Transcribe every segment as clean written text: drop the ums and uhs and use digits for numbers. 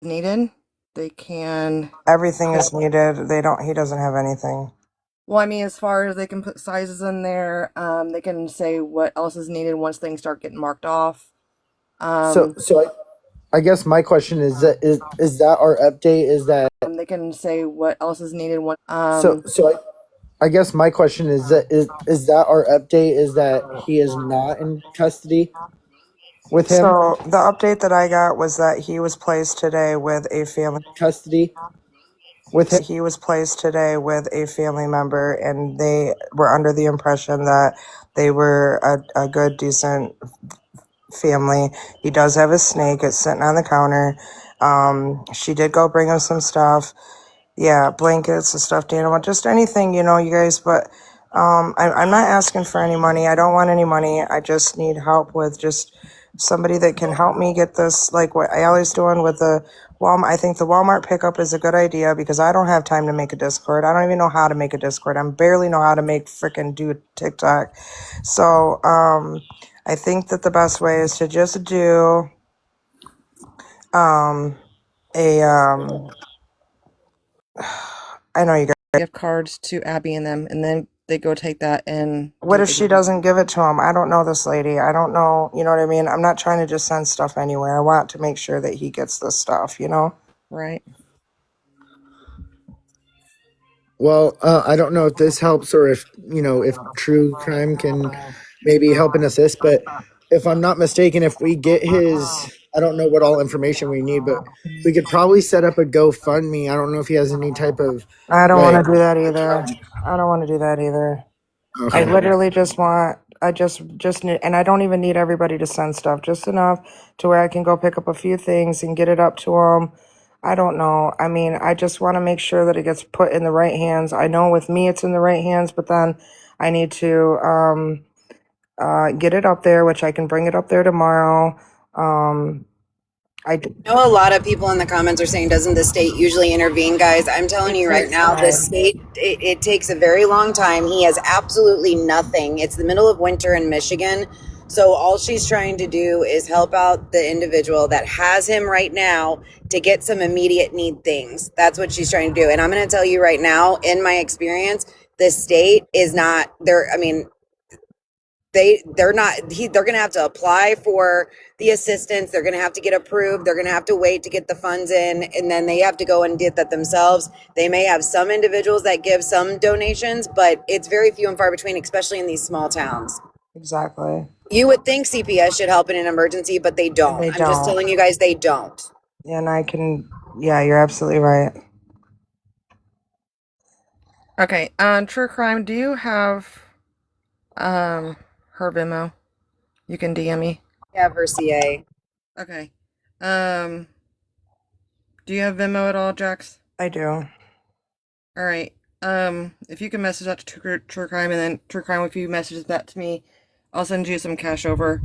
needed. They can. Everything is needed. He doesn't have anything. Well, I mean, as far as they can put sizes in there, they can say what else is needed once things start getting marked off. I guess my question is that our update? Is that They can say what else is needed once. so? I guess my question is that our update? Is that he is not in custody with him? So the update that I got was that he was placed today with a family. Custody with him? He was placed today with a family member, and they were under the impression that they were a good, decent family. He does have a snake. It's sitting on the counter. She did go bring him some stuff. Yeah, blankets, a stuffed animal, just anything, you know, you guys. But I'm not asking for any money. I don't want any money. I just need help with just somebody that can help me get this, like what I always doing with the Walmart. I think the Walmart pickup is a good idea because I don't have time to make a Discord. I don't even know how to make a Discord. I barely know how to make freaking do TikTok. So I think that the best way is to just do a I know you guys. Gift cards to Abby and then they go take that and. What if she doesn't give it to him? I don't know this lady. I don't know. You know what I mean? I'm not trying to just send stuff anywhere. I want to make sure that he gets this stuff, you know? Right. Well, I don't know if this helps or if if true crime can maybe help and assist. But if I'm not mistaken, if we get his, I don't know what all information we need, but we could probably set up a GoFundMe. I don't know if he has any type of I don't like. want to do that either. I don't want to do that either. I Okay. literally just want, I just need, and I don't even need everybody to send stuff, just enough to where I can go pick up a few things and get it up to them. I don't know. I mean, I just want to make sure that it gets put in the right hands. I know with me it's in the right hands, but then I need to get it up there, which I can bring it up there tomorrow. I know a lot of people in the comments are saying, doesn't the state usually intervene, guys? I'm telling you right now, the state, it takes a very long time. He has absolutely nothing. It's the middle of winter in Michigan. So all she's trying to do is help out the individual that has him right now to get some immediate need things. That's what she's trying to do. And I'm going to tell you right now, in my experience, the state is not there. I mean, they're going to have to apply for the assistance. They're going to have to get approved. They're going to have to wait to get the funds in, and then they have to go and get that themselves. They may have some individuals that give some donations, but it's very few and far between, especially in these small towns. Exactly. You would think CPS should help in an emergency, but they don't. I'm just telling you guys, they don't. And yeah, you're absolutely right. Okay, on True Crime, do you have her Venmo? You can DM me. Yeah, for CA. Okay. Do you have Venmo at all, Jax? I do. All right. If you can message that to True Crime, and then True Crime, if you message that to me, I'll send you some cash over.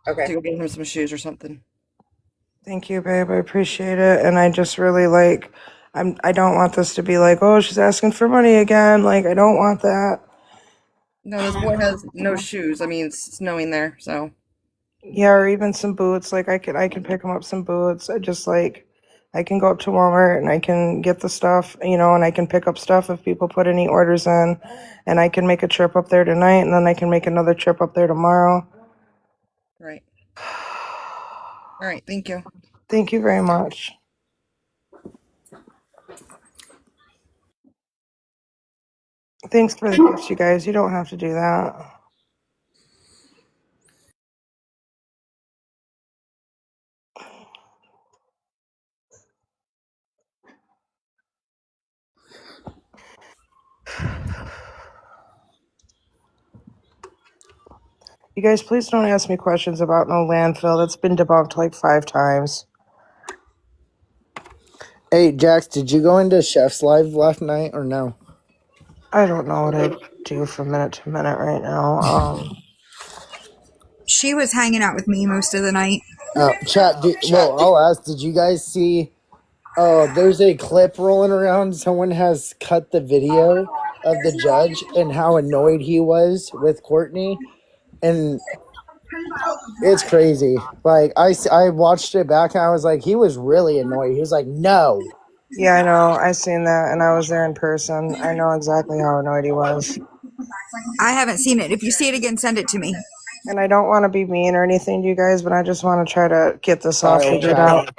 Okay. To go get him some shoes or something. Thank you, babe. I appreciate it, and I just really like. I don't want this to be like, oh, she's asking for money again. Like, I don't want that. No, this boy has no shoes. I mean, it's snowing there, so. Yeah, or even some boots. Like, I can pick him up some boots. I just like, I can go up to Walmart and I can get the stuff, you know, and I can pick up stuff if people put any orders in, and I can make a trip up there tonight, and then I can make another trip up there tomorrow. Right. All right. Thank you. Thank you very much. Thanks for the gifts, you guys. You don't have to do that. You guys, please don't ask me questions about no landfill. That's been debunked like 5 times. Hey, Jax, did you go into Chef's Live last night or no? I don't know what I do from minute to minute right now. She was hanging out with me most of the night. Chat. I'll ask. Did you guys see? Oh, there's a clip rolling around. Someone has cut the video of the judge and how annoyed he was with Courtney, and It's crazy. Like I watched it back and I was like, he was really annoyed. He was like, no. Yeah, I know. I seen that, and I was there in person. I know exactly how annoyed he was. I haven't seen it. If you see it again, send it to me. And I don't want to be mean or anything to you guys, but I just want to try to get this all Sorry, we'll figured chat. out.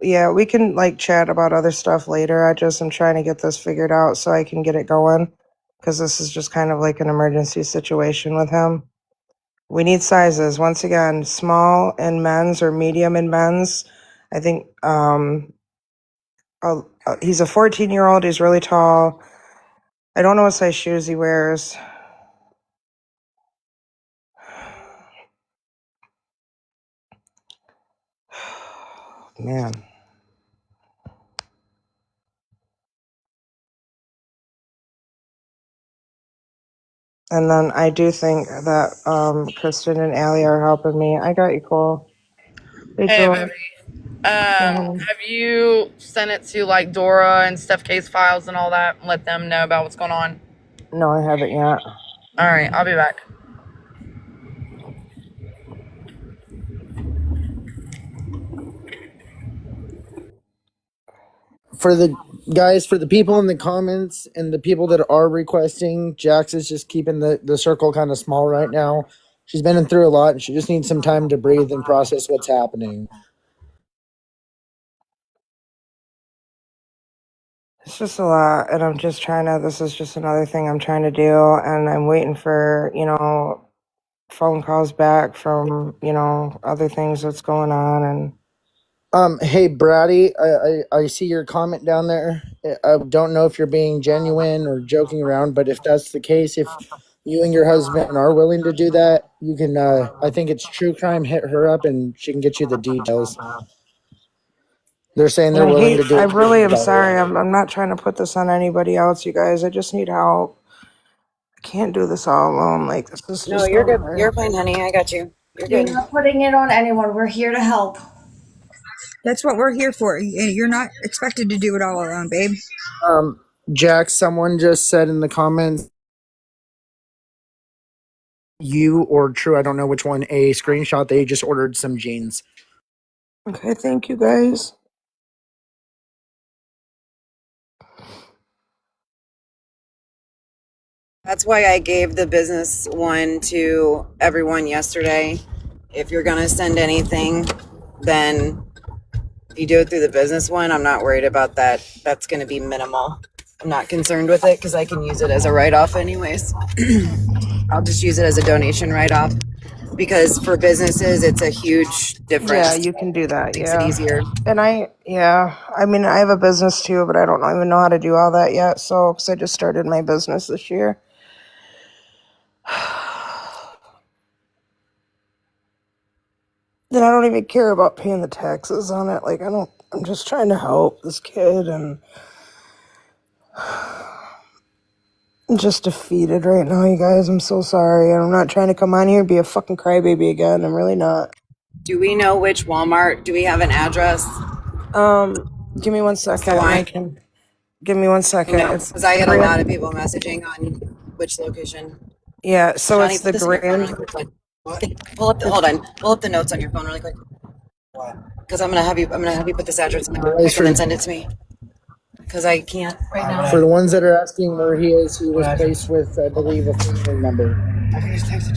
Yeah, we can like chat about other stuff later. I just am trying to get this figured out so I can get it going, because this is just kind of like an emergency situation with him. We need sizes. Once again, small in men's or medium in men's. I think he's a 14-year-old. He's really tall. I don't know what size shoes he wears. Man. And then I do think that Kristen and Allie are helping me. I got you, Cole. Hey, Hey, Joy. baby. Have you sent it to like Dora and Steph Case files and all that and let them know about what's going on? No, I haven't yet. All right, I'll be back. For the guys, for the people in the comments and the people that are requesting, Jax is just keeping the circle kind of small right now. She's been through a lot and she just needs some time to breathe and process what's happening. It's just a lot, and I'm just trying to. This is just another thing I'm trying to do, and I'm waiting for phone calls back from other things that's going on, and Hey Brady, I see your comment down there. I don't know if you're being genuine or joking around, but if that's the case, if you and your husband are willing to do that, you can. I think it's true crime. Hit her up and she can get you the details. They're saying and they're willing to do I it for really am $50. sorry. I'm not trying to put this on anybody else, you guys. I just need help. I can't do this all alone. Like, this is No, just you're not good. fair. You're fine, honey. I got you. You're You're good. not putting it on anyone. We're here to help. That's what we're here for. You're not expected to do it all alone, babe. Jack, someone just said in the comments, you or True, I don't know which one, a screenshot. They just ordered some jeans. Okay, thank you guys. That's why I gave the business one to everyone yesterday. If you're going to send anything, then if you do it through the business one, I'm not worried about that. That's going to be minimal. I'm not concerned with it because I can use it as a write off, anyways. I'll just use it as a donation write off because for businesses, it's a huge Yeah, difference. you can do that. Makes it Yeah. easier. And I mean, I have a business too, but I don't even know how to do all that yet. So, because I just started my business this year. Then I don't even care about paying the taxes on it. Like, I'm just trying to help this kid, and I'm just defeated right now, you guys. I'm so sorry. I'm not trying to come on here and be a fucking crybaby again. I'm really not. Do we know which Walmart? Do we have an address? Give me one So second, and I I can. Give me one second. know It's because I get a lot Grand. of people messaging on which location. Yeah, so Johnny, it's put the this in your phone really Grand. quick. Pull up the It's hold on. Pull up the notes on your phone really quick. Because I'm gonna have you put this address in there real Guys, quick and then send it to me. Because I can't right now. for the ones that are asking where he is, he was placed with, I believe, a family member.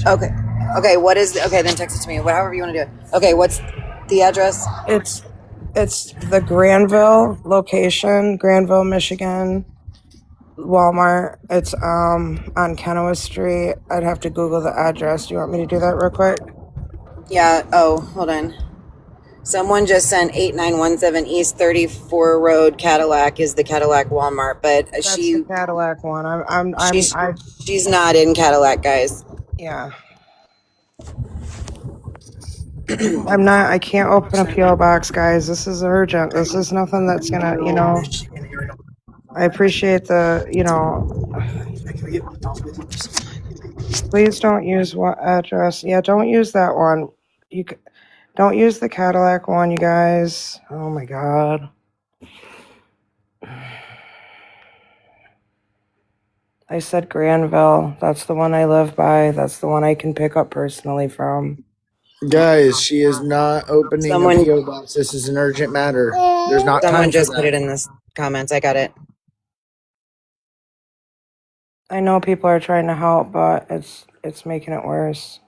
Okay. Okay. What is? Okay, then text it to me. However you want to do it. Okay. What's the address? it's it's the Granville location, Granville, Michigan. Walmart. It's on Kennewa Street. I'd have to Google the address. Do you want me to do that real quick? Yeah. Oh, hold on. Someone just sent 8917 East 34 Road, Cadillac is the Cadillac Walmart, but That's the Cadillac one. she's she's not in Cadillac, guys. Yeah. I'm not. I can't open a PO box, guys. This is urgent. This is nothing that's gonna. I appreciate the. Please don't use what address. Yeah, don't use that one. Don't use the Cadillac one, you guys. Oh my God. I said Granville. That's the one I live by. That's the one I can pick up personally from. Guys, she is not opening a Someone PO box. This is an urgent matter. There's not someone time for just put that. it in the comments. I got it. I know people are trying to help, but it's making it worse.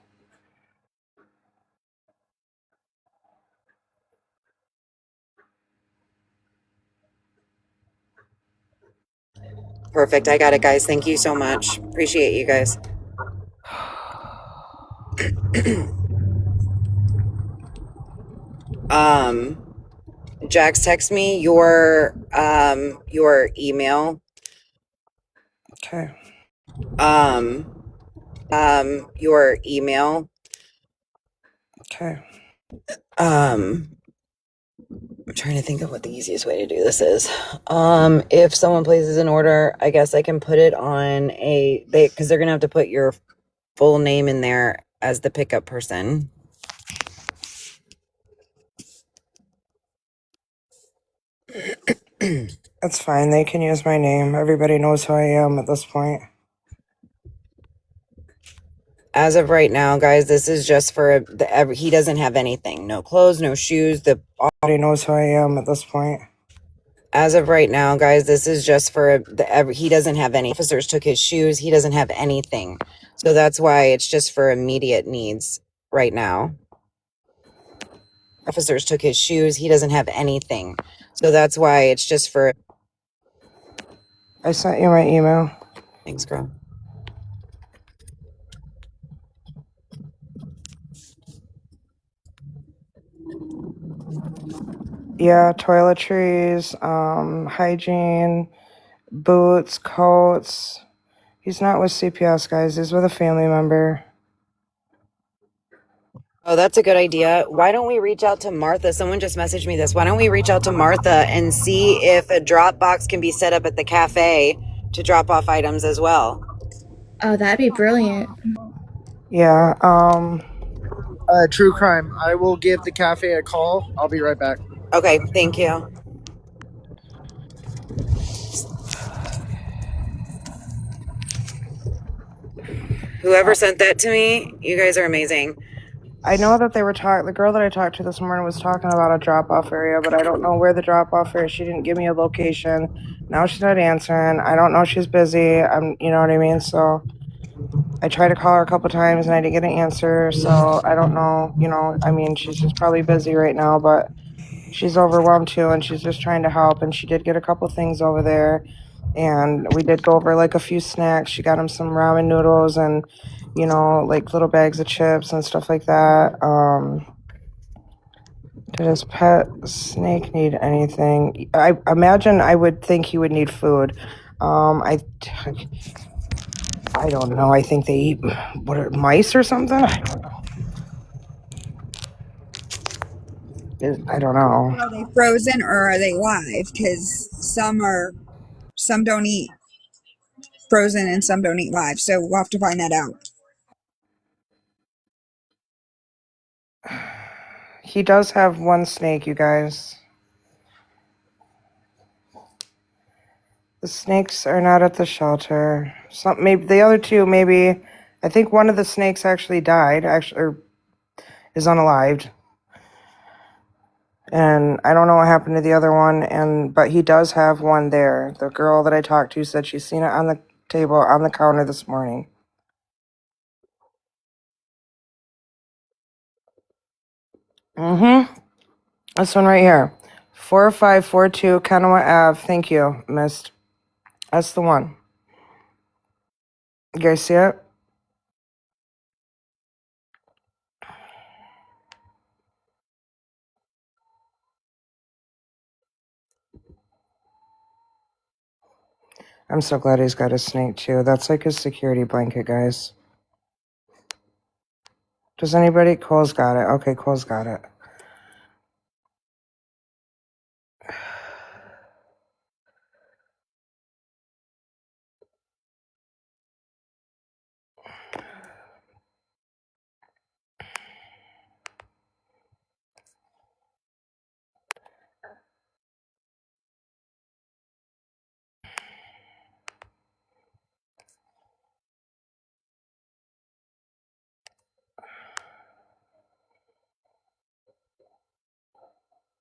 Perfect. I got it, guys. Thank you so much. Appreciate you guys. um Jax, text me your email. Okay. Your email. Okay. I'm trying to think of what the easiest way to do this is. If someone places an order, I guess I can put it on because they're gonna have to put your full name in there as the pickup person. That's fine. They can use my name. Everybody knows who I am at this point. As of right now, guys, this is just for he doesn't have anything. No clothes, no shoes. Everybody knows who I am at this point. As of right now, guys, this is just for he doesn't have any. Officers took his shoes. He doesn't have anything. So that's why it's just for immediate needs right now. Officers took his shoes. He doesn't have anything. So that's why it's just for. I sent you my email. Thanks, girl. Yeah, toiletries, hygiene, boots, coats. He's not with CPS, guys. He's with a family member. Oh, that's a good idea. Why don't we reach out to Martha? Someone just messaged me this. Why don't we reach out to Martha and see if a drop box can be set up at the cafe to drop off items as well? Oh, that'd be brilliant. Yeah, True crime. I will give the cafe a call. I'll be right back. Okay, thank you. Whoever sent that to me, you guys are amazing. I know that they were the girl that I talked to this morning was talking about a drop-off area, but I don't know where the drop-off is. She didn't give me a location. Now she's not answering. I don't know, she's busy. You know what I mean? So I tried to call her a couple times and I didn't get an answer. So I don't know, I mean, she's just probably busy right now, but she's overwhelmed too, and she's just trying to help. And she did get a couple things over there, and we did go over like a few snacks. She got him some ramen noodles and like little bags of chips and stuff like that. Did his pet snake need anything? I imagine I would think he would need food. I don't know. I think they eat mice or something. I don't know. Are they frozen or are they live? Because some don't eat frozen and some don't eat live. So we'll have to find that out. He does have one snake, you guys. The snakes are not at the shelter. Maybe the other two, maybe. I think one of the snakes actually died, or is unalived. And I don't know what happened to the other one. But he does have one there. The girl that I talked to said she's seen it on the table on the counter this morning. Mm-hmm. This one right here. 4542 Kennewa Ave. Thank you, Mist. That's the one. You guys see it? I'm so glad he's got a snake too. That's like his security blanket, guys. Does anybody? Cole's got it. Okay, Cole's got it.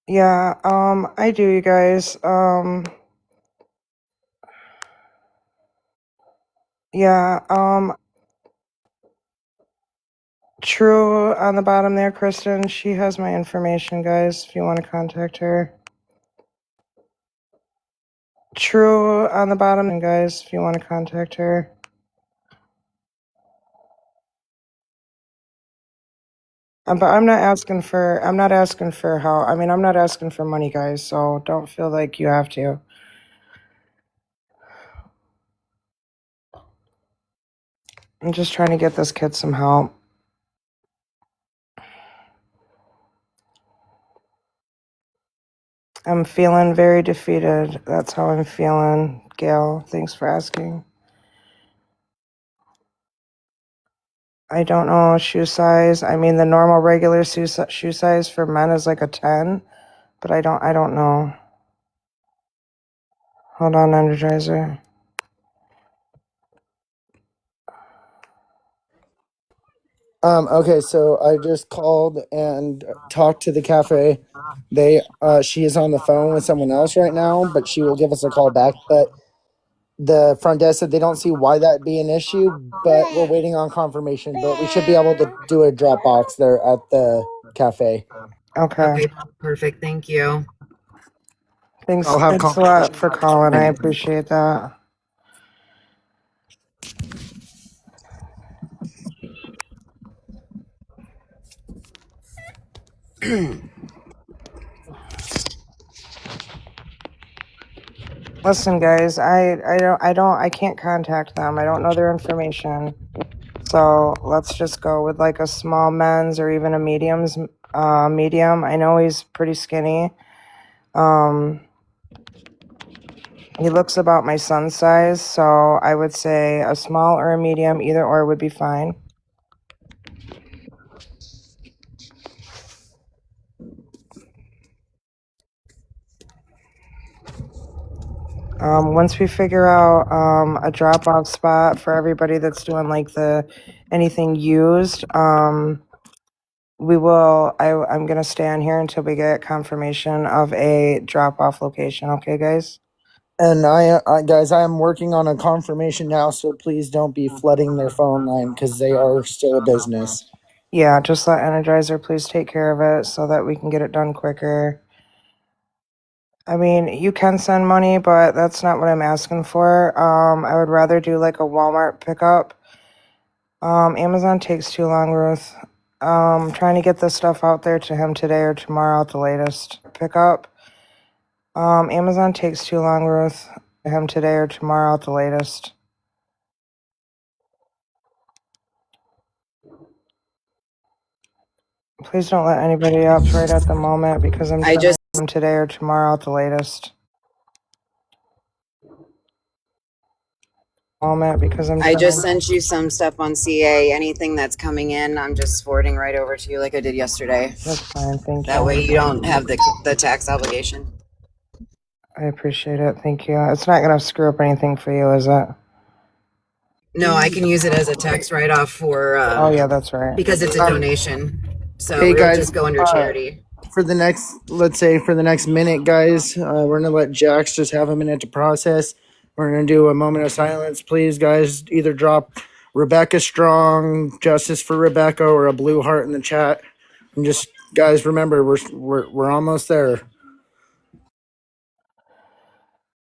Yeah, I do, you guys. Yeah, True on the bottom there, Kristen. She has my information, guys, if you want to contact her. True on the bottom, guys, if you want to contact her. But I'm not asking for help. I mean, I'm not asking for money, guys, so don't feel like you have to. I'm just trying to get this kid some help. I'm feeling very defeated. That's how I'm feeling, Gail. Thanks for asking. I don't know shoe size. I mean, the normal regular shoe size for men is like a 10, but I don't know. Hold on, Energizer. Okay, so I just called and talked to the cafe. She is on the phone with someone else right now, but she will give us a call back. But the front desk said they don't see why that'd be an issue, but we're waiting on confirmation. But we should be able to do a drop box there at the cafe. Okay. Okay, perfect. Thank you. Thanks. I'll have Thanks a lot for calling. I appreciate that. Listen, guys, I can't contact them. I don't know their information. So let's just go with like a small men's or even a medium. I know he's pretty skinny. He looks about my son's size, so I would say a small or a medium, either or would be fine. Once we figure out a drop-off spot for everybody that's doing like the anything used, I'm gonna stay on here until we get confirmation of a drop-off location. Okay, guys? And guys, I am working on a confirmation now, so please don't be flooding their phone line because they are still a business. Yeah, just let Energizer please take care of it so that we can get it done quicker. I mean, you can send money, but that's not what I'm asking for. I would rather do like a Walmart pickup. Amazon takes too long, Ruth. Trying to get this stuff out there to him today or tomorrow at the latest. Pickup. Amazon takes too long, Ruth. Him today or tomorrow at the latest. Please don't let anybody up right at the moment because I'm I trying just him today or tomorrow at the latest. I just sent you some stuff on CA. Anything that's coming in, I'm just forwarding right over to you like I did yesterday. That's fine, thank you. That way you don't have the tax obligation. I appreciate it, thank you. It's not gonna screw up anything for you, is it? No, I can use it as a tax write-off for Oh yeah, that's right. because it's a donation. So Hey it'll guys, just go under charity. for the next minute, guys, we're gonna let Jax just have a minute to process. We're gonna do a moment of silence, please, guys. Either drop Rebecca Strong, Justice for Rebecca, or a blue heart in the chat. And just guys, remember, we're almost there.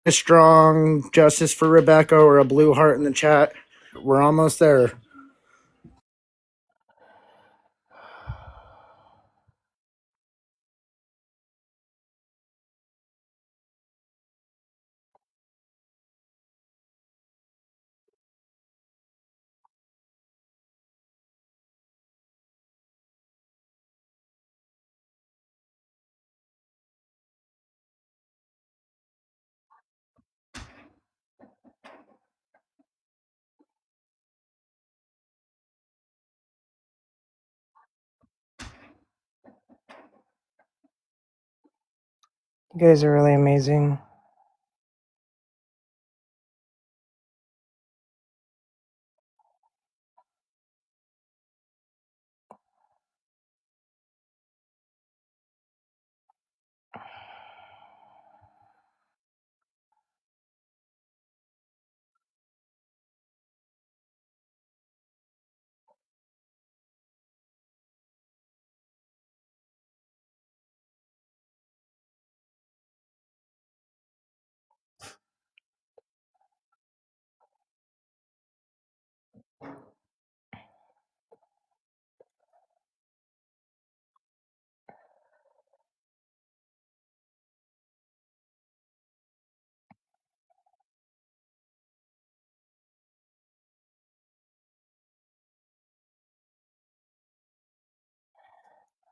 Strong, Justice for Rebecca, or a blue heart in the chat. We're almost there. You guys are really amazing.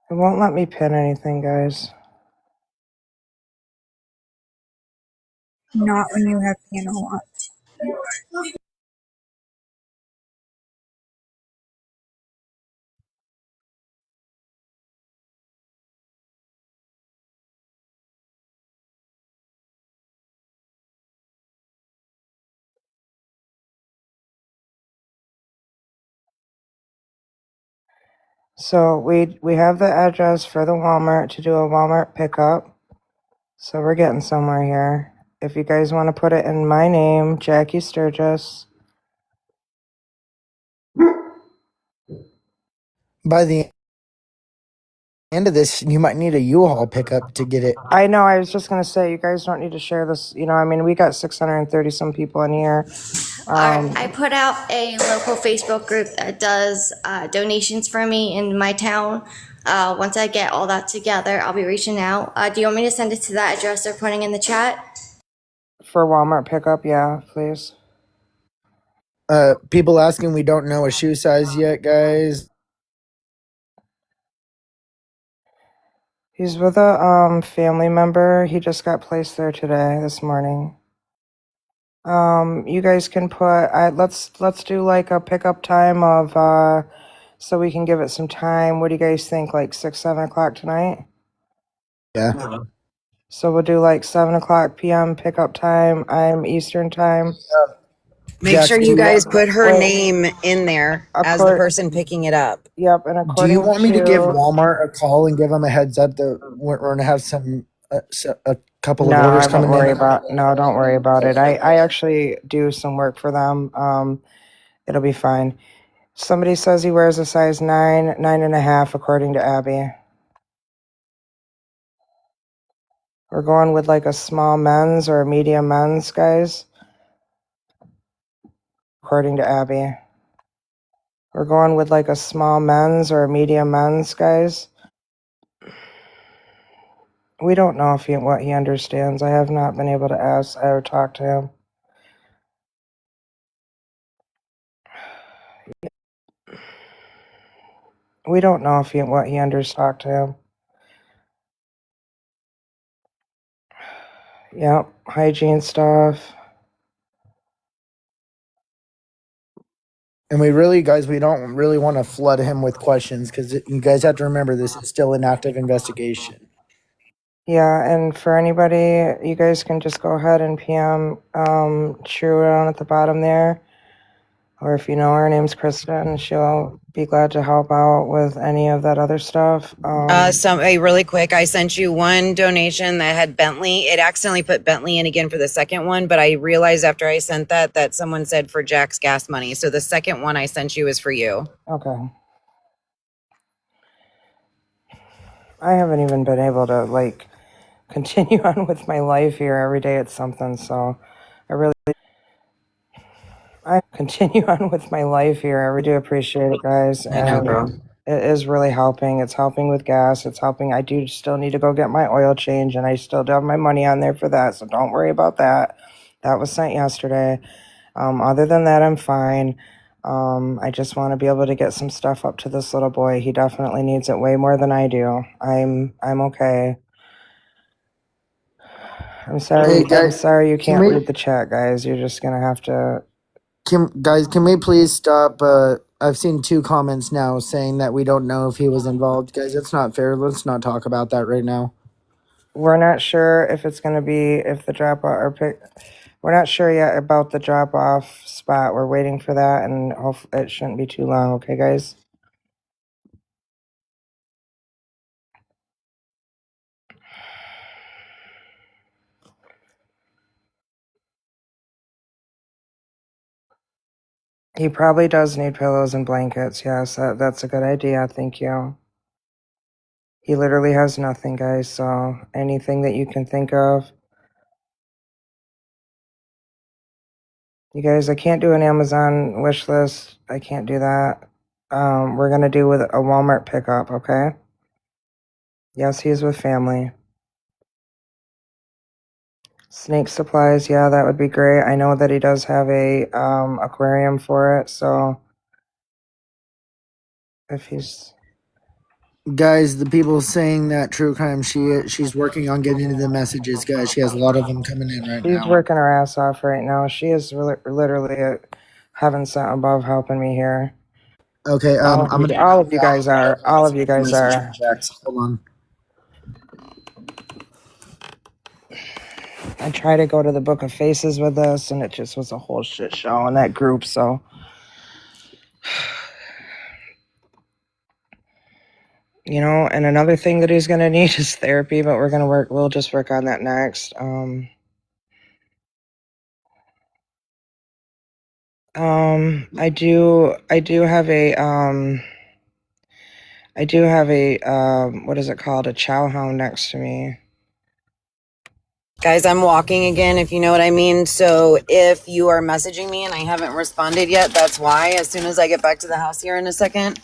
It won't let me pin anything, guys. Not when you have piano on. So we have the address for the Walmart to do a Walmart pickup. So we're getting somewhere here. If you guys want to put it in my name, Jackie Sturgis. By the end of this, you might need a U-Haul pickup to get it. I know, I was just going to say, you guys don't need to share this. You know, I mean, we got 630 some people in here. I put out a local Facebook group that does donations for me in my town. Once I get all that together, I'll be reaching out. Do you want me to send it to that address they're putting in the chat? For Walmart pickup, yeah, please. People asking, we don't know a shoe size yet, guys. He's with a family member. He just got placed there today, this morning. You guys can put. Let's do like a pickup time of so we can give it some time. What do you guys think? Like 6, 7 o'clock tonight? Yeah. So we'll do like 7 o'clock p.m. pickup time. I'm Eastern time. Make Jack, sure do you you guys want? put her Wait. name in there as the person picking it up. Yep, and Do you according want me to give to Walmart a call and give them a heads up that we're going to have a couple of no, I orders won't coming worry in? about. No, don't worry about it. I actually do some work for them. It'll be fine. Somebody says he wears a size 9, 9.5, according to Abby. We're going with like a small men's or a medium men's, guys. According to Abby. We're going with like a small men's or a medium men's, guys. We don't know if what he understands. I have not been able to ask or talk to him. We don't know if what he understands. Talk to him. Yep, hygiene stuff. And we really, guys, we don't really want to flood him with questions because you guys have to remember this is still an active investigation. Yeah, and for anybody, you guys can just go ahead and PM True down at the bottom there. Or if you know her name's Kristen, she'll be glad to help out with any of that other stuff. Hey, really quick, I sent you one donation that had Bentley. It accidentally put Bentley in again for the second one, but I realized after I sent that someone said for Jack's gas money. So the second one I sent you is for you. Okay. I haven't even been able to like continue on with my life here. Every day it's something, so I continue on with my life here. I really do appreciate it, guys. I know, And girl. it is really helping. It's helping with gas. It's helping. I do still need to go get my oil change, and I still do have my money on there for that. So don't worry about that. That was sent yesterday. Other than that, I'm fine. I just want to be able to get some stuff up to this little boy. He definitely needs it way more than I do. I'm okay. I'm sorry. Hey, I'm guys, sorry you can can't we, read the chat, guys. You're just gonna have to. can we please stop? I've seen 2 comments now saying that we don't know if he was involved. Guys, that's not fair. Let's not talk about that right now. We're not sure if it's gonna be if the drop off or pick. We're not sure yet about the drop off spot. We're waiting for that, and it shouldn't be too long. Okay, guys. He probably does need pillows and blankets. Yes, that's a good idea. Thank you. He literally has nothing, guys. So anything that you can think of. You guys, I can't do an Amazon wish list. I can't do that. We're gonna do with a Walmart pickup, okay? Yes, he's with family. Snake supplies, yeah, that would be great. I know that he does have a aquarium for it, so if he's Guys, the people saying that true crime, she's working on getting into the messages, guys. She has a lot of them coming in right She's now. working her ass off right now. She is literally a heaven sent above helping me here. Okay, I'm gonna All of you guys are. All of you guys message from are. Jax. Hold on. I tried to go to the Book of Faces with this, and it just was a whole shit show in that group. So, you know, and another thing that he's gonna need is therapy. But we're gonna work. We'll just work on that next. I do have a what is it called? A chow hound next to me. Guys, I'm walking again, if you know what I mean. So if you are messaging me and I haven't responded yet, that's why. As soon as I get back to the house here in a second,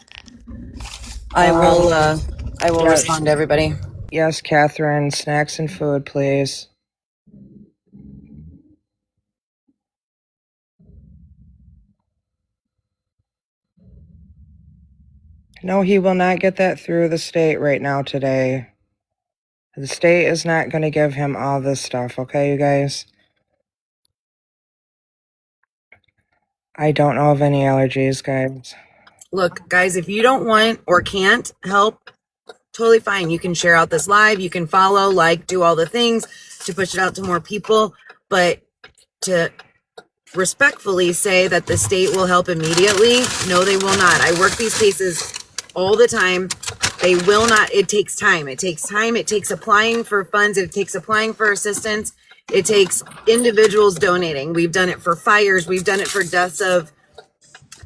I will Yes, respond to everybody. yes, Catherine. Snacks and food, please. No, he will not get that through the state right now today. The state is not going to give him all this stuff, okay, you guys? I don't know of any allergies, guys. Look, guys, if you don't want or can't help, totally fine. You can share out this live. You can follow, like, do all the things to push it out to more people. But to respectfully say that the state will help immediately, no, they will not. I work these cases all the time. They will not. It takes time. It takes time. It takes applying for funds. It takes applying for assistance. It takes individuals donating. We've done it for fires. We've done it for deaths of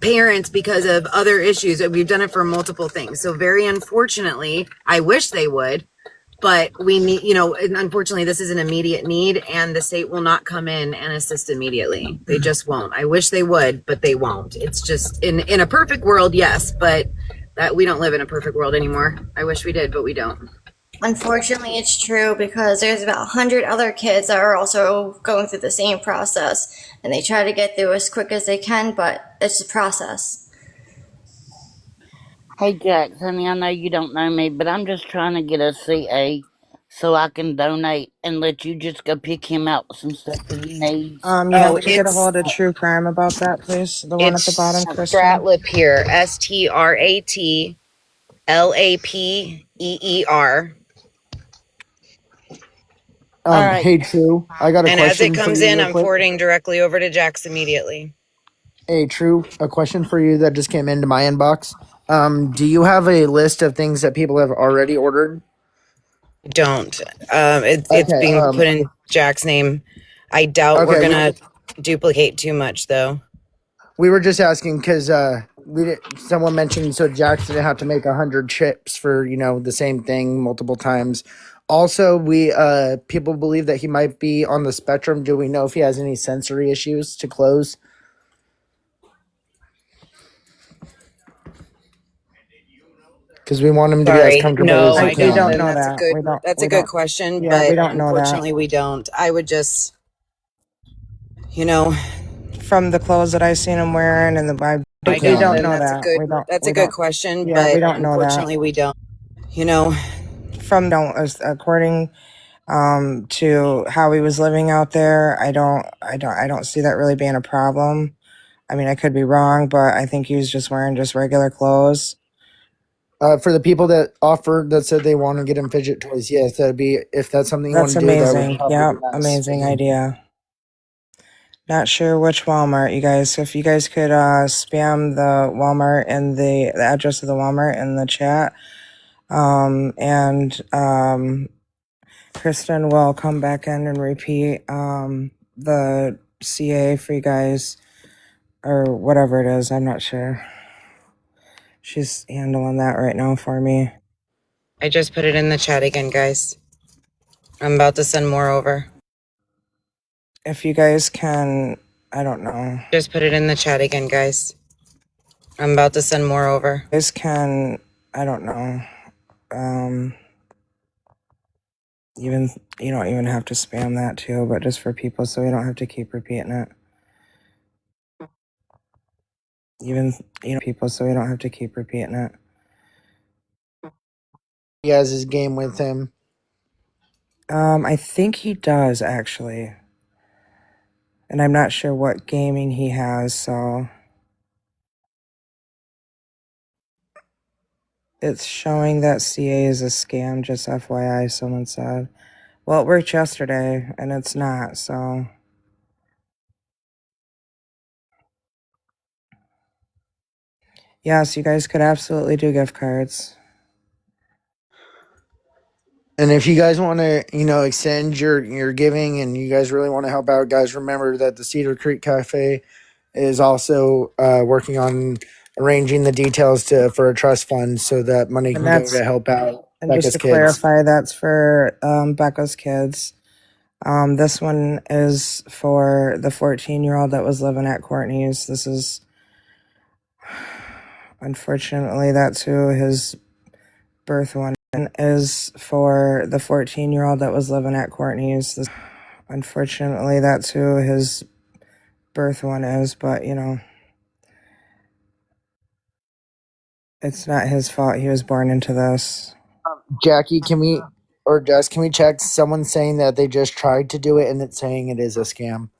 parents because of other issues. We've done it for multiple things. So very unfortunately, I wish they would, but we need, unfortunately this is an immediate need and the state will not come in and assist immediately. They just won't. I wish they would, but they won't. It's just in a perfect world, yes, but that we don't live in a perfect world anymore. I wish we did, but we don't. Unfortunately, it's true because there's about 100 other kids that are also going through the same process, and they try to get through as quick as they can, but it's a process. Hey, Jax, honey, I know you don't know me, but I'm just trying to get a CA so I can donate and let you just go pick him out with some stuff that he needs. You have to get a hold of True Crime about that, please. The one at the bottom, It's Kristen. Stratlapeer, STRATLAPEER. All right. Hey, True. I got a And as it question for comes you, in, real I'm quick. forwarding directly over to Jax immediately. Hey, True. A question for you that just came into my inbox. Do you have a list of things that people have already ordered? Don't. It's Okay. being put in Jack's name. I doubt we're Okay. gonna duplicate too much, though. We were just asking because someone mentioned so Jax didn't have to make 100 chips for the same thing multiple times. Also, we people believe that he might be on the spectrum. Do we know if he has any sensory issues to close? Because we want him to be as Sorry, comfortable as no, he I We don't, don't can. and know that's a that. good We good don't. question, Yeah, we but don't know that. unfortunately we don't. I would just, you know, From the clothes that I seen him wearing and the vibe, I we don't, don't and know that. that's a We good don't. question, Yeah, we but don't know that. unfortunately we don't. You know, From according to how he was living out there, I don't see that really being a problem. I mean, I could be wrong, but I think he was just wearing just regular clothes. For the people that said they want to get him fidget toys, yes, that'd be if that's something you want That's to do. That would amazing. probably be Yep, nice. amazing idea. Not sure which Walmart, you guys. If you guys could spam the Walmart and the address of the Walmart in the chat, and Kristen will come back in and repeat the CA for you guys or whatever it is. I'm not sure. She's handling that right now for me. I just put it in the chat again, guys. I'm about to send more over. If you guys can, I don't know. Just put it in the chat again, guys. I'm about to send more over. You guys can, I don't know. Even you don't even have to spam that too, but just for people so we don't have to keep repeating it. Even people so we don't have to keep repeating it. He has his game with him. I think he does actually. And I'm not sure what gaming he has, so it's showing that CA is a scam, just FYI, someone said. Well, it worked yesterday, and it's not, so. Yes, you guys could absolutely do gift cards. And if you guys want to, extend your giving and you guys really want to help out, guys, remember that the Cedar Creek Cafe is also working on arranging the details for a trust fund so that money And can go that's, to help out and just Becca's to kids. clarify, that's for Becca's kids. This one is for the 14-year-old that was living at Courtney's. This is, unfortunately, that's who his birth one is for the 14-year-old that was living at Courtney's. Unfortunately, that's who his birth one is, but it's not his fault. He was born into this. Jackie, or Jess, can we check someone saying that they just tried to do it and it's saying it is a scam?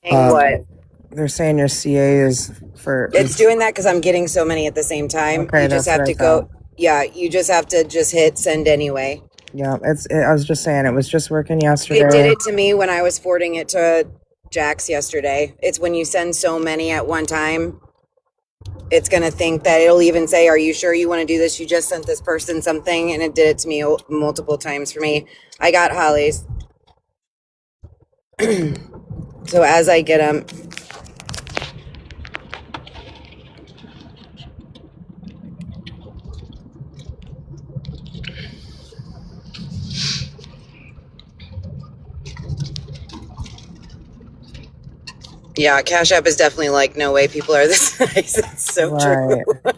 Saying what? They're saying your CA is for. It's doing that because I'm getting so many at the same time. Okay, You just that's have what I to thought. go. Yeah, you just have to just hit send anyway. Yeah, I was just saying it was just working It did yesterday. it to me when I was forwarding it to Jax yesterday. It's when you send so many at one time, it's going to think that it'll even say, "Are you sure you want to do this? You just sent this person something," and it did it to me multiple times for me. I got Holly's. So as I get them, yeah, Cash App is definitely like, no way people are this nice. It's so true. Right.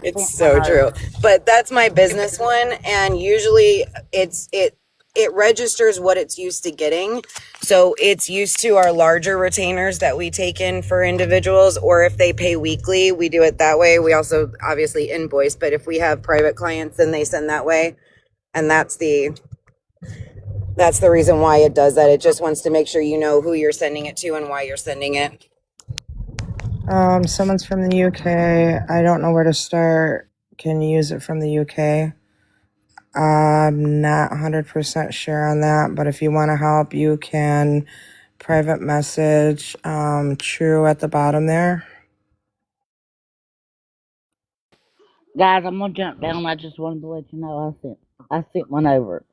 It's Sent one so true. over. But that's my business one, and usually it registers what it's used to getting. So it's used to our larger retainers that we take in for individuals, or if they pay weekly, we do it that way. We also obviously invoice, but if we have private clients, then they send that way. And that's the reason why it does that. It just wants to make sure you know who you're sending it to and why you're sending it. Someone's from the UK. I don't know where to start. Can you use it from the UK? I'm not 100% sure on that, but if you want to help, you can private message True at the bottom there. Guys, I'm gonna jump down. I just wanted to let you know I sent one over.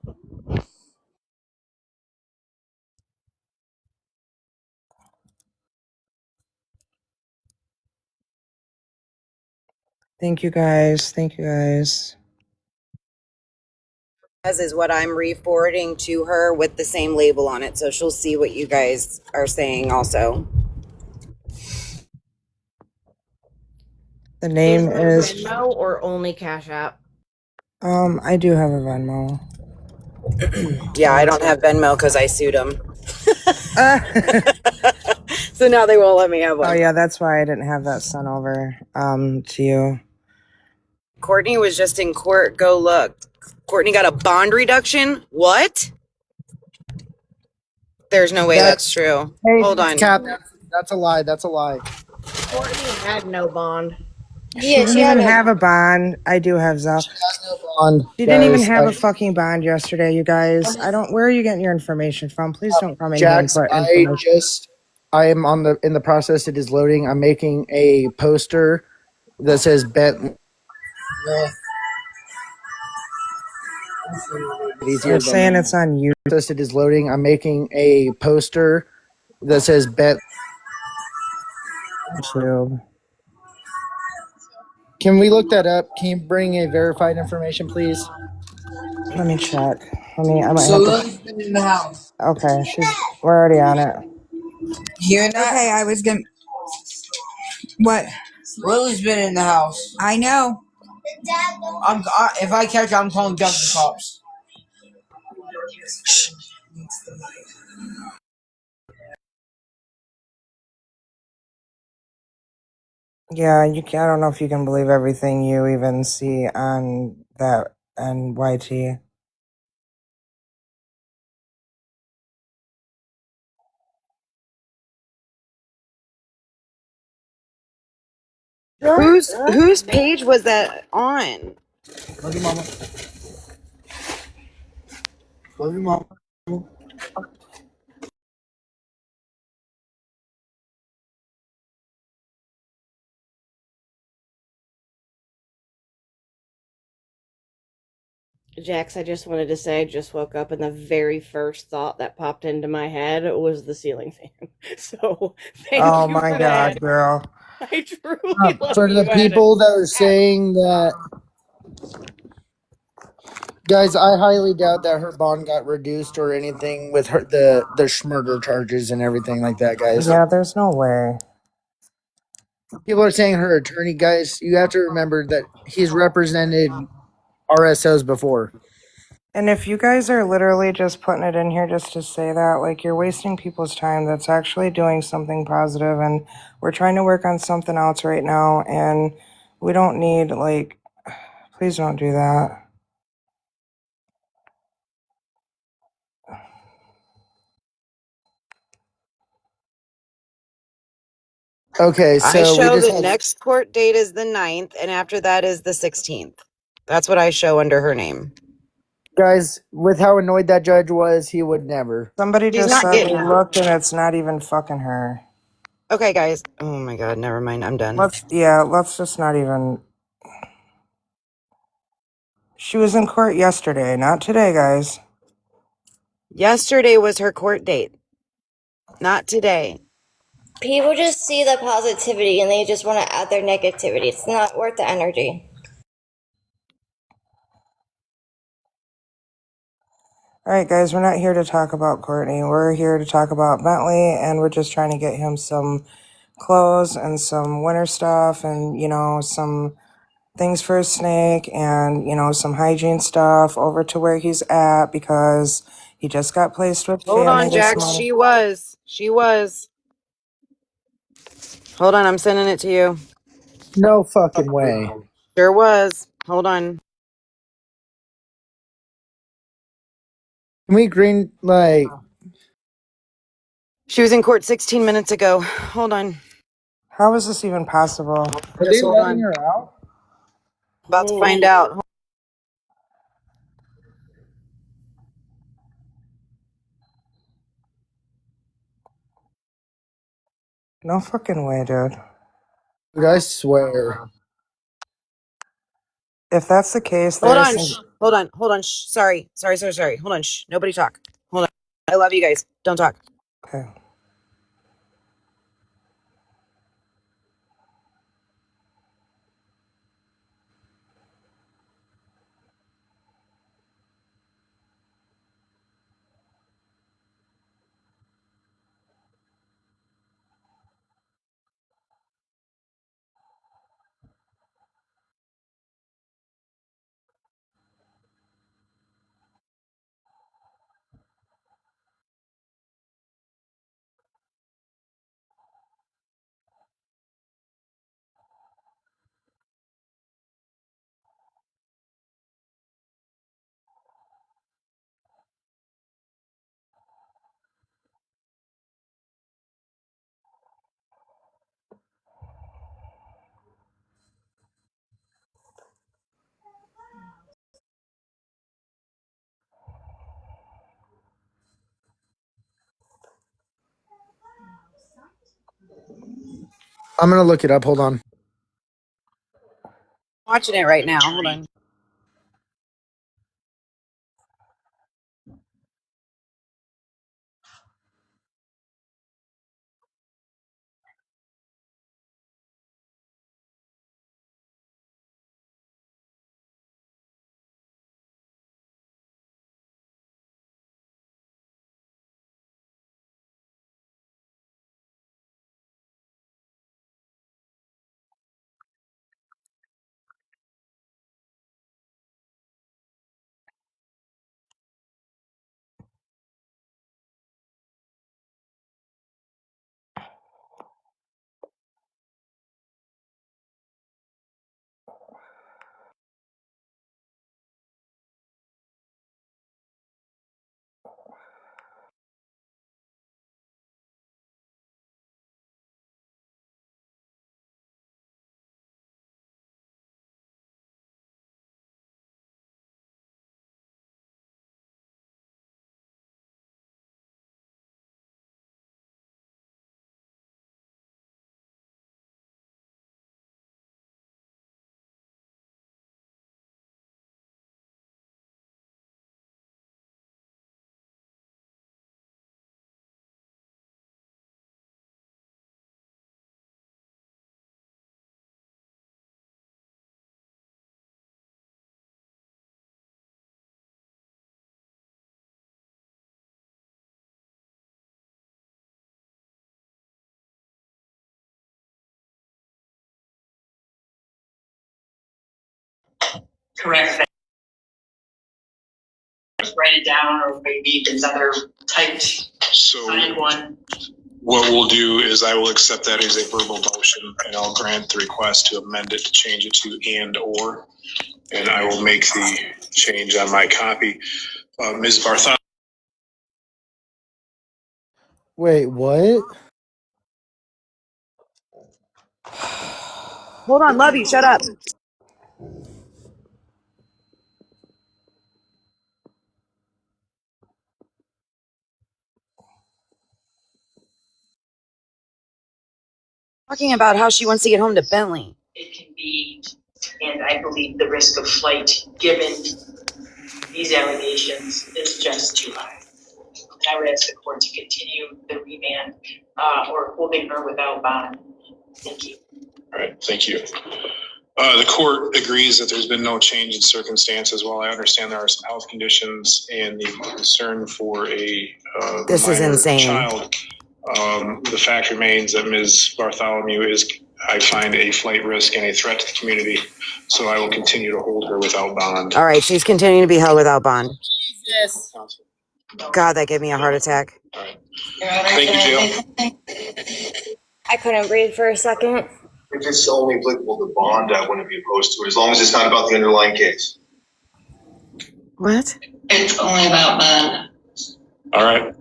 Thank you guys. Thank you guys. As is what I'm re-forwarding to her with the same label on it, so she'll see what you guys are saying also. The Is name there is Venmo or only Cash App? I do have a Venmo. Yeah, I don't have Venmo because I sued them. Oh So now they won't let me have one. yeah, that's why I didn't have that sent over to you. Courtney was just in court. Go look. Courtney got a bond reduction. What? There's no way that's true. Hey, Hold that's on. Cap. That's a lie. That's a lie. Courtney had no bond. She didn't even have a bond. I do have Zelle. She has no bond, She didn't even guys. have a fucking bond yesterday, you guys. I don't. Where are you getting your information from? Please don't come in here and Jax, put information. I am in the process. It is loading. I'm making a poster that says bet. They're saying it's on It is loading. I'm making a poster that says bet. YouTube. Can we look that up? Can you bring a verified information, please? Let me check. I might So have to. Lily's been in the house. Okay, we're already on it. Hearing that? Okay, I was gonna. What? Lily's been in the house. I know. If I catch her, I'm calling the cops. Yeah, you can. I don't know if you can believe everything you even see on that NYT. Whose page was that on? Love you, mama. Love you, mama. Jax, I just wanted to say I just woke up and the very first thought that popped into my head was the ceiling fan. So thank Oh you my for God, that. girl. I truly love For the you, Ed. people that are saying that, guys, I highly doubt that her bond got reduced or anything with her the murder charges and everything like that, guys. Yeah, there's no way. People are saying her attorney, guys. You have to remember that he's represented RSOs before. And if you guys are literally just putting it in here just to say that, like, you're wasting people's time that's actually doing something positive, and we're trying to work on something else right now, and we don't need, like, please don't do that. Okay, I so we show just the had next court date is the 9th, and after that is the 16th. That's what I show under her name. guys with how annoyed that judge was. He would never. Somebody She's just not said getting they looked and it's not even fucking her. Okay, guys. Oh my god, never mind. I'm done. Let's just not even. She was in court yesterday, not today, guys. Yesterday was her court date, not today. People just see the positivity and they just want to add their negativity. It's not worth the energy. All right, guys, we're not here to talk about Courtney. We're here to talk about Bentley, and we're just trying to get him some clothes and some winter stuff and, some things for his snake and, some hygiene stuff over to where he's at because he just got placed with Hold family on, this Jax. month. She was. Hold on, I'm sending it to you. No fucking way. Sure was. Hold on. Can we green like? She was in court 16 minutes ago. Hold on. How is this even possible? Are Just they hold letting on. her out? About to find out. No fucking way, dude. Dude, I swear. If that's the case, Hold there's on. Shh. Hold on. Hold on. Shh. Sorry. Sorry. Sorry. Sorry. Hold on. Shh. Nobody talk. Hold on. I love you guys. Don't talk. Okay. I'm gonna look it up. Hold on. Watching it right now. Hold on. correct that. Write it down, or maybe there's other typed signed one. What we'll do is I will accept that as a verbal motion, and I'll grant the request to amend it to change it to and or, and I will make the change on my copy. Ms. Bartholomew. Wait, what? Hold on, love you. Shut up. Talking about how she wants to get home to Bentley. It can be, and I believe the risk of flight, given these allegations, is just too high. I would ask the court to continue the remand or holding her without bond. Thank you. All right, thank you. The court agrees that there's been no change in circumstances. While I understand there are some health conditions and the concern for a This is minor insane. child, the fact remains that Ms. Bartholomew is, I find, a flight risk and a threat to the community. So I will continue to hold her without bond. All right, she's continuing to be held without bond. Jesus. God, that gave me a heart attack. All right. Thank you, Jill. I couldn't breathe for a second. If it's only applicable to bond, I wouldn't be opposed to it, as long as it's not about the underlying case. What? It's only about bond. All right.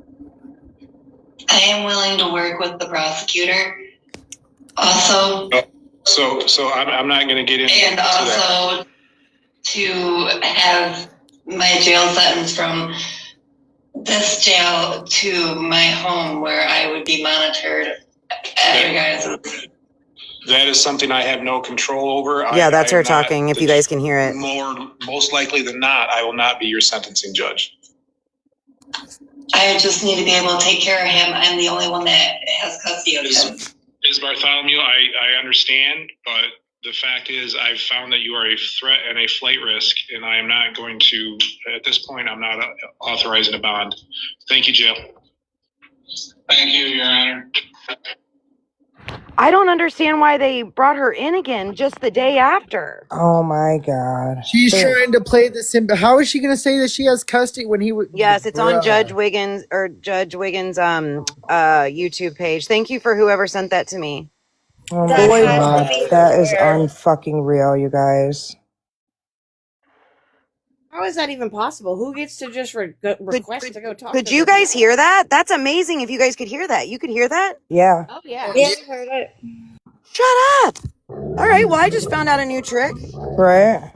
I am willing to work with the prosecutor. Also. So I'm not going to get into and also that. To have my jail sentence from this jail to my home where I would be monitored at your guys'. That is something I have no control over. Yeah, that's her talking, if you guys can hear it. Most likely than not, I will not be your sentencing judge. I just need to be able to take care of him. I'm the only one that has custody of him. Ms. Bartholomew, I understand, but the fact is I've found that you are a threat and a flight risk, and I am not going to, at this point, I'm not authorizing a bond. Thank you, Jill. Thank you, Your Honor. I don't understand why they brought her in again just the day after. Oh my God. She's trying to play the sim. How is she going to say that she has custody when he would? Yes, it's on Judge Wiggins' YouTube page. Thank you for whoever sent that to me. Oh That my has God. to be That is fair. unfucking real, you guys. How is that even possible? Who gets to just request to go talk to Could you guys hear that? That's amazing if you guys could hear that. You could hear that? Yeah. Oh, yeah. Yeah, I heard it. Shut up. All right, well, I just found out a new trick. Right?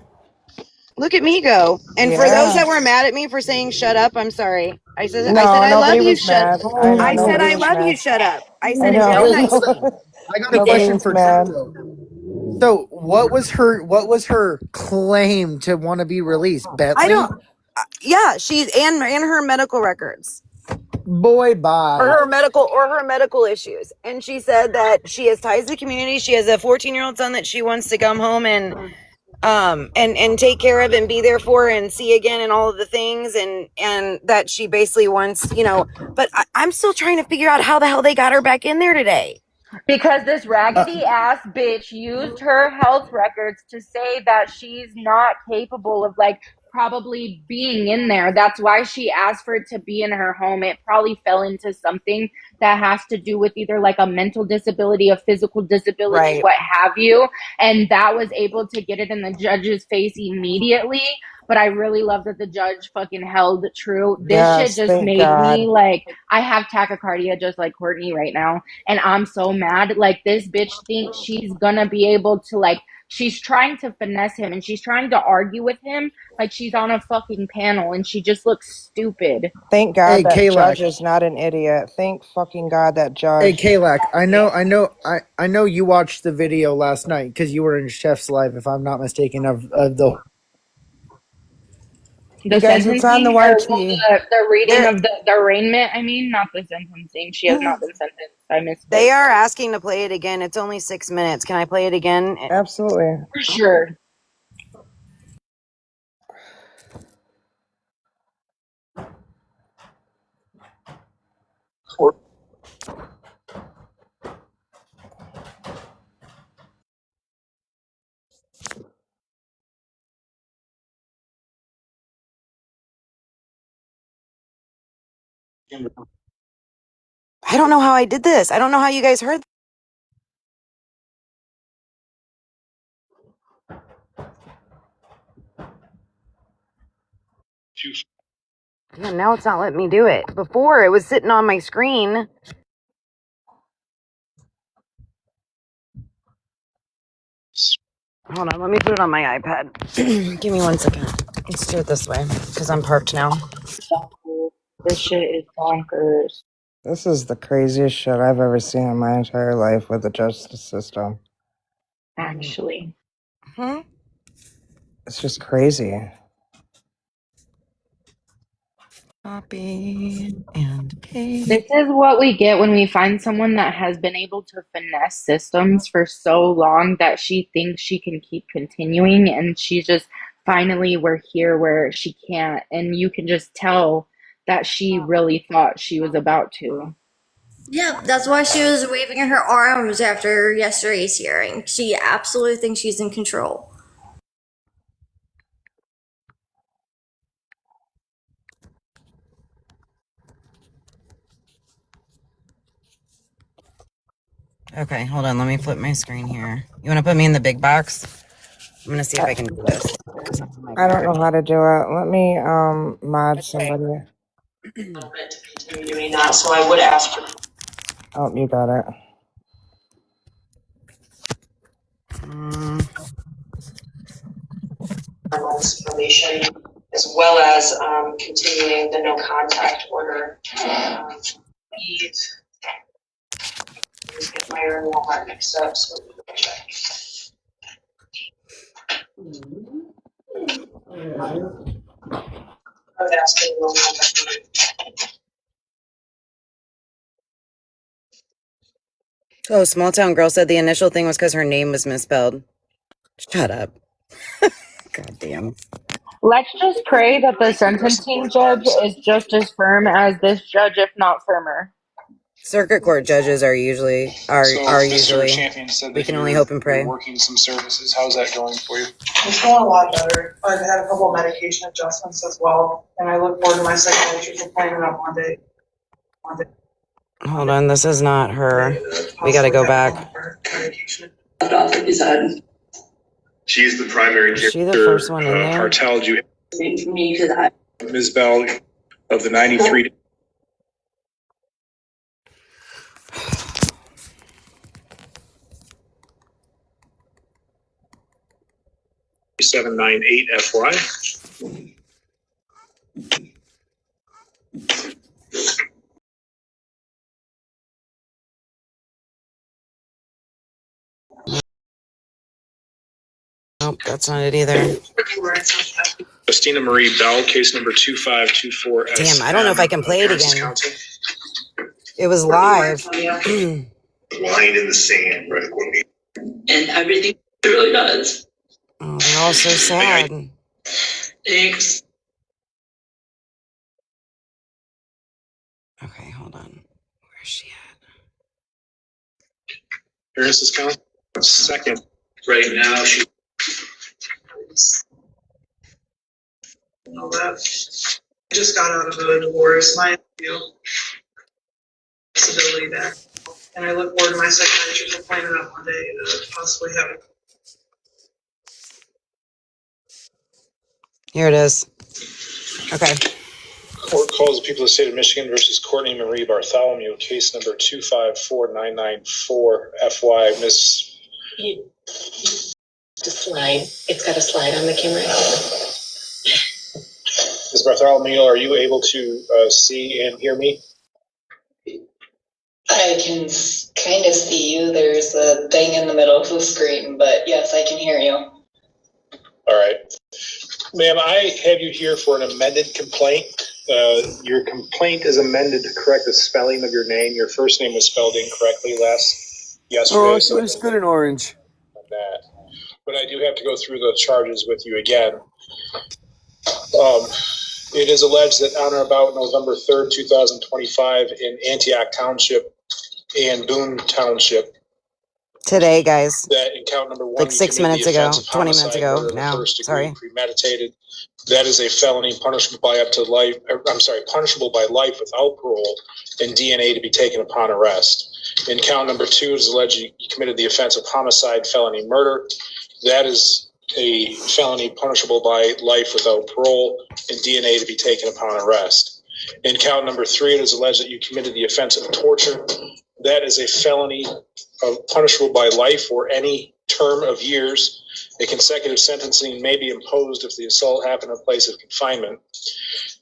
Look at me go. And for Yeah. those that were mad at me for saying shut up, I'm sorry. I said No, I love nobody you, was mad. I know I said nobody I was love you, mad. shut up. I I said it know. real Wait, nice. hold on. I got a Nobody question was for mad. Drew, though. So what was her claim to want to be released? Bentley? I don't. Yeah, she's and her medical records. Boy, bye. Or her medical issues. And she said that she has ties to the community. She has a 14-year-old son that she wants to come home and take care of and be there for and see again and all of the things and that she basically wants, but I'm still trying to figure out how the hell they got her back in there today. Because this raggedy ass bitch used her health records to say that she's not capable of probably being in there. That's why she asked for it to be in her home. It probably fell into something that has to do with either a mental disability, a physical disability, Right. what have you. And that was able to get it in the judge's face immediately. But I really love that the judge fucking held true. This Yes, shit just thank made God. me I have tachycardia just like Courtney right now. And I'm so mad. This bitch thinks she's gonna be able to she's trying to finesse him and she's trying to argue with him like she's on a fucking panel and she just looks stupid. Thank God Hey, that Kalak. judge is not an idiot. Thank fucking God that Hey, judge. Kalak, I know you watched the video last night because you were in Chef's Live, if I'm not mistaken, of the. The You guys, it's on the sentencing or YT. the reading They're- of the arraignment, I mean, not the sentencing. She has not been sentenced. I missed it. They are asking to play it again. It's only 6 minutes. Can I play it again? Absolutely. For sure. I don't know how I did this. I don't know how you guys heard. Yeah, now it's not letting me do it. Before, it was sitting on my screen. Hold on, let me put it on my iPad. Give me 1 second. Let's do it this way, because I'm parked now. This shit is bonkers. This is the craziest shit I've ever seen in my entire life with the justice system. Actually. It's just crazy. Copy and paste. This is what we get when we find someone that has been able to finesse systems for so long that she thinks she can keep continuing, and she's just finally we're here where she can't, and you can just tell that she really thought she was about to. Yeah, that's why she was waving her arms after yesterday's hearing. She absolutely thinks she's in control. Okay, hold on. Let me flip my screen here. You want to put me in the big box? I'm going to see if I can do this. I don't know how to do it. Let me mod somebody. To continue doing that, so I would ask for Oh, you got it. this information, as well as continuing the no contact order. Eve, let's get Meyer and Walmart mixed up, so we can check. I would ask for the no contact order. Oh, small town girl said the initial thing was because her name was misspelled. Shut up. God damn. Let's just pray that the sentencing judge is just as firm as this judge, if not firmer. Circuit court judges are usually we can only hope and pray. Working some services. How's that going for you? It's going a lot better. I've had a couple of medication adjustments as well, and I look forward to my psychiatrist appointment on Monday. Hold on, this is not her. We gotta go back. She's the primary Is she the first one in there? Cartel, you Ms. Bell of the 93. 798 FY. Nope, that's not it either. Christina Marie Bell, case number 2524. Damn, I don't know if I can play it again. It was live. line in the sand, right? And everything really does. Oh, they're all so sad. Thanks. Okay, hold on. Where's she at? Appearances count. Second. Right now, she. All that. I just got out of a divorce. My disability back, and I look forward to my psychiatrist appointment on Monday to possibly have it. Here it is. Okay. Court calls the people of the state of Michigan versus Courtney Marie Bartholomew, case number 254994 FY. Miss. To slide. It's got a slide on the camera. Ms. Bartholomew, are you able to see and hear me? I can kind of see you. There's a thing in the middle of the screen, but yes, I can hear you. All right. Ma'am, I have you here for an amended complaint. Your complaint is amended to correct the spelling of your name. Your first name was spelled incorrectly yesterday. Oh, so it's good in orange. That. But I do have to go through the charges with you again. It is alleged that on or about November 3rd, 2025, in Antioch Township and Boone Township, Today, guys. That in count number one, Like 6 minutes ago, 20 minutes ago. murder of the Now, first degree, sorry. premeditated. That is a felony punishable by up to life. Punishable by life without parole and DNA to be taken upon arrest. In count number two, it is alleged you committed the offense of homicide, felony murder. That is a felony punishable by life without parole and DNA to be taken upon arrest. In count number three, it is alleged that you committed the offense of torture. That is a felony punishable by life or any term of years. A consecutive sentencing may be imposed if the assault happened in a place of confinement.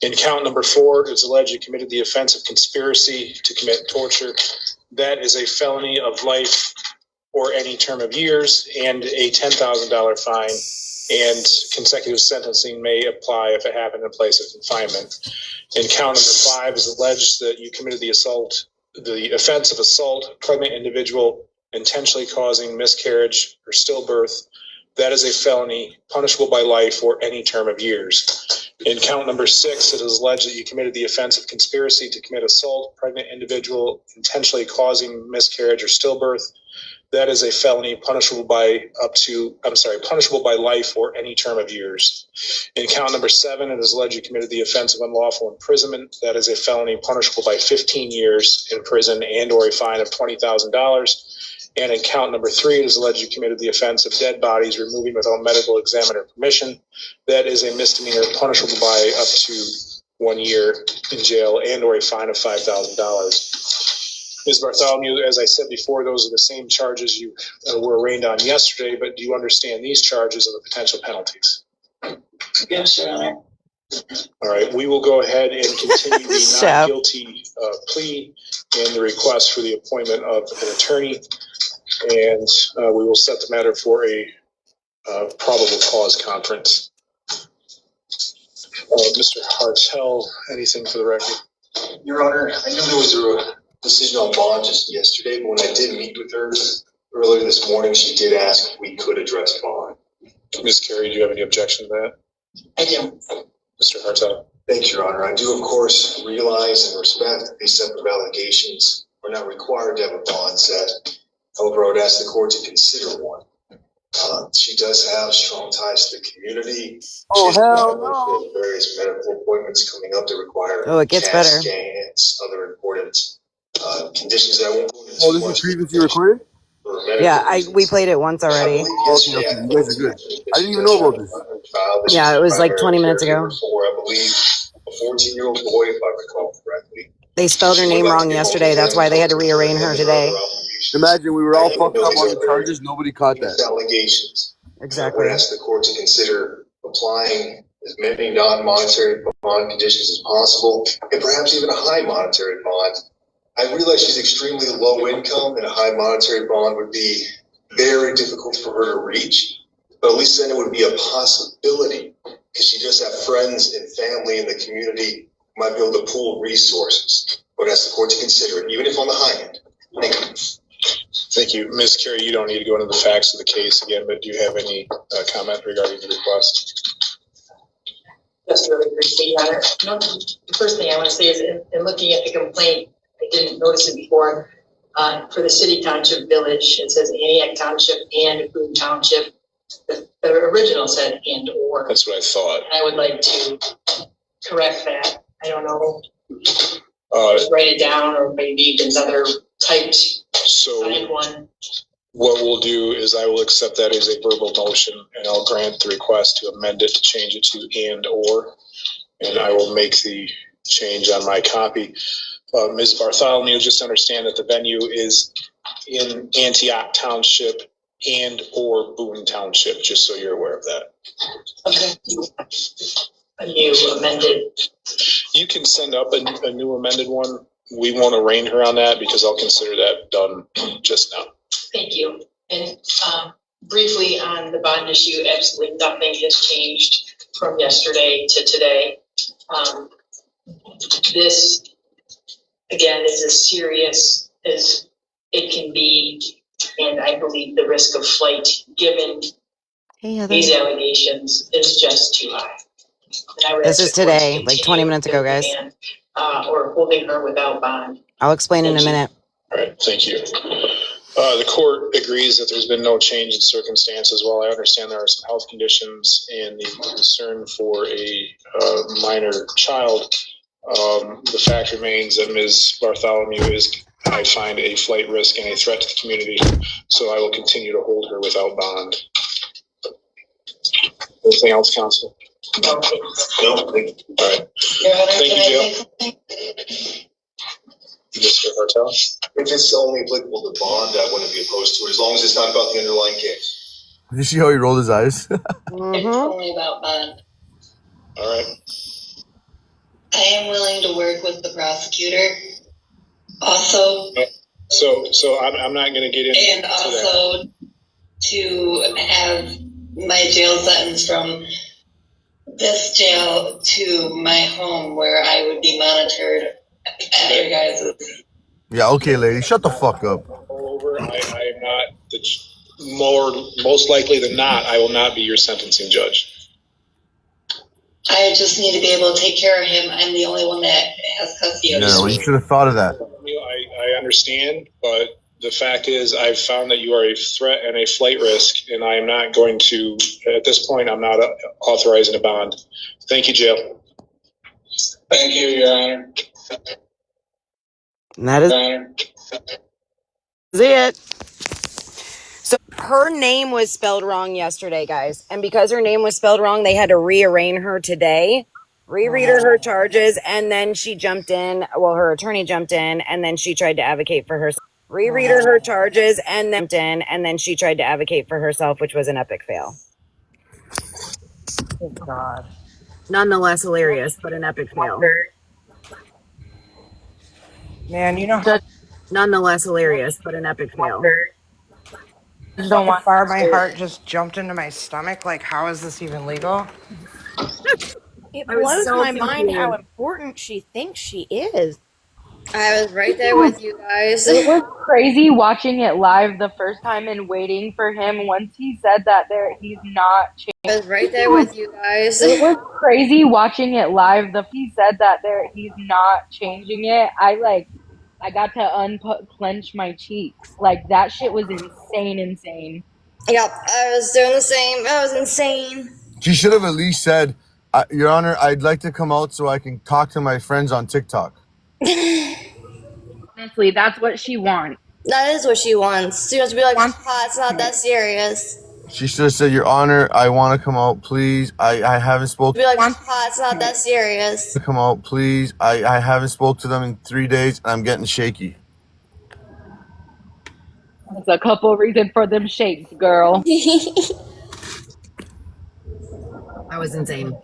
In count number four, it is alleged you committed the offense of conspiracy to commit torture. That is a felony of life or any term of years and a $10,000 fine, and consecutive sentencing may apply if it happened in a place of confinement. In count number five, is alleged that you committed the offense of assault, pregnant individual, intentionally causing miscarriage or stillbirth. That is a felony punishable by life or any term of years. In count number six, it is alleged that you committed the offense of conspiracy to commit assault, pregnant individual, intentionally causing miscarriage or stillbirth. That is a felony punishable by life or any term of years. In count number seven, it is alleged you committed the offense of unlawful imprisonment. That is a felony punishable by 15 years in prison and or a fine of $20,000. And in count number three, it is alleged you committed the offense of dead bodies removing without medical examiner permission. That is a misdemeanor punishable by up to 1 year in jail and or a fine of $5,000. Ms. Bartholomew, as I said before, those are the same charges you were arraigned on yesterday, but do you understand these charges and the potential penalties? Yes, Your Honor. All right, we will go ahead and continue the not guilty plea and the request for the appointment of an attorney, and we will set the matter for a probable cause conference. Mr. Hartel, anything for the record? Your Honor, I know there was a decision on bond just yesterday, but when I did meet with her earlier this morning, she did ask if we could address bond. Ms. Carey, do you have any objection to that? I do. Mr. Hartel. Thanks, Your Honor. I do, of course, realize and respect that these separate allegations are not required to have a bond set. However, I would ask the court to consider one. She does have strong ties to the community. Oh, hell no. Various medical appointments coming up that require it gets better. scans, other important conditions that I won't go into. Oh, this was previously recorded? Yeah, we played it once already. Okay, you guys are good. I didn't even know about this. Yeah, it was like 20 minutes ago. For, I believe, a 14-year-old boy, if I recall correctly. They spelled her name wrong yesterday. That's why they had to rearrange her today. Imagine we were all fucked up on the charges. Nobody caught that. Allegations. Exactly. I would ask the court to consider applying as many non-monetary bond conditions as possible, and perhaps even a high monetary bond. I realize she's extremely low income, and a high monetary bond would be very difficult for her to reach. But at least then it would be a possibility, because she does have friends and family in the community who might be able to pool resources. I would ask the court to consider it, even if on the high end. Thank you. Thank you. Ms. Carey, you don't need to go into the facts of the case again, but do you have any comment regarding the request? Just really briefly, Your Honor. The first thing I want to say is in looking at the complaint, I didn't notice it before. For the city, township, village, it says Antioch Township and Boone Township. The original said and or. That's what I thought. And I would like to correct that. I don't know. Just write it down, or maybe there's other typed signed one. What we'll do is I will accept that as a verbal motion, and I'll grant the request to amend it to change it to and or, and I will make the change on my copy. Ms. Bartholomew, just understand that the venue is in Antioch Township and or Boone Township, just so you're aware of that. Okay. A new amended. You can send up a new amended one. We won't arraign her on that because I'll consider that done just now. Thank you. And briefly on the bond issue, absolutely nothing has changed from yesterday to today. This, again, is as serious as it can be, and I believe the risk of flight, given these allegations, is just too high. This is today, like 20 minutes ago, guys. Or holding her without bond. I'll explain in a minute. All right, thank you. The court agrees that there's been no change in circumstances. While I understand there are some health conditions and the concern for a minor child, the fact remains that Ms. Bartholomew is, I find, a flight risk and a threat to the community, so I will continue to hold her without bond. Anything else, counsel? No. No. Thank you. All right. Thank you, Jill. Mr. Hartel? If it's only applicable to bond, I wouldn't be opposed to it, as long as it's not about the underlying case. Did you see how he rolled his eyes? It's only about bond. All right. I am willing to work with the prosecutor. Also. So I'm not going to get into and also that. To have my jail sentence from this jail to my home where I would be monitored at your guys'. Yeah, okay, lady. Shut the fuck up. Over. I am not, most likely than not, I will not be your sentencing judge. I just need to be able to take care of him. I'm the only one that has custody of him. Yeah, well, you should have thought of that. I understand, but the fact is I've found that you are a threat and a flight risk, and I am not going to, at this point, I'm not authorizing a bond. Thank you, Jill. Thank you, Your Honor. And that is it. So her name was spelled wrong yesterday, guys. And because her name was spelled wrong, they had to rearrange her today, reread her charges, and then she jumped in. Well, her attorney jumped in, and then she tried to advocate for herself. Reread her charges, and then she tried to advocate for herself, which was an epic fail. Oh, God. Nonetheless hilarious, but an epic fail. Man, you know, Nonetheless hilarious, but an epic fail. so far my heart just jumped into my stomach. Like, how is this even legal? It I was blows so my mind how confused. important she thinks she is. I was right there with you guys. It was crazy watching it live the first time and waiting for him once he said that he's not changing. I was right there with you guys. It was crazy watching it live he said that he's not changing it. I got to unclench my cheeks. Like, that shit was insane. Yep, I was doing the same. I was insane. She should have at least said, Your Honor, I'd like to come out so I can talk to my friends on TikTok. Honestly, that's what she wants. That is what she wants. She wants to be like, it's not that serious. She should have said, Your Honor, I want to come out, please. I haven't spoken. Be like, it's not that serious. Come out, please. I haven't spoke to them in 3 days, and I'm getting shaky. That's a couple reasons for them shakes, girl. That was insane.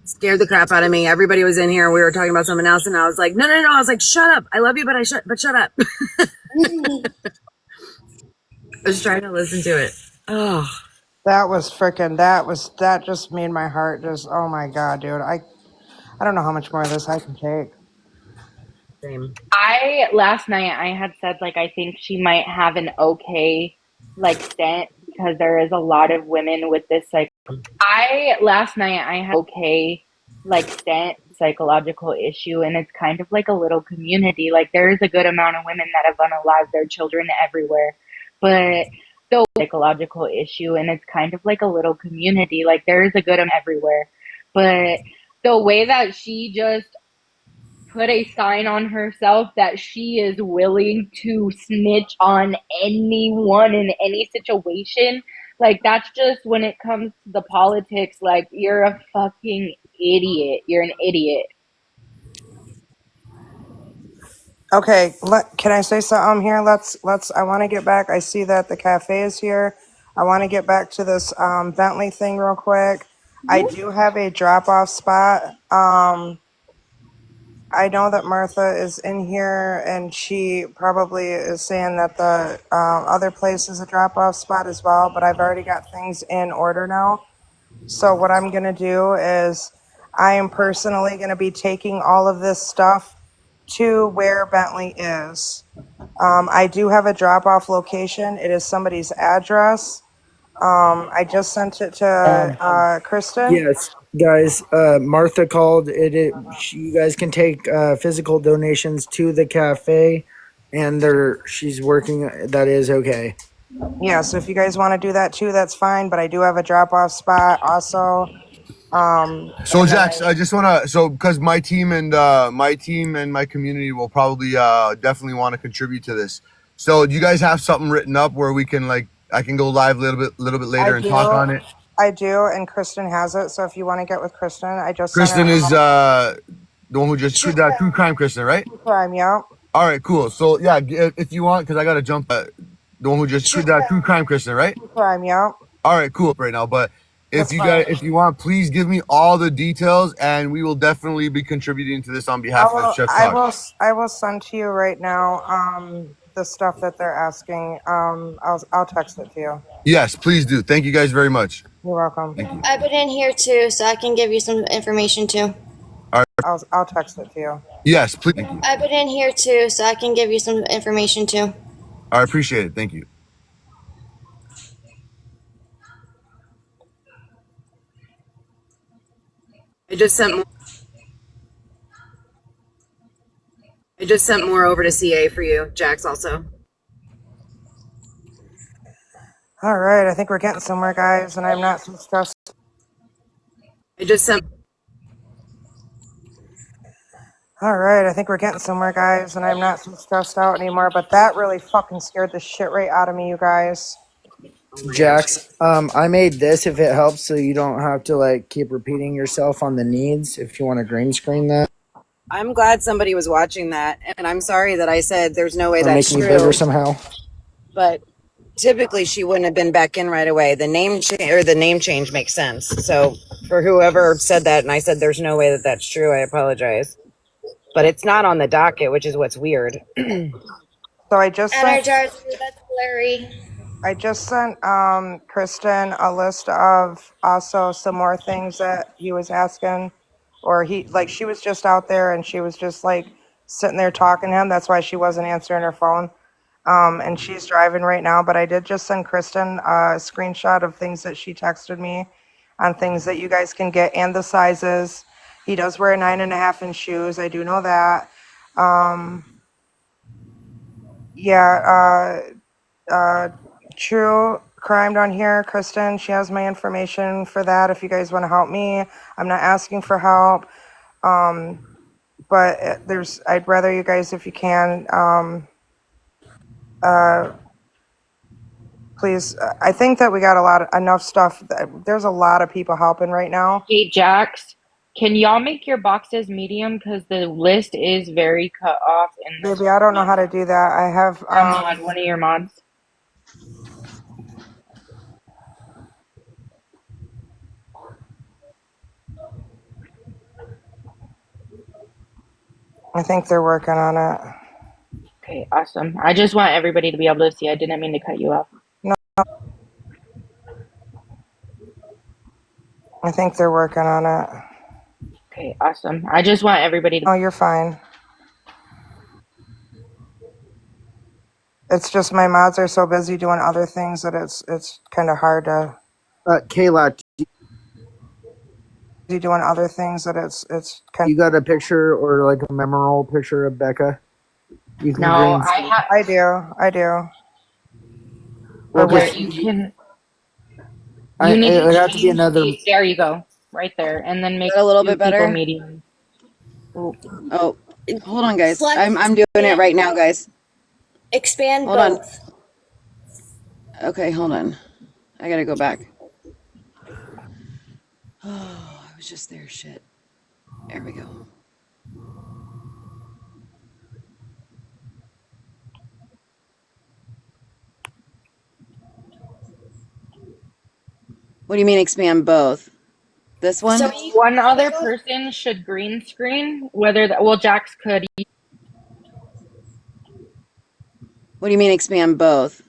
Scared the crap out of me. Everybody was in here. We were talking about something else, and I was like, no. I was like, shut up. I love you, but shut up. I was trying to listen to it. Oh, That was freaking. That just made my heart just. Oh my God, dude. I don't know how much more of this I can take. same. Last night I had said, like, I think she might have an okay, like, stint because there is a lot of women with this, like, last night I had okay, like, stint psychological issue, and it's kind of like a little community. Like, there is a good amount of women that have unalived their children everywhere, but the psychological issue, and it's kind of like a little community. Like, there is a good amount everywhere, but the way that she just put a sign on herself that she is willing to snitch on anyone in any situation. Like, that's just when it comes to the politics, like, you're a fucking idiot. You're an idiot. Okay, can I say something here? Let's. I want to get back. I see that the cafe is here. I want to get back to this Bentley thing real quick. I do have a drop-off spot. I know that Martha is in here, and she probably is saying that the other place is a drop-off spot as well, but I've already got things in order now. So what I'm going to do is I am personally going to be taking all of this stuff to where Bentley is. I do have a drop-off location. It is somebody's address. I just sent it to Kristen. Yes, guys. Martha called. You guys can take physical donations to the cafe. and she's working. That is okay. Yeah, so if you guys want to do that too, that's fine. But I do have a drop off spot also. So And then Jax, I just want to because my team and my community will probably definitely want to contribute to this. So do you guys have something written up where we can I can go live a little bit later and talk on it? I do, and Kristen has it. So if you want to get with Kristen, I just sent Kristen her is the one who just true crime Kristen, right? crime. Yeah. All right, cool. So yeah, if you want, because I gotta jump. The one who just true crime Kristen, right? Crime. Yeah. All right, cool. Right now, but That's fine. if you want, please give me all the details, and we will definitely be contributing to this on behalf of Chef Talk. I will send to you right now. The stuff that they're asking. I'll text it to you. Yes, please do. Thank you guys very much. You're welcome. Thank you. I put in here too, so I can give you some information too. All right. I'll text it to you. Yes, please. Thank you. I put in here too, so I can give you some information too. I appreciate it. Thank you. I just sent more over to CA for you, Jax. Also. All right, I think we're getting somewhere, guys, and I'm not so stressed. I just sent. All right, I think we're getting somewhere, guys, and I'm not so stressed out anymore. But that really fucking scared the shit right out of me, you guys. Jax, I made this if it helps, so you don't have to keep repeating yourself on the needs. If you want to green screen that, I'm glad somebody was watching that, and I'm sorry that I said there's no way or that's make me true. bigger somehow. But typically, she wouldn't have been back in right away. The name change makes sense. So for whoever said that, and I said there's no way that that's true, I apologize. But it's not on the docket, which is what's weird. So I just sent. Energizer, that's Larry. I just sent Kristen a list of also some more things that he was asking, or she was just out there and she was just sitting there talking to him. That's why she wasn't answering her phone. And she's driving right now, but I did just send Kristen a screenshot of things that she texted me on things that you guys can get and the sizes. He does wear a 9.5-inch shoes. I do know that. True crime down here, Kristen. She has my information for that. If you guys want to help me, I'm not asking for help. But I'd rather you guys, if you can, please. I think that we got enough stuff. There's a lot of people helping right now. Hey, Jax, can y'all make your boxes medium? Because the list is very cut off. Maybe I don't know how to do that. I have one of your mods. I think they're working on it. Okay, awesome. I just want everybody to be able to see. I didn't mean to cut you off. No, I think they're working on it. Okay, awesome. I just want everybody to. Oh, you're fine. It's just my mods are so busy doing other things that it's kind of hard to. Kayla, Doing other things that it's kind. You got a picture or a memorable picture of Becca? You can No, I do. Well, where you can. You need it would have to be another. There you go, right there, and then make a little bit better. Medium. Oh, hold on, guys. I'm doing it right now, guys. Expand hold both. On. Okay, hold on. I gotta go back. Oh, I was just there. Shit. There we go. What do you mean expand both? This one? So one other person should green screen, whether that, well, Jax could. What do you mean expand both?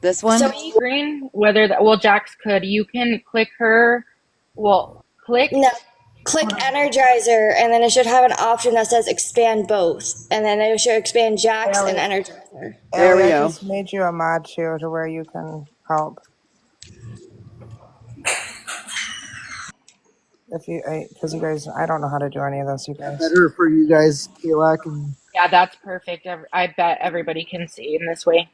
This one? So screen, whether that, well, Jax could. You can click her, click. No. Click Energizer, and then it should have an option that says expand both. And then it should expand Jax and Energizer. There we go. I just made you a mod too to where you can help. Because you guys, I don't know how to do any of this, you guys. Better for you guys, Kayla. Yeah, that's perfect. I bet everybody can see in this way.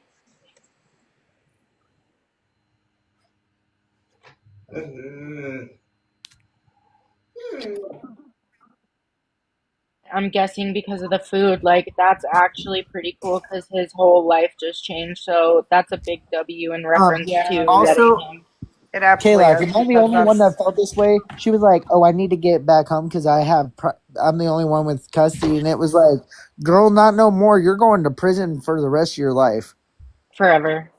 I'm guessing because of the food, like that's actually pretty cool because his whole life just changed. So that's a big W in reference Yeah. to letting Also, him. It absolutely Kayla, if is you're not the because only one that's that felt this way, she was like, "Oh, I need to get back home because I'm the only one with custody," and it was like, "Girl, not no more. You're going to prison for the rest of your life." Forever.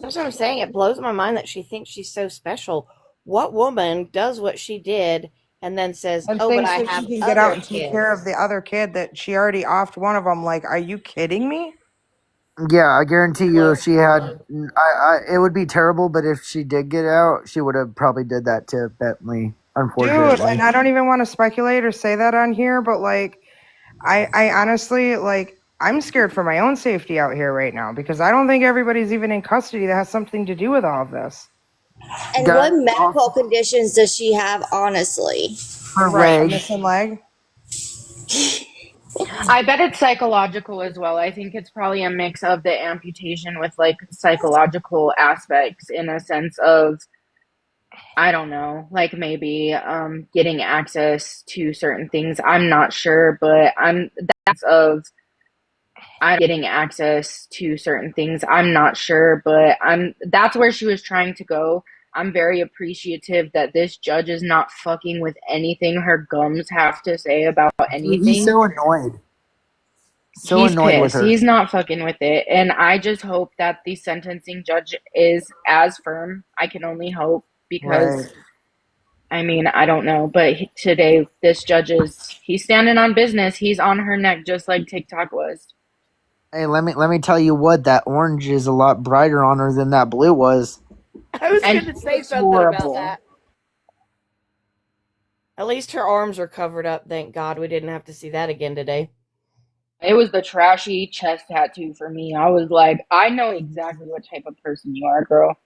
That's what I'm saying. It blows my mind that she thinks she's so special. What woman does what she did and then says, and "Oh, but thinks I that she have can get out other and take care of kids"? the other kid that she already offed one of them. Like, are you kidding me? Yeah, I guarantee you, if Blows she my had, mind. it would be terrible. But if she did get out, she would have probably did that to Bentley. Dude, and Unfortunately, I don't even want to speculate or say that on here, but like I honestly like I'm scared for my own safety out here right now because I don't think everybody's even in custody that has something to do with all of this. And guys, what medical conditions does she have, honestly? her Right, a leg. missing leg. I bet it's psychological as well. I think it's probably a mix of the amputation with like psychological aspects in a sense of I don't know, like maybe getting access to certain things. I'm not sure, but I'm that's of I'm getting access to certain things. I'm not sure, but I'm that's where she was trying to go. I'm very appreciative that this judge is not fucking with anything her gums have to say about Dude, he's anything. so annoyed. So He's annoyed with pissed. her. He's not fucking with it. And I just hope that the sentencing judge is as firm. I can only hope Right. because I mean, I don't know, but today this judge is he's standing on business. He's on her neck just like TikTok was. Hey, let me tell you what. That orange is a lot brighter on her than that blue was. I was And going to she say looks something about horrible. that. At least her arms are covered up. Thank God we didn't have to see that again today. It was the trashy chest tattoo for me. I was like, I know exactly what type of person you are, girl.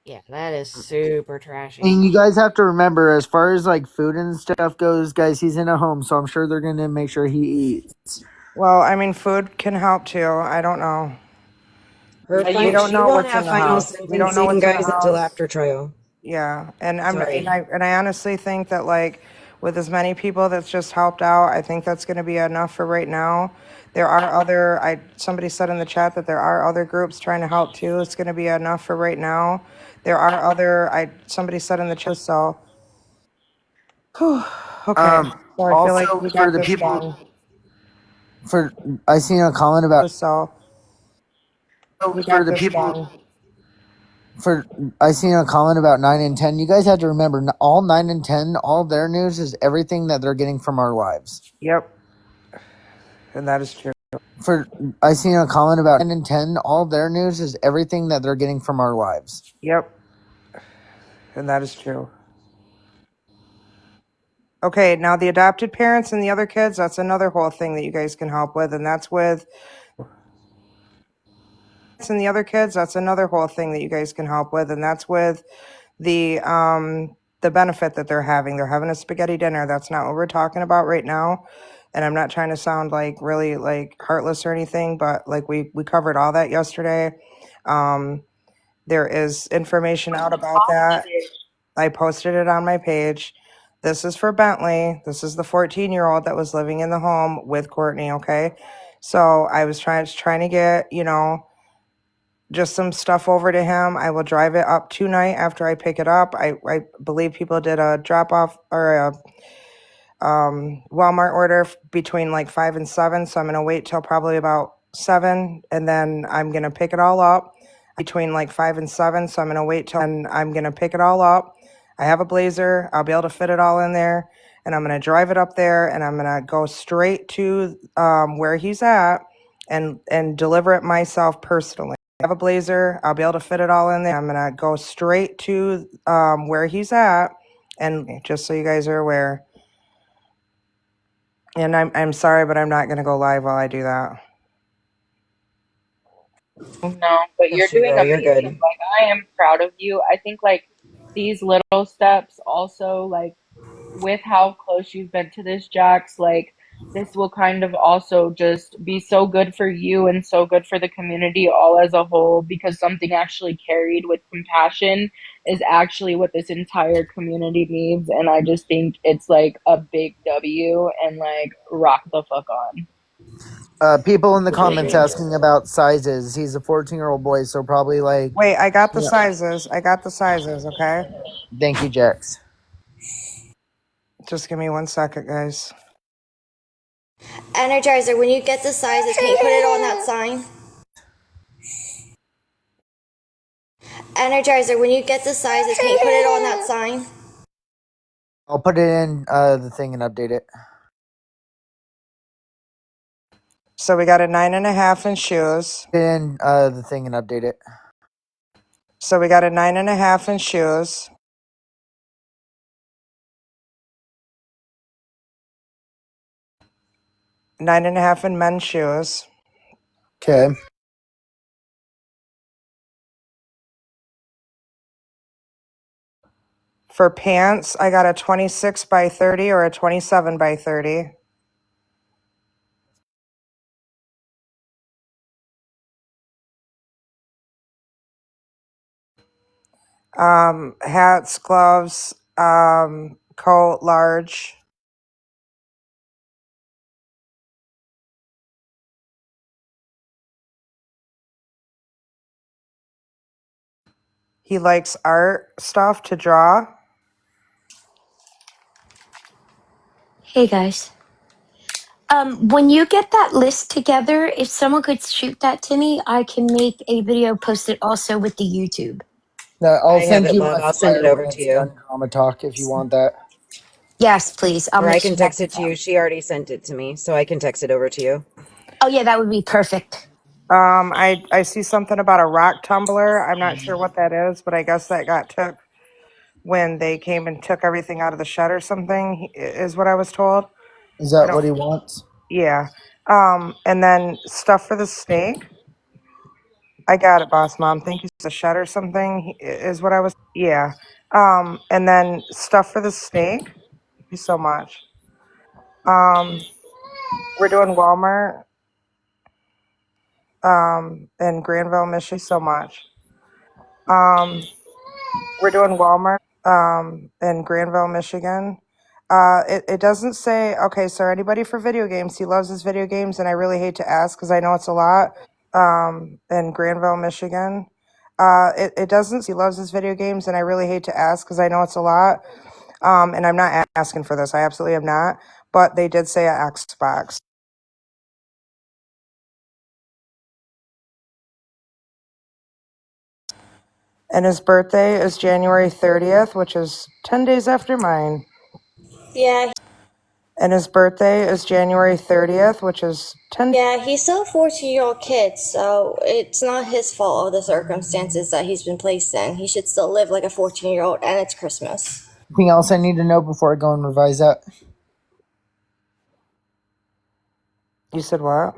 Yeah, that is super trashy. And you guys have to remember, as far as like food and stuff goes, guys, he's in a home, so I'm sure they're gonna make sure he eats. Well, I mean, food can help too. I don't know. Her We fine. don't She know won't what's in have the final house. We don't know sentencing, what's in the guys, until house. after trial. Yeah, and Sorry. I honestly think that like with as many people that's just helped out, I think that's going to be enough for right now. There are other I somebody said in the chat that there are other groups trying to help too. It's going to be enough for right now. There are other I somebody said in the chat so. Whew, okay, so I feel like Also we for got the this people, done. for I seen a comment about So we for got the this people done. for I seen a comment about 9 and 10. You guys have to remember, all 9 and 10, all their news is everything that they're getting from our lives. Yep, and that is true. For I seen a comment about 9 and 10, all their news is everything that they're getting from our lives. Yep, and that is true. Okay, now the adopted parents and the other kids, that's another whole thing that you guys can help with, and that's with and the other kids, that's another whole thing that you guys can help with, and that's with the benefit that they're having. They're having a spaghetti dinner. That's not what we're talking about right now. And I'm not trying to sound like really like heartless or anything, but like we covered all that yesterday. There is information out about that. I posted it on my page. This is for Bentley. This is the 14-year-old that was living in the home with Courtney, okay? So I was trying to get, just some stuff over to him. I will drive it up tonight after I pick it up. I believe people did a drop off or a Walmart order between like 5 and 7. So I'm going to wait till probably about 7 and then I'm going to pick it all up between like 5 and 7. So I'm going to wait till and I'm going to pick it all up. I have a blazer. I'll be able to fit it all in there and I'm going to drive it up there and I'm going to go straight to where he's at and deliver it myself personally. I have a blazer. I'll be able to fit it all in there. I'm going to go straight to where he's at and just so you guys are aware. And I'm sorry, but I'm not gonna go live while I do that. No, but you're Yes, you doing will. You're amazing. good. Like I am proud of you. I think like these little steps also like with how close you've been to this, Jax, like this will kind of also just be so good for you and so good for the community all as a whole, because something actually carried with compassion is actually what this entire community needs. And I just think it's like a big W, and like rock the fuck on. People in the comments Appreciate asking about sizes. He's a 14-year-old boy, so probably like. Wait, I got the Yeah. sizes. I got the sizes, okay? Thank you, Jax. Just give me 1 second, guys. Energizer, when you get the sizes, can you put it on that sign? Energizer, when you get the sizes, can you put it on that sign? I'll put it in the thing and update it. So we got a 9.5 in shoes. In the thing and update it. So we got a 9.5 in shoes. Nine and a half in men's shoes. Okay. For pants, I got a 26 by 30 or a 27 by 30. Hats, gloves, coat, large. He likes art stuff to draw. Hey guys. When you get that list together, if someone could shoot that to me, I can make a video, post it also with the YouTube. No, I'll I have send it, you love. my I'll send it flyer over when to it's you. done, Drama Talk, if you want that. Yes, please. I'll Or make I sure can text that's it to you. She already sent it to me, so I can text it over to you. Oh yeah, that would be perfect. I see something about a rock tumbler. I'm not sure what that is, but I guess that got took when they came and took everything out of the shed or something, is what I was told. Is that what he wants? Yeah. And then stuff for the snake. I got it, boss mom. Thank you. The shed or something is what I was. Yeah. And then stuff for the snake. Thank you so much. We're doing Walmart. In Granville, Michigan. So much. We're doing Walmart. In Granville, Michigan. It doesn't say. Okay, so anybody for video games? He loves his video games, and I really hate to ask because I know it's a lot. In Granville, Michigan. It doesn't. He loves his video games, and I really hate to ask because I know it's a lot. And I'm not asking for this. I absolutely am not. But they did say a Xbox. And his birthday is January 30th, which is 10 days after mine. Yeah. And his birthday is January 30th, which is 10. Yeah, he's still a 14-year-old kid, so it's not his fault of the circumstances that he's been placed in. He should still live like a 14-year-old, and it's Christmas. Anything else I need to know before I go and revise that? You said what?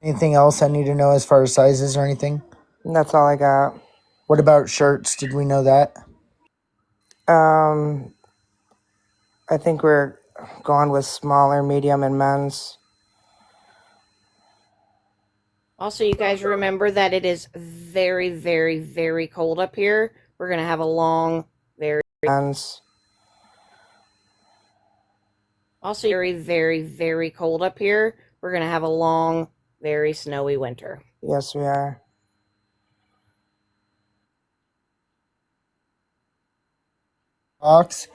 Anything else I need to know as far as sizes or anything? That's all I got. What about shirts? Did we know that? I think we're going with smaller, medium, and men's. Also, you guys remember that it is very, very, very cold up here. We're going to have a long, very... Men's. Also, very, very, very cold up here. We're going to have a long, very snowy winter. Yes, we are. Box,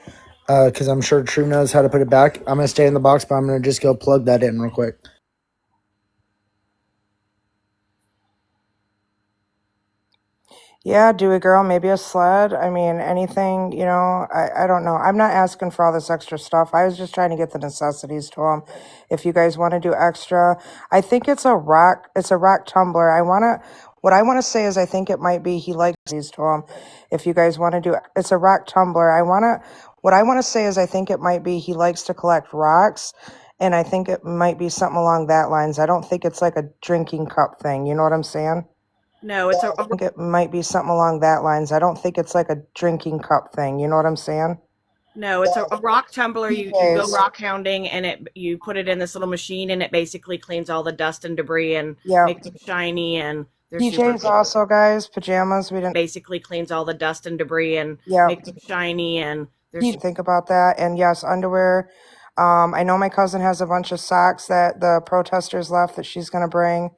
because I'm sure True knows how to put it back. I'm going to stay in the box, but I'm going to just go plug that in real quick. Yeah, do it, girl. Maybe a sled. I mean, anything, I don't know. I'm not asking for all this extra stuff. I was just trying to get the necessities to him. If you guys want to do extra, I think it's a rock tumbler. What I want to say is I think it might be he likes these to him. If you guys want to do, it's a rock tumbler. What I want to say is I think it might be he likes to collect rocks. And I think it might be something along that lines. I don't think it's like a drinking cup thing. You know what I'm saying? No, it's I think it might be something along that lines. I don't think it's like a drinking cup thing. You know what I'm saying? No, it's a rock tumbler. You go rock hounding, and you put it in this little machine, and it basically cleans all the dust and debris and makes them shiny. And they're PJs also, guys. Pajamas. We didn't basically cleans all the dust and debris and makes them shiny. And think about that. And yes, underwear. I know my cousin has a bunch of socks that the protesters left that she's gonna bring.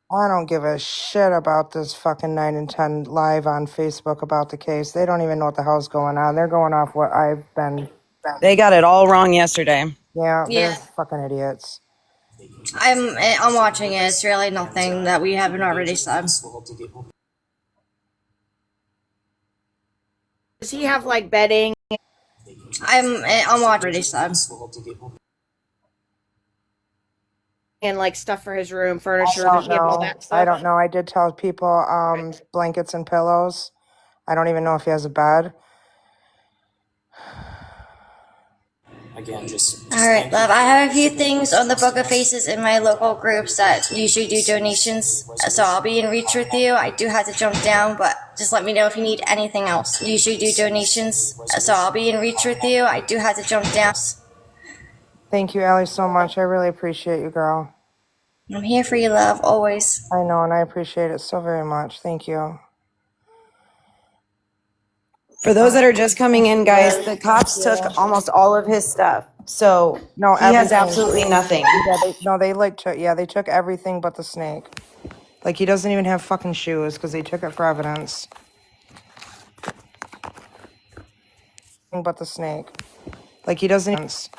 I don't give a shit about this fucking 9 and 10 live on Facebook about the case. They don't even know what the hell's going on. They're going off what I've been. They got it all wrong yesterday. Yeah, they're Yeah. fucking idiots. I'm watching it. It's really nothing that we haven't already said. Does he have like bedding? I'm watching already said. And like stuff for his room, furniture. Does he have all that stuff? I don't know. I did tell people blankets and pillows. I don't even know if he has a bed. Again, all right, love. I have a few things on the Book of Faces in my local groups that usually do donations, so I'll be in reach with you. I do have to jump down, but just let me know if you need anything else. Usually do donations, so I'll be in reach with you. I do have to jump down. Thank you, Allie, so much. I really appreciate you, girl. I'm here for you, love, always. I know, and I appreciate it so very much. Thank you. For those that are just coming in, guys, the cops took almost all of his stuff. So no, he has absolutely nothing. Yeah, they took everything but the snake. Like, he doesn't even have fucking shoes because they took it for evidence. But the snake. Like, he doesn't.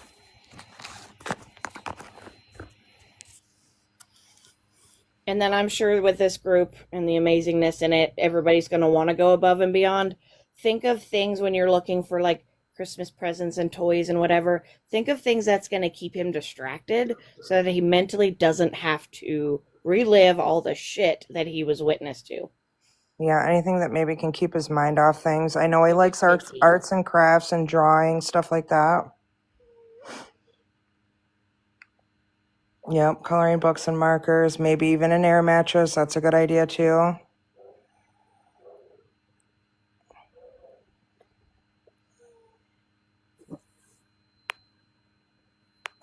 And then I'm sure with this group and the amazingness in it, everybody's going to want to go above and beyond. Think of things when you're looking for like Christmas presents and toys and whatever. Think of things that's going to keep him distracted so that he mentally doesn't have to relive all the shit that he was witness to. Yeah, anything that maybe can keep his mind off things. I know he likes arts and crafts and drawing, stuff like that. Yep, coloring books and markers, maybe even an air mattress. That's a good idea too.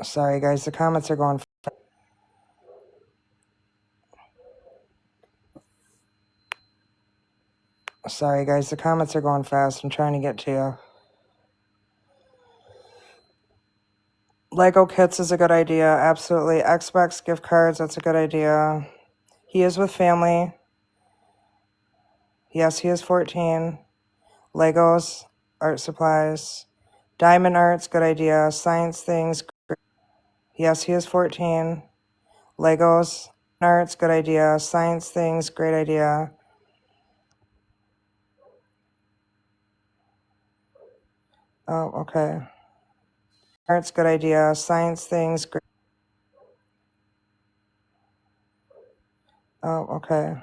Sorry, guys, the comments are going. Sorry, guys, the comments are going fast. I'm trying to get to you. Lego kits is a good idea. Absolutely. Xbox gift cards, that's a good idea. He is with family. Yes, he is 14. Legos, art supplies. Diamond arts, good idea. Science things. Yes, he is 14. Legos, arts, good idea. Science things, great idea. Oh, okay. Arts, good idea. Science things, great. Oh, okay.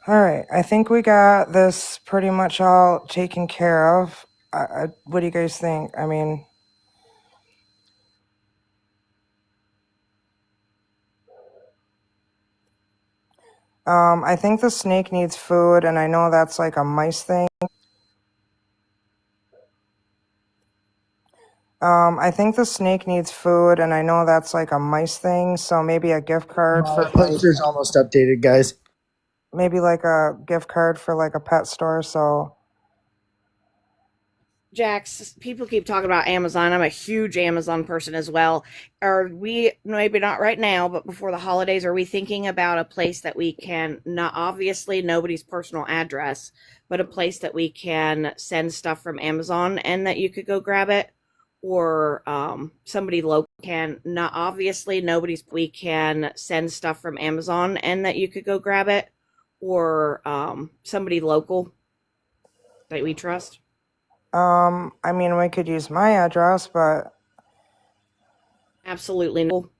All right. I think we got this pretty much all taken care of. What do you guys think? I mean, I think the snake needs food, and I know that's like a mice thing. I think the snake needs food, and I know that's like a mice thing, so maybe a gift card for Poster's almost updated, guys. maybe like a gift card for like a pet store, so Jax, people keep talking about Amazon. I'm a huge Amazon person as well. Are we, maybe not right now, but before the holidays, are we thinking about a place that we can, not obviously nobody's personal address, but a place that we can send stuff from Amazon and that you could go grab it? Or somebody local can, not obviously nobody's, we can send stuff from Amazon and that you could go grab it? Or somebody local that we trust? I mean, we could use my address, but absolutely no.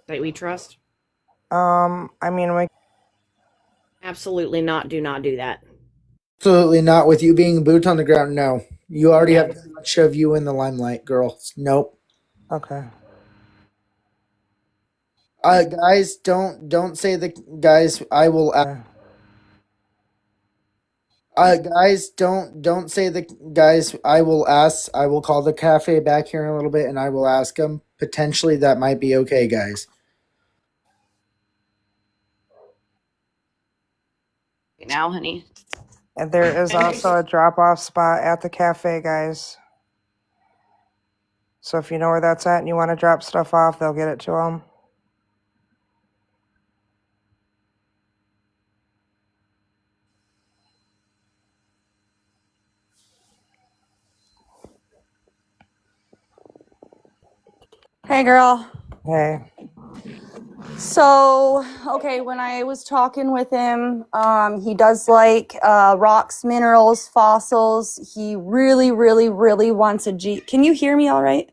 That we trust. I mean, we absolutely not. Do not do that. Absolutely not. With you being boots on the ground, no. You already have too much of you in the limelight, girl. Nope. Okay. Guys, don't say the guys. I will. Guys, don't say the guys. I will ask. I will call the cafe back here in a little bit, and I will ask them. Potentially, that might be okay, guys. Now, honey. And there is also a drop-off spot at the cafe, guys. So if you know where that's at and you want to drop stuff off, they'll get it to them. Hey, girl. Hey. So, okay, when I was talking with him, he does like rocks, minerals, fossils. He really, really, really wants a G. Can you hear me all right?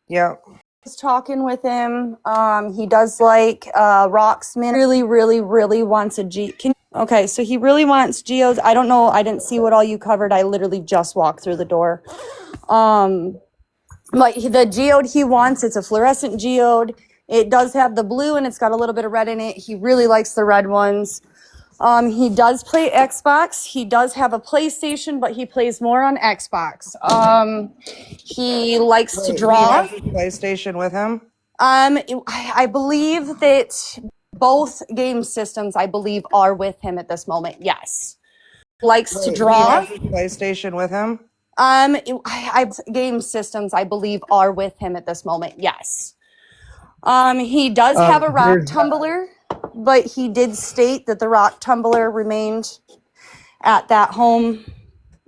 Yep. I was talking with him. He does like rocks, really, really, really wants a G. Okay, so he really wants geodes. I don't know. I didn't see what all you covered. I literally just walked through the door. But the geode he wants, it's a fluorescent geode. It does have the blue and it's got a little bit of red in it. He really likes the red ones. He does play Xbox. He does have a PlayStation, but he plays more on Xbox. He likes to draw. He has his PlayStation with him? I believe that both game systems, I believe, are with him at this moment. Yes. Likes to draw. He has his PlayStation with him? Game systems, I believe, are with him at this moment. Yes. He does have a rock tumbler, but he did state that the rock tumbler remained at that home.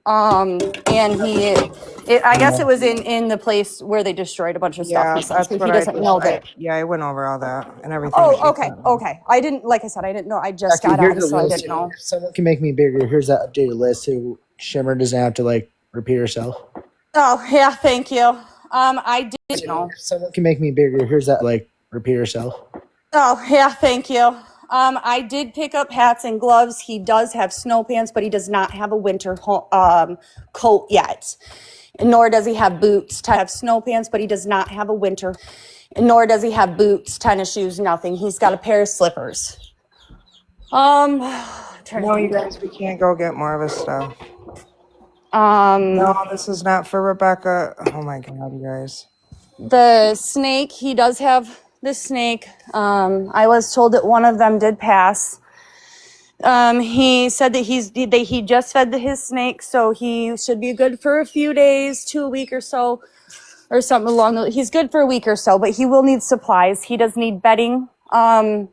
And I guess it was in the place where they destroyed a bunch of stuff. Yeah, that's so what he doesn't know that. Yeah, I went over all that and everything. Oh, okay. I didn't, like I said, I didn't know. I just got on, so I didn't know. If someone can make me bigger, here's that updated list so Shimmer doesn't have to like repeat herself. Oh, yeah, thank you. I did know. If someone can make me bigger, here's that like repeat herself. Oh, yeah, thank you. I did pick up hats and gloves. He does have snow pants, but he does not have a winter coat yet. Nor does he have boots. To have snow pants, but he does not have a winter. Nor does he have boots, tennis shoes, nothing. He's got a pair of slippers. No, you guys, we can't go get more of his stuff. No, this is not for Rebecca. Oh my God, you guys. The snake, he does have the snake. I was told that one of them did pass. He said that he just fed his snake, so he should be good for a few days, 2 weeks or so, or something along those. He's good for a week or so, but he will need supplies. He does need bedding. I'm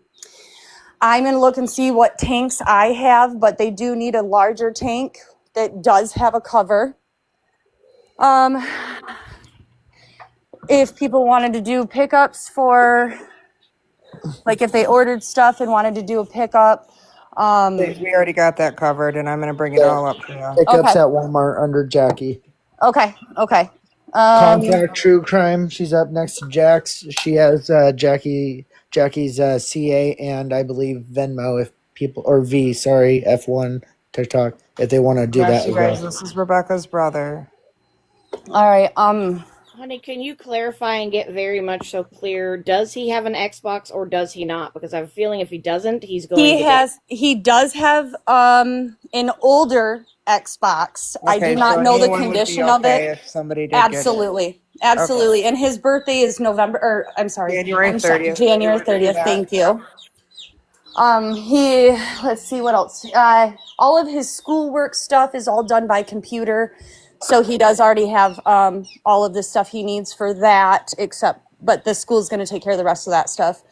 gonna look and see what tanks I have, but they do need a larger tank that does have a cover. If people wanted to do pickups for, like if they ordered stuff and wanted to do a pickup. We already got that covered, and I'm going to bring it all up to you. Pickups at Walmart under Jackie. Okay. Contact True Crime. She's up next to Jax. She has Jackie's CA and I believe Venmo if people or V. Sorry, F1 TikTok if they want to do that. You guys, this is Rebecca's brother. All right. Honey, can you clarify and get very much so clear? Does he have an Xbox or does he not? Because I have a feeling if he doesn't, he's going to He does have an older Xbox. Okay, I do not know the condition of it. If somebody did Absolutely. And his birthday is January 30th. January 30th. Thank you. Let's see what else. All of his schoolwork stuff is all done by computer. So he does already have all of the stuff he needs for that, but the school's going to take care of the rest of that stuff.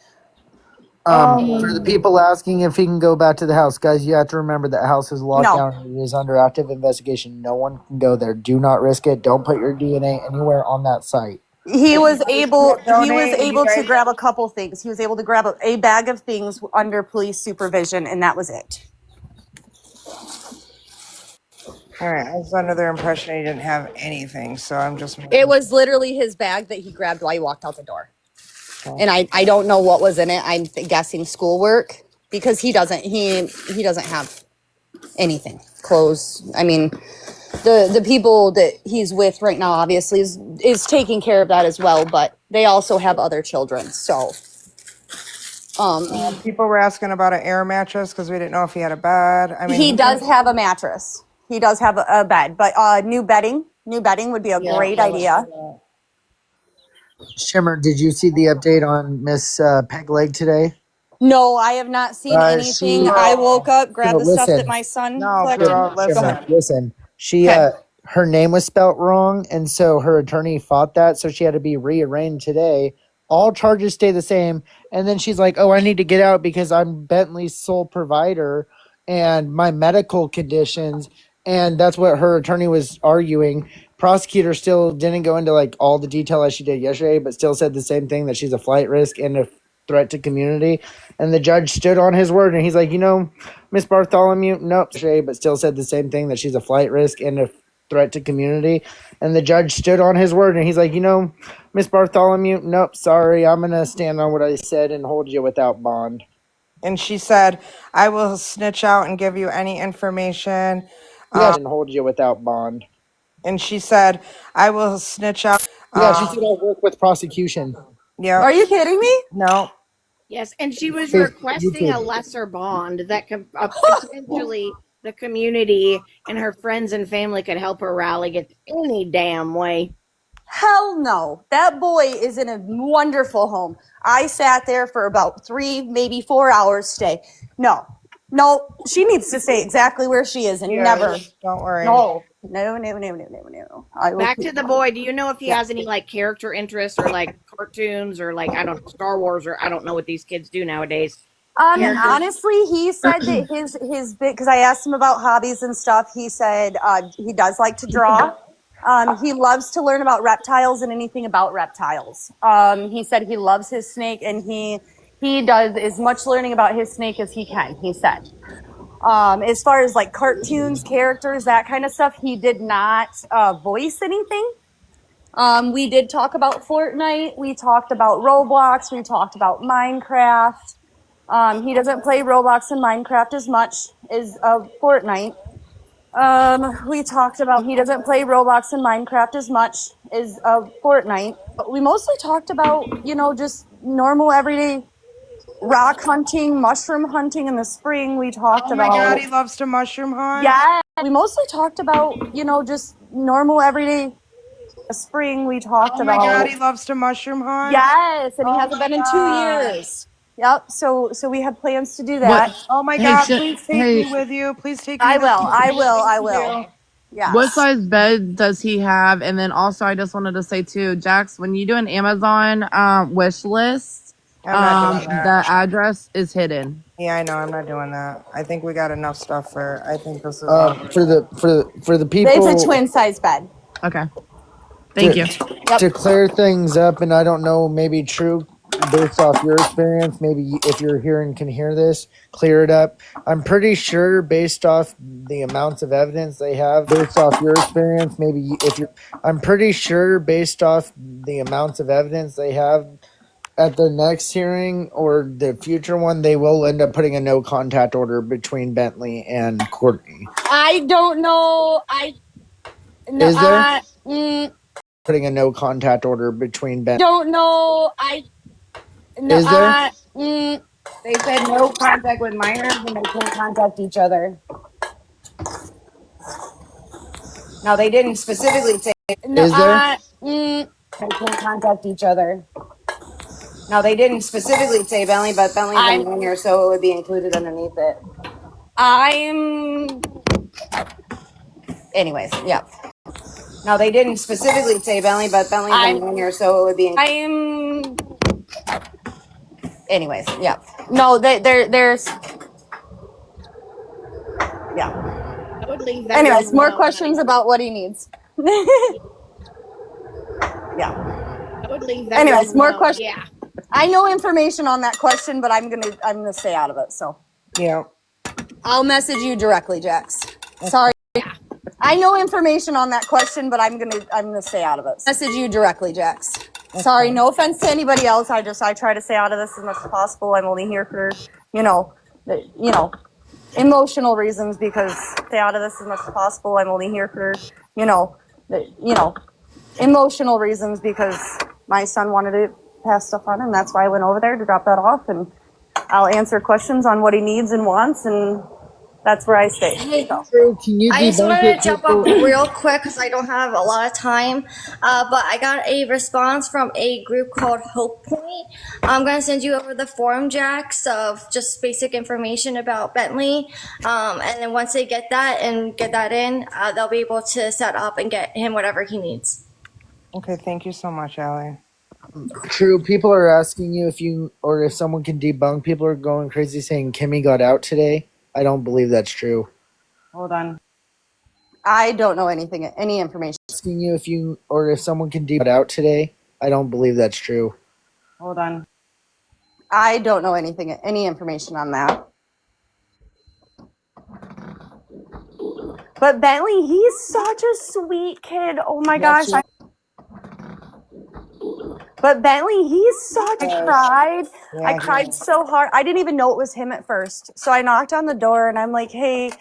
For the people asking if he can go back to the house, guys, you have to remember that house is locked down. It is under active investigation. No one can go there. Do not risk it. Don't put your DNA anywhere on that site. He was able to grab a couple things. He was able to grab a bag of things under police supervision, and that was it. All right, I was under the impression he didn't have anything, so I'm just. It was literally his bag that he grabbed while he walked out the door, and I don't know what was in it. I'm guessing schoolwork because he doesn't have anything, clothes. I mean, the people that he's with right now obviously is taking care of that as well, but they also have other children, so. People were asking about an air mattress because we didn't know if he had a bed. I mean, He does have a mattress. He does have a bed, but new bedding would be a great idea. Shimmer, did you see the update on Miss Peg Leg today? No, I have not seen anything. She I woke up, grabbed so the stuff that listen, my son no, collected. girl, Go Shimmer, ahead. listen. She Okay. her name was spelt wrong, and so her attorney fought that, so she had to be rearranged today. All charges stay the same, and then she's like, "Oh, I need to get out because I'm Bentley's sole provider and my medical conditions." And that's what her attorney was arguing. Prosecutor still didn't go into like all the detail as she did yesterday, but still said the same thing, that she's a flight risk and a threat to community. And the judge stood on his word, and he's like, Miss Bartholomew, nope, but still said the same thing, that she's a flight risk and a threat to community. And the judge stood on his word, and he's like, Miss Bartholomew, nope, sorry, I'm gonna stand on what I said and hold you without bond. And she said, I will snitch out and give you any information. And hold you without bond. And she said, I will snitch out. She said I'll work with prosecution. Yeah. Are you kidding me? No. Yes, and she was Hey, requesting a lesser bond that could potentially the community and her friends and family could help her rally it any damn way. Hell no. That boy is in a wonderful home. I sat there for about 3, maybe 4 hours stay. No, she needs to stay exactly where she is and never. Don't worry. No. Back to the boy. Do you know if he has any like character interests or like cartoons or like, I don't know, Star Wars, or I don't know what these kids do nowadays? Honestly, he said that his big, because I asked him about hobbies and stuff. He said he does like to draw. He loves to learn about reptiles and anything about reptiles. He said he loves his snake, and he does as much learning about his snake as he can, he said. As far as like cartoons, characters, that kind of stuff, he did not voice anything. We did talk about Fortnite. We talked about Roblox. We talked about Minecraft. He doesn't play Roblox and Minecraft as much as Fortnite. We talked about he doesn't play Roblox and Minecraft as much as Fortnite. We mostly talked about, just normal everyday rock hunting, mushroom hunting in the spring. We talked about. Oh my God, he loves to mushroom hunt. Yeah, we mostly talked about, just normal everyday spring. We talked about. Oh my God, he loves to mushroom hunt. Yes, and he hasn't been in 2 years. Yep. So we have plans to do that. Oh my God, please take me with you. Please take me. I will. Yeah. What size bed does he have? And then also, I just wanted to say too, Jax, when you do an Amazon wish list, the address is hidden. Yeah, I know. I'm not doing that. I think we got enough stuff for. I think this is for the people. It's a twin size bed. Okay. Thank you. To clear things up, and I don't know, maybe True, based off your experience, maybe if you're here and can hear this, clear it up. I'm pretty sure, based off the amounts of evidence they have, based off your experience, maybe if you're, I'm pretty sure, based off the amounts of evidence they have, at the next hearing or the future one, they will end up putting a no contact order between Bentley and Courtney. I don't know. Is there? Putting a no contact order between Bentley. Don't know. Is there? They said no contact with minors and they can't contact each other. Now, they didn't specifically say. Is there? They can't contact each other. Now, they didn't specifically say Bentley, but Bentley's a minor, so it would be included underneath it. Anyways, yeah. Now, they didn't specifically say Bentley, but Bentley's a minor, so it would be. Anyways, yeah. No, there's. Yeah. I would leave that. Anyways, more questions about what he needs. Yeah. I would leave that. Anyways, more questions. Yeah. I know information on that question, but I'm gonna stay out of it. So. Yeah. I'll message you directly, Jax. Sorry. Yeah. I know information on that question, but I'm gonna stay out of it. Message you directly, Jax. Sorry, no offense to anybody else. I try to stay out of this as much as possible. I'm only here for, emotional reasons because stay out of this as much as possible. I'm only here for, emotional reasons because my son wanted to pass stuff on, and that's why I went over there to drop that off. And I'll answer questions on what he needs and wants, and that's where I stay. Hey, True, can you I just debunk wanted it, to jump up people? real quick because I don't have a lot of time. But I got a response from a group called Hope Point. I'm going to send you over the form, Jax, of just basic information about Bentley. And then once they get that and get that in, they'll be able to set up and get him whatever he needs. Okay, thank you so much, Allie. True, people are asking you if you or if someone can debunk. People are going crazy saying Kimmy got out today. I don't believe that's true. Hold on. I don't know any information. Asking you if you or if someone can debunk out today. I don't believe that's true. Hold on. I don't know any information on that. But Bentley, he's such a sweet kid. Oh my gosh. But Bentley, he's such. I cried. I cried so hard. I didn't even know it was him at first. So I knocked on the door and I'm like, hey,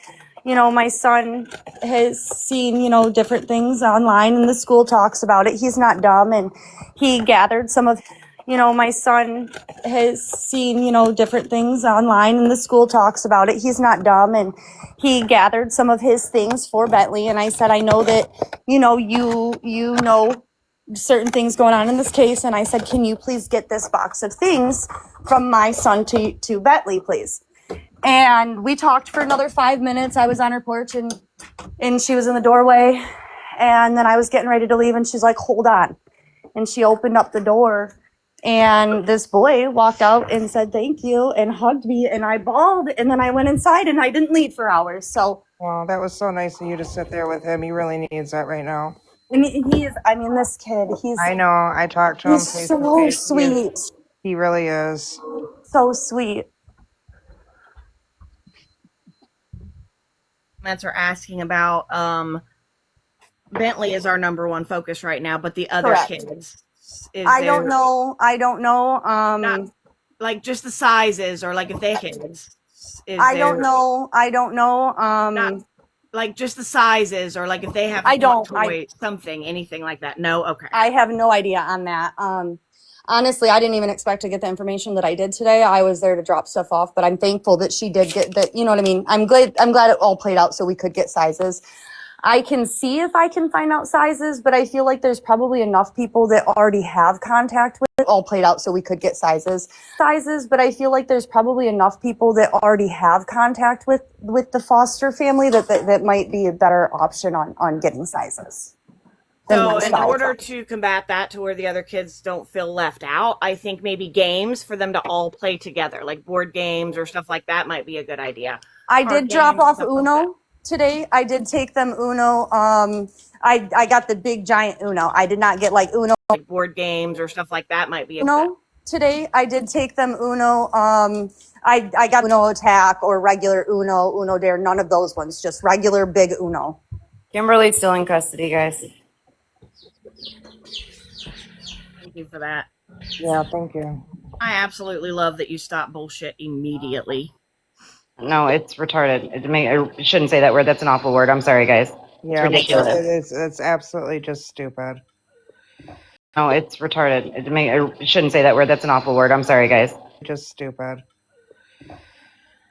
my son has seen, different things online and the school talks about it. He's not dumb. And he gathered some of, my son has seen, different things online and the school talks about it. He's not dumb. And he gathered some of his things for Bentley. And I said, I know that, you know certain things going on in this case, and I said, can you please get this box of things from my son to Bentley, please? And we talked for another 5 minutes. I was on her porch and she was in the doorway, and then I was getting ready to leave and she's like, hold on. And she opened up the door and this boy walked out and said thank you and hugged me, and I bawled, and then I went inside and I didn't leave for hours. So Wow, that was so nice of you to sit there with him. He really needs that right now. and this kid, I know. I talked to him he's face to so face. sweet. He really is. So sweet. Comments are asking about Bentley is our number one focus right now, but the other Correct. kids I don't know. Not, like just the sizes, or like if they kids. I don't know. Not, like just the sizes, or like if they have toys, something, anything like that. No, okay. I have no idea on that. Honestly, I didn't even expect to get the information that I did today. I was there to drop stuff off, but I'm thankful that she did get that. You know what I mean? I'm glad it all played out so we could get sizes. I can see if I can find out sizes, but I feel like there's probably enough people that already have contact with it. All played out so we could get sizes, but I feel like there's probably enough people that already have contact with the foster family that might be a better option on getting sizes. So in order to combat that, to where the other kids don't feel left out, I think maybe games for them to all play together, like board games or stuff like that, might be a good idea. I did drop off Uno today. I did take them Uno. I got the big giant Uno. I did not get like Uno. Like board games or stuff like that might be a Uno today. I did take them Uno. I got Uno Attack or regular Uno Dare. None of those ones. Just regular big Uno. Kimberly's still in custody, guys. Thank you for that. Yeah, thank you. I absolutely love that you stop bullshit immediately. No, it's retarded. I shouldn't say that word. That's an awful word. I'm sorry, guys. It's ridiculous. It's absolutely just stupid. No, it's retarded. I shouldn't say that word. That's an awful word. I'm sorry, guys. Just stupid.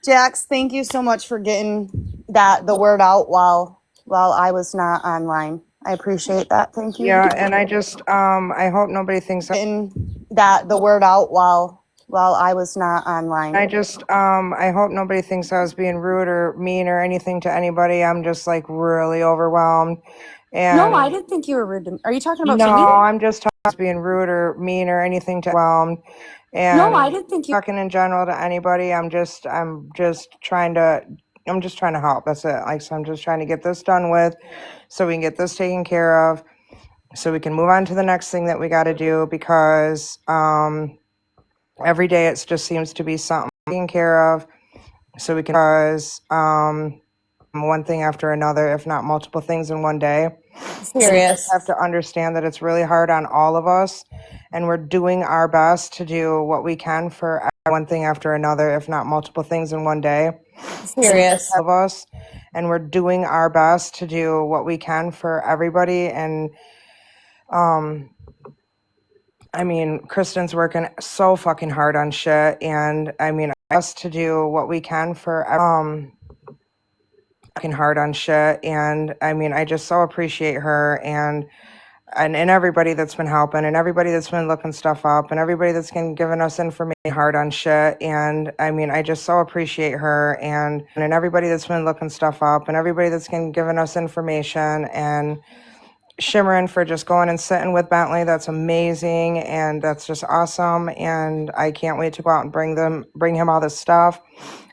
Jax, thank you so much for getting the word out while I was not online. I appreciate that. Thank you. Yeah, and I just I hope nobody thinks the word out while I was not online. I just I hope nobody thinks I was being rude or mean or anything to anybody. I'm just like really overwhelmed. And no, I didn't think you were rude. Are you talking about No, Kimmy? I'm just being rude or mean or anything to overwhelmed. And No, I didn't think you talking in general to anybody. I'm just trying to help. That's it. Like, so I'm just trying to get this done with so we can get this taken care of, so we can move on to the next thing that we got to do, because every day it just seems to be something taken care of, so we can, because one thing after another, if not multiple things in one day. Serious. We have to understand that it's really hard on all of us, and we're doing our best to do what we can for one thing after another, if not multiple things in one day. Serious. Of us, and we're doing our best to do what we can for everybody. And I mean, Kristen's working so fucking hard on shit, and I mean, us to do what we can for working hard on shit. And I mean, I just so appreciate her and everybody that's been helping and everybody that's been looking stuff up and everybody that's been giving us information hard on shit. And I mean, I just so appreciate her and everybody that's been looking stuff up and everybody that's been giving us information, and Shimmerin for just going and sitting with Bentley. That's amazing. And that's just awesome. And I can't wait to go out and bring him all this stuff.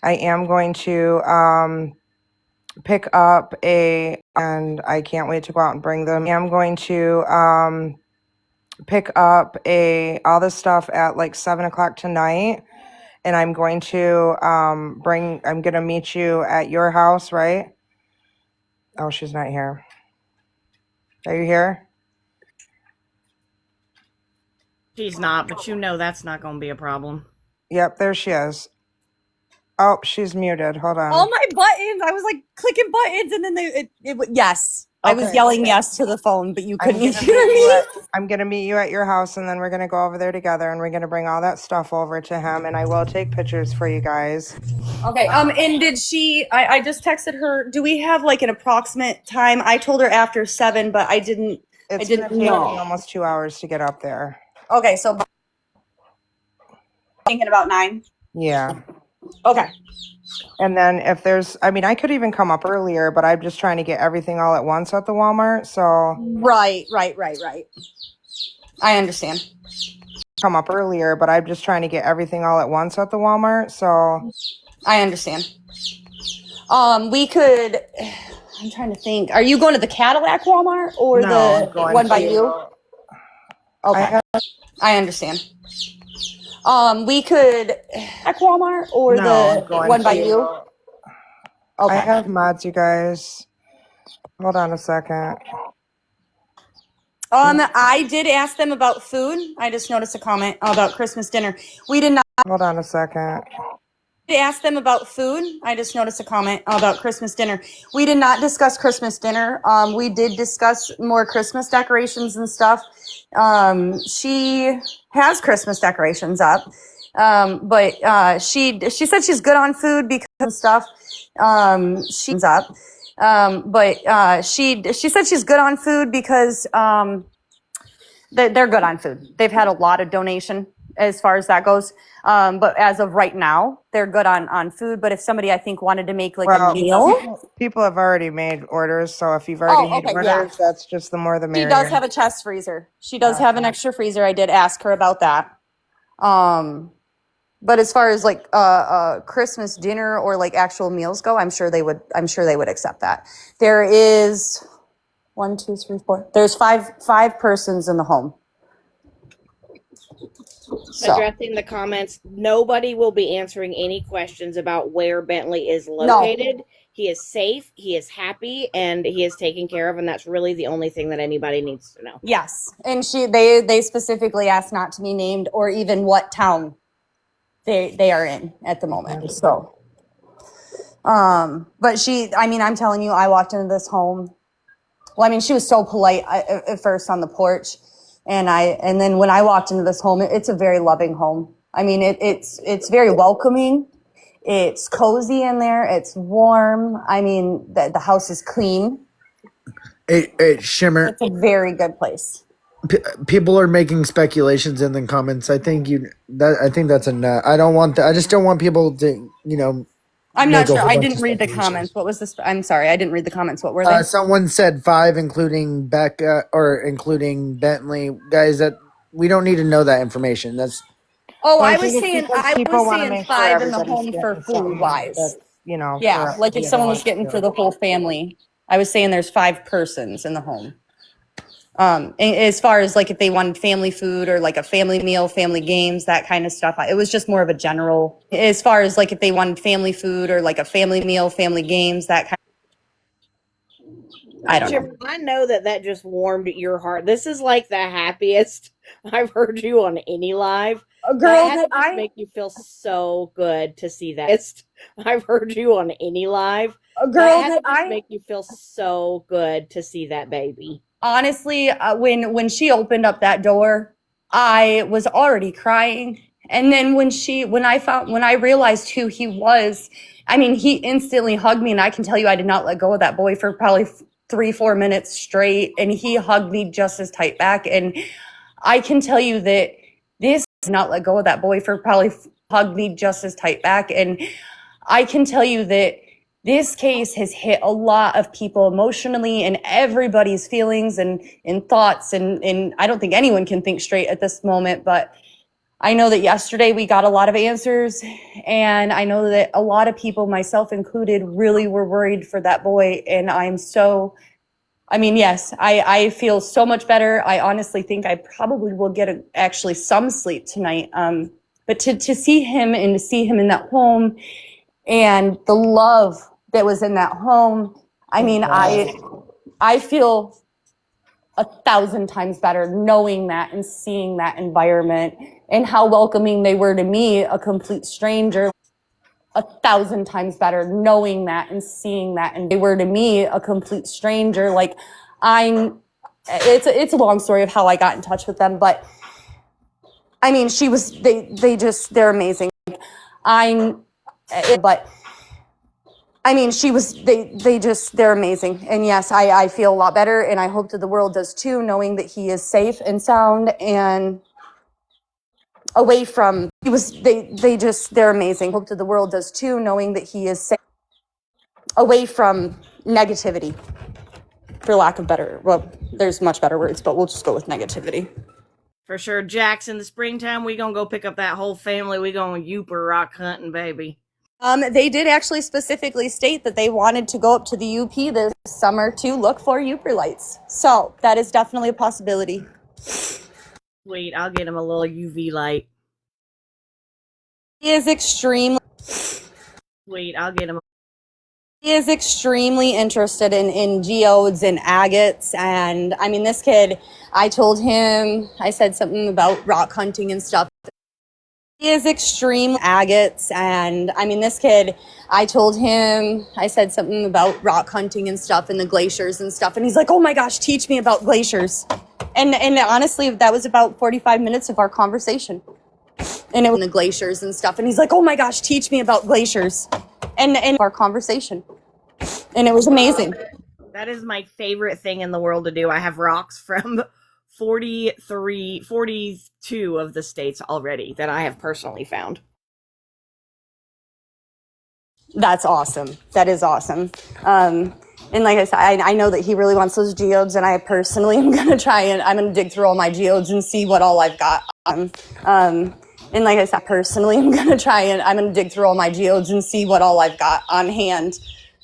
I am going to, pick up and I can't wait to go out and bring them. I'm going to, pick up all this stuff at like 7 o'clock tonight. And I'm going to, I'm going to meet you at your house, right? Oh, she's not here. Are you here? She's not, but you know that's not going to be a problem. Yep, there she is. Oh, she's muted. Hold on. All my buttons. I was like clicking buttons, and then yes. I was yelling yes to the phone, but you couldn't hear me. I'm gonna meet you at your house, and then we're gonna go over there together, and we're gonna bring all that stuff over to him, and I will take pictures for you guys. Okay. And did she? I just texted her. Do we have like an approximate time? I told her after 7, but I didn't. It's gonna take me almost 2 hours to get up there. Okay, so thinking about 9. Yeah. Okay. And then if there's, I mean, I could even come up earlier, but I'm just trying to get everything all at once at the Walmart. So right. I understand. Come up earlier, but I'm just trying to get everything all at once at the Walmart. So I understand. We could. I'm trying to think. Are you going to the Cadillac Walmart or the one by you? Okay. I understand. We could at Walmart or the one by you. Okay. I have mods, you guys. Hold on a second. I did ask them about food. I just noticed a comment about Christmas dinner. We did not. Hold on a second. Ask them about food. I just noticed a comment about Christmas dinner. We did not discuss Christmas dinner. We did discuss more Christmas decorations and stuff. She has Christmas decorations up, but she said she's good on food because of stuff. She's up, but she said she's good on food because they're good on food. They've had a lot of donation as far as that goes. But as of right now, they're good on food. But if somebody, I think, wanted to make like a meal. People have already made orders. So if you've already made orders, that's just the more the merrier. She does have a chest freezer. She does have an extra freezer. I did ask her about that. But as far as like Christmas dinner or like actual meals go, I'm sure they would accept that. There is 1, 2, 3, 4. There's five persons in the home. So. Addressing the comments, nobody will be answering any questions about where Bentley is located. No. He is safe, he is happy, and he is taken care of, and that's really the only thing that anybody needs to know. Yes, and they specifically asked not to be named or even what town they are in at the moment. So, but I'm telling you, I walked into this home. Well, I mean, she was so polite at first on the porch. And then when I walked into this home, it's a very loving home. I mean, it's very welcoming. It's cozy in there. It's warm. I mean, the house is clean. Hey, Shimmer. It's a very good place. People are making speculations in the comments. I think that's a nut. I don't want I just don't want people to, I'm not sure. I didn't read the comments. What was this? I'm sorry. I didn't read the comments. What were they? Someone said 5, including Becca or including Bentley. Guys, that we don't need to know that information. That's. Oh, I was saying 5 in the home for food wise. Yeah, like if someone was getting for the whole family. I was saying there's 5 persons in the home. As far as like if they wanted family food or like a family meal, family games, that kind of stuff, it was just more of a general. As far as like if they wanted family food or like a family meal, family games, that kind of. I don't know. I know that just warmed your heart. This is like the happiest I've heard you on any live. Girl, that just make you feel so good to see that. I've heard you on any live. Girl, that just make you feel so good to see that baby. Honestly, when she opened up that door, I was already crying And then when I realized who he was, I mean, he instantly hugged me, and I can tell you, I did not let go of that boy for probably 3-4 minutes straight, and he hugged me just as tight back. And I can tell you that this did not let go of that boy for probably hugged me just as tight back. And I can tell you that this case has hit a lot of people emotionally, and everybody's feelings and thoughts. And I don't think anyone can think straight at this moment, but I know that yesterday we got a lot of answers, and I know that a lot of people, myself included, really were worried for that boy. And I mean, yes, I feel so much better. I honestly think I probably will get actually some sleep tonight. But to see him and to see him in that home and the love that was in that home, I mean, I feel 1,000 times better knowing that and seeing that environment and how welcoming they were to me, a complete stranger. 1,000 times better knowing that and seeing that, and they were to me a complete stranger. Like, it's a long story of how I got in touch with them, but I mean, they're amazing. But I mean, they're amazing. And yes, I feel a lot better, and I hope that the world does too, knowing that he is safe and sound and away from, they're amazing. Hope that the world does too, knowing that he is safe, away from negativity, for lack of better, well, there's much better words, but we'll just go with negativity. For sure, Jackson, the springtime, we gonna go pick up that whole family. We gonna Uper rock hunting, baby. They did actually specifically state that they wanted to go up to the UP this summer to look for Uper lights. So that is definitely a possibility. Sweet, I'll get him a little UV light. He is extremely Sweet, I'll get him. He is extremely interested in geodes and agates. And I mean, this kid, I said something about rock hunting and stuff. He is extreme agates. And I mean, this kid, I said something about rock hunting and stuff and the glaciers and stuff. And he's like, oh my gosh, teach me about glaciers. And honestly, that was about 45 minutes of our conversation. And it was the glaciers and stuff. And he's like, oh my gosh, teach me about glaciers. And our conversation. And it was amazing. That is my favorite thing in the world to do. I have rocks from 42 of the states already that I have personally found. That's awesome. That is awesome. And like I said, I know that he really wants those geodes, and I personally am going to I'm going to dig through all my geodes and see what all I've got. And like I said, personally, I'm going to dig through all my geodes and see what all I've got on hand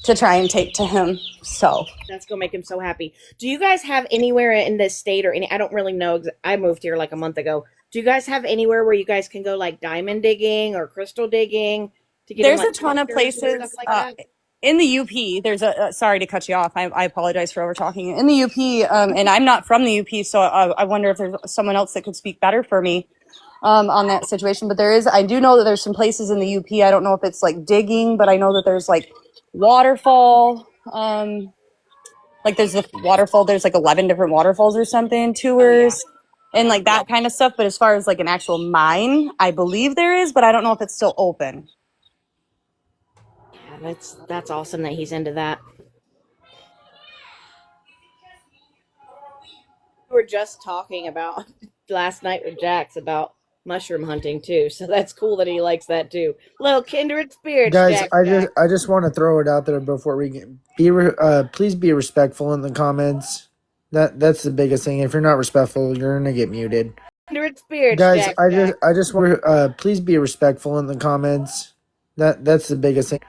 to try and take to him. So that's gonna make him so happy. Do you guys have anywhere in this state or I don't really know. I moved here like a month ago. Do you guys have anywhere where you guys can go like diamond digging or crystal digging to get? There's a ton of places like that? In the UP. There's sorry to cut you off. I apologize for over talking. In the UP, and I'm not from the UP, so I wonder if there's someone else that could speak better for me on that situation. But I do know that there's some places in the UP. I don't know if it's like digging, but I know that there's like waterfall. Like there's the waterfall. There's like 11 different waterfalls or something, tours, and like that kind of stuff. But as far as like an actual mine, I believe there is, but I don't know if it's still open. Yeah, that's awesome that he's into that. We were just talking about last night with Jax about mushroom hunting too, so that's cool that he likes that too. Little kindred spirits, Guys, Jax. I just want to throw it out there before we get please be respectful in the comments. That's the biggest thing. If you're not respectful, you're gonna get muted. Kindred spirits, Guys, Jax. I just want please be respectful in the comments. That's the biggest thing.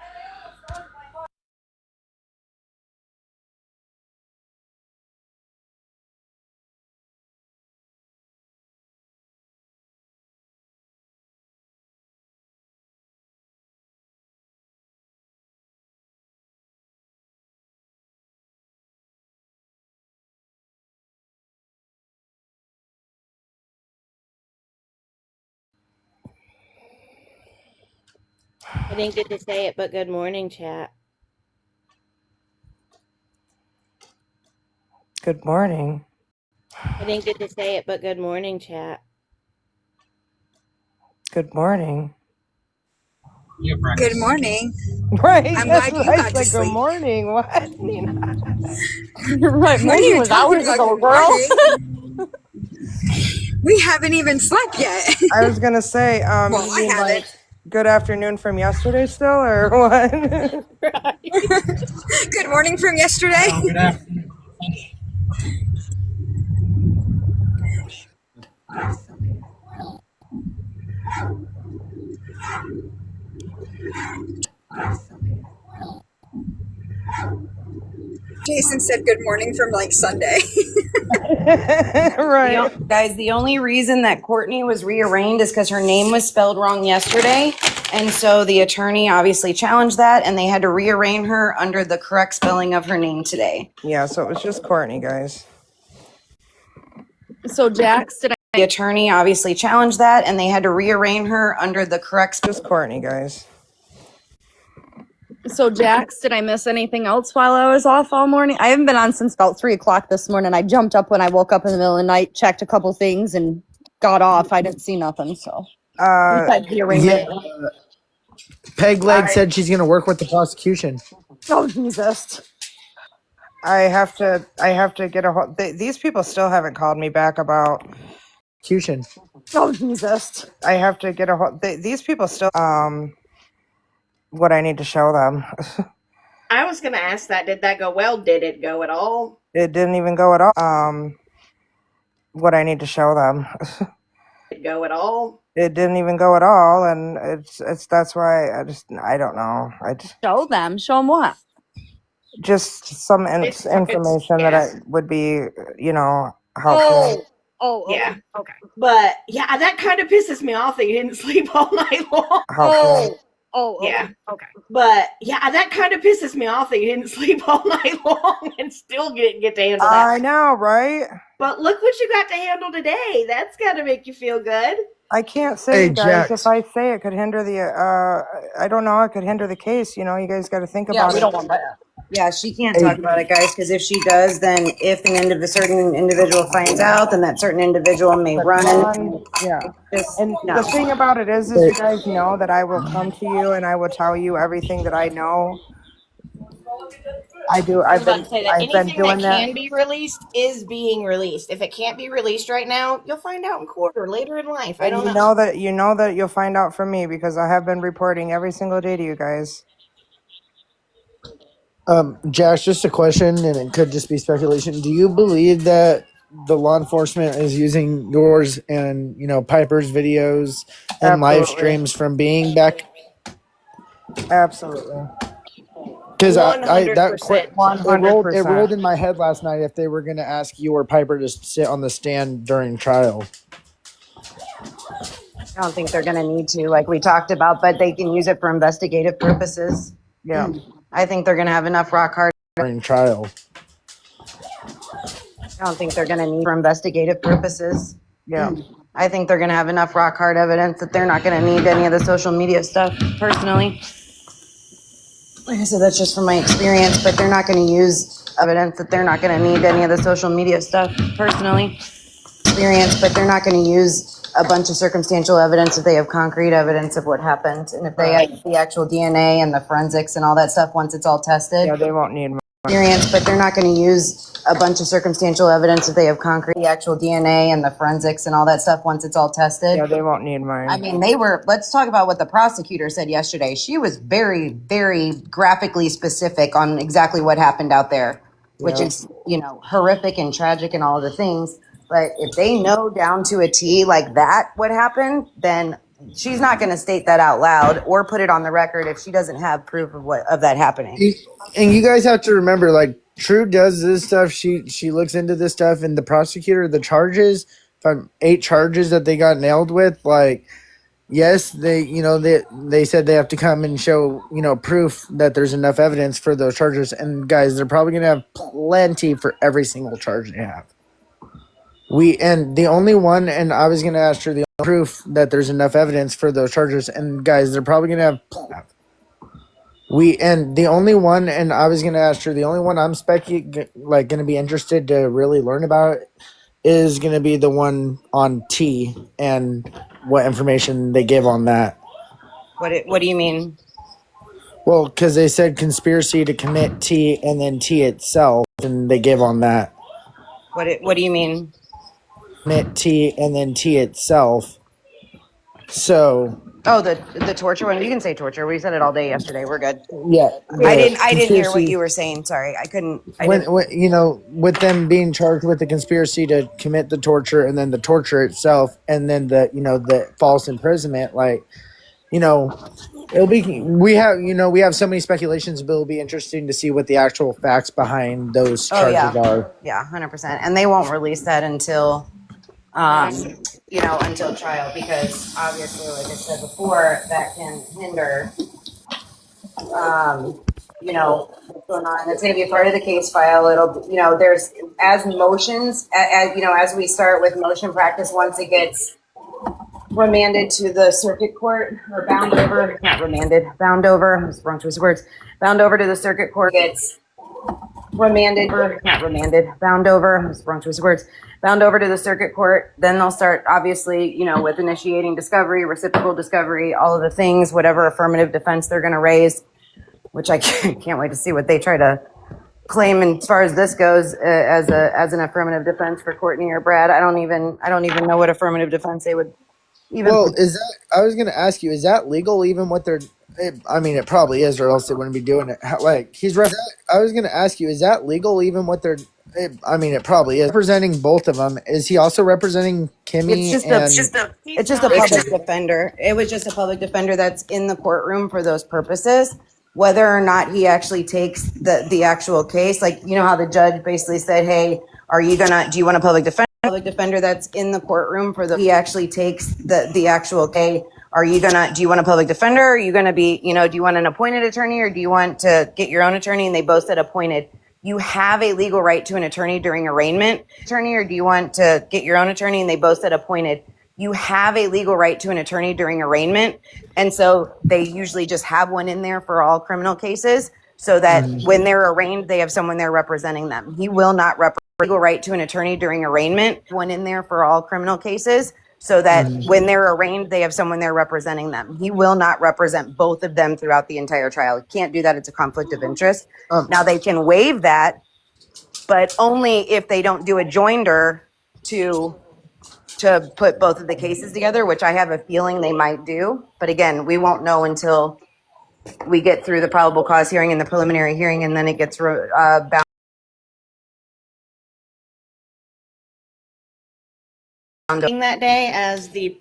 I didn't get to say it, but good morning, chat. Good morning. I didn't get to say it, but good morning, chat. Good morning. Good morning. Right? I'm That's glad what you I got to said. Good sleep. morning. What, Nina? Right, What are morning you was talking hours about? ago, Good girl. morning. We haven't even slept yet. I was gonna say, Well, you I mean like haven't. good afternoon from yesterday still, or what? Good morning from yesterday. Jason said good morning from like Sunday. Right. Guys, the only reason that Courtney was rearranged is because her name was spelled wrong yesterday. And so the attorney obviously challenged that and they had to rearrange her under the correct spelling of her name today. Yeah, so it was just Courtney, guys. So Jax, did The attorney obviously challenged that and they had to rearrange her under the correct Just Courtney, guys. did I miss anything else while I was off all morning? I haven't been on since about 3 o'clock this morning. I jumped up when I woke up in the middle of the night, checked a couple things, and got off. I didn't see nothing. So besides the Yeah, arraignment. Peg Leg said she's going to work with the prosecution. Oh Jesus! I have to get a hold. These people still haven't called me back about. Prosecution. Oh Jesus! I have to get a hold. These people still what I need to show them. I was going to ask that. Did that go well? Did it go at all? It didn't even go at all. What I need to show them. Did it go at all? It didn't even go at all, and it's that's why I don't know. Show them. Show them what? Just some information that I would be, helpful. Oh, okay. Yeah. Okay. But yeah, that kind of pisses me off that you didn't sleep all night long. Helpful. Yeah. Okay. But yeah, that kind of pisses me off that you didn't sleep all night long and still get to handle that. I know, right? But look what you got to handle today. That's got to make you feel good. I can't say, Hey, you guys, Jax. if I say it could hinder the, I don't know, it could hinder the case. You guys got to think about it. want that. Yeah, she can't talk about it, guys, because if she does, then if a certain individual finds out, then that certain individual may run. Yeah. Just, And no. the thing about it is you guys know that I will come to you and I will tell you everything that I know. I do. I was about to say that I've been anything that doing that. can be released is being released. If it can't be released right now, you'll find out in court or later in life. I don't And know. you know that you'll find out from me because I have been reporting every single day to you guys. Jax, just a question, and it could just be speculation. Do you believe that the law enforcement is using yours and Piper's videos and live Absolutely. streams from being back? Absolutely. Because I that 100%. it rolled in my head last night if they were going to ask you or Piper to sit on the stand during trial. I don't think they're going to need to, like we talked about, but they can use it for investigative purposes. Yeah. I think they're going to have enough rock hard During trial. I don't think they're going to need for investigative purposes. Yeah. I think they're going to have enough rock hard evidence that they're not going to need any of the social media stuff, personally. Like I said, that's just from my experience, but they're not going to use evidence that they're not going to need any of the social media stuff, personally. But they're not going to use a bunch of circumstantial evidence if they have concrete evidence of what happened. And if they have the actual DNA and the forensics and all that stuff once it's all tested. Yeah, they won't need But they're not going to use a bunch of circumstantial evidence if they have concrete, the actual DNA and the forensics and all that stuff once it's all tested. Yeah, they won't need mine. I mean, let's talk about what the prosecutor said yesterday. She was very, very graphically specific on exactly what happened out there, which is, horrific and tragic and all the things. But if they know down to a T like that what happened, then she's not going to state that out loud or put it on the record if she doesn't have proof of that happening. And you guys have to remember, like, True does this stuff. She looks into this stuff, and the prosecutor, the charges, 8 charges that they got nailed with, like, yes, they said they have to come and show proof that there's enough evidence for those charges. And guys, they're probably gonna have plenty for every single charge they have. The only one, and I was gonna ask her the proof that there's enough evidence for those charges. And guys, they're probably gonna have. The only one, and I was gonna ask her the only one I'm gonna be interested to really learn about is gonna be the one on T and what information they give on that. What do you mean? Well, because they said conspiracy to commit T and then T itself, and they give on that. What do you mean? Commit T and then T itself. So. Oh, the torture one. You can say torture. We said it all day yesterday. We're good. Yeah, I the didn't hear what conspiracy. you were saying. Sorry, I couldn't. When with them being charged with the conspiracy to commit the torture and then the torture itself and then the false imprisonment, like, it'll be we have so many speculations, but it'll be interesting to see what the actual facts behind those Oh charges yeah, are. yeah, 100%. And they won't release that until, until trial, because obviously, like I said before, that can hinder, what's going on. It's going to be a part of the case file. It'll, there's as motions, as we start with motion practice, once it gets remanded to the circuit court or bound over. I was wrong choice of words. Bound over to the circuit court gets bound over. I was wrong choice of words. Bound over to the circuit court. Then they'll start, obviously, with initiating discovery, reciprocal discovery, all of the things, whatever affirmative defense they're going to raise, which I can't wait to see what they try to claim. And as far as this goes, as an affirmative defense for Courtney or Brad, I don't even know what affirmative defense they would. Well, I was going to ask you, is that legal even what they're, I mean, it probably is, or else they wouldn't be doing it. I was going to ask you, is that legal even what they're, I mean, it probably is. Representing both of them. Is he also representing Kimmy? It's just a public defender. It was just a public defender that's in the courtroom for those purposes. Whether or not he actually takes the actual case, like, how the judge basically said, hey, do you want a public defender? Public defender that's in the courtroom he actually takes the actual case. Do you want a public defender? Are you going to be, do you want an appointed attorney, or do you want to get your own attorney? And they both said appointed. You have a legal right to an attorney during arraignment. Attorney, or do you want to get your own attorney? And they both said appointed. You have a legal right to an attorney during arraignment. And so they usually just have one in there for all criminal cases, so that when they're arraigned, they have someone there representing them. He will not represent. Legal right to an attorney during arraignment, one in there for all criminal cases, so that when they're arraigned, they have someone there representing them. He will not represent both of them throughout the entire trial. He can't do that. It's a conflict of interest. Now, they can waive that, but only if they don't do a joinder to put both of the cases together, which I have a feeling they might do. But again, we won't know until we get through the probable cause hearing and the preliminary hearing, and then it gets bound. That day as the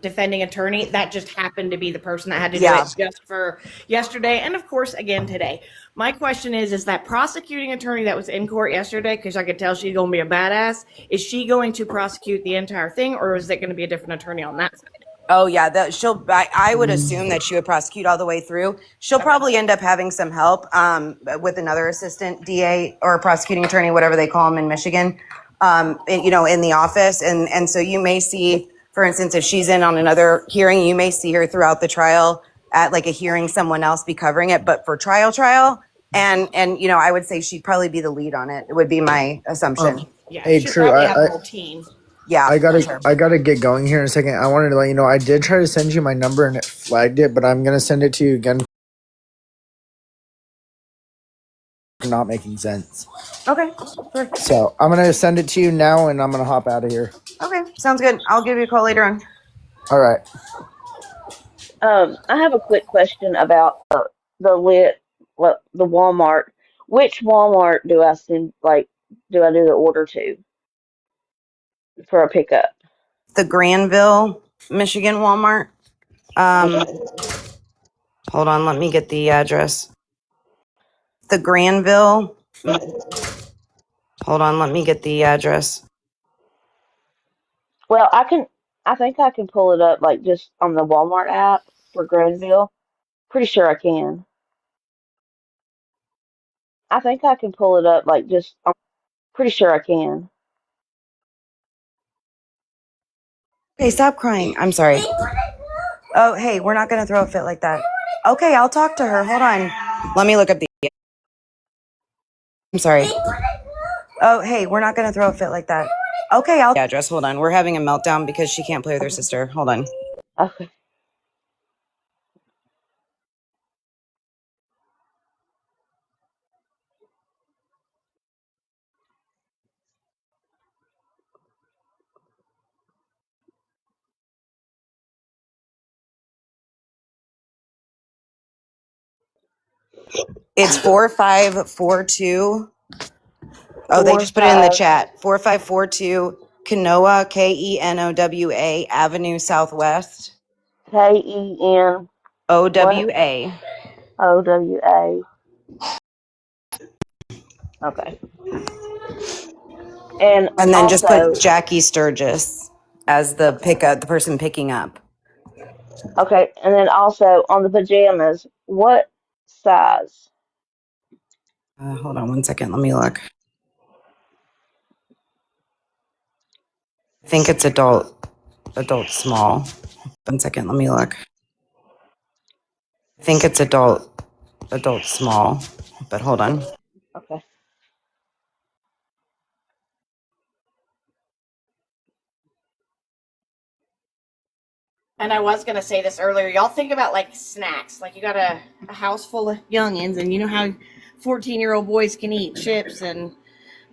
defending attorney, that just happened to be the person that had to do it just for yesterday, and of course again today. My question is that prosecuting attorney that was in court yesterday, because I could tell she's going to be a badass, is she going to prosecute the entire thing, or is it going to be a different attorney on that side? Oh yeah, I would assume that she would prosecute all the way through. She'll probably end up having some help with another assistant DA or prosecuting attorney, whatever they call them in Michigan. In the office. And so you may see, for instance, if she's in on another hearing, you may see her throughout the trial at like a hearing, someone else be covering it. But for trial, and I would say she'd probably be the lead on it. It would be my assumption. Hey, true. Have a whole team. Yeah, I gotta get going here in a second. I wanted to let you know I did try to send you my number and it flagged it, but I'm gonna send it to you again. Not making sense. Okay. Sure. So I'm gonna send it to you now, and I'm gonna hop out of here. Okay, sounds good. I'll give you a call later on. All right. I have a quick question about the Walmart. Which Walmart do I send? Do I do the order to for a pickup? The Granville, Michigan Walmart. Hold on, let me get the address. The Granville. Hold on, let me get the address. Well, I think I can pull it up just on the Walmart app for Granville. Pretty sure I can. I think I can pull it up pretty sure I can. Okay, stop crying. I'm sorry. Oh, hey, we're not going to throw a fit like that. Okay, I'll talk to her. Hold on. Let me look up the... I'm sorry. Oh, hey, we're not going to throw a fit like that. Okay, I'll address. Hold on. We're having a meltdown because she can't play with her sister. Hold on. Okay. It's 4542. Oh, they Four just put it in the five chat. 4542 Kenowa, Kenowa Avenue Southwest, KEN what? OWA. OWA. Okay. And And then just put also, Jackie Sturgis as the okay. pickup, the person picking up. Okay. And then also on the pajamas, what size? Hold on one second. Let me look. I think it's adult small. One second. Let me look. I think it's adult small, but hold on. Okay. And I was gonna say this earlier. Y'all think about like snacks. Like you got a house full of youngins, and you know how 14-year-old boys can eat chips and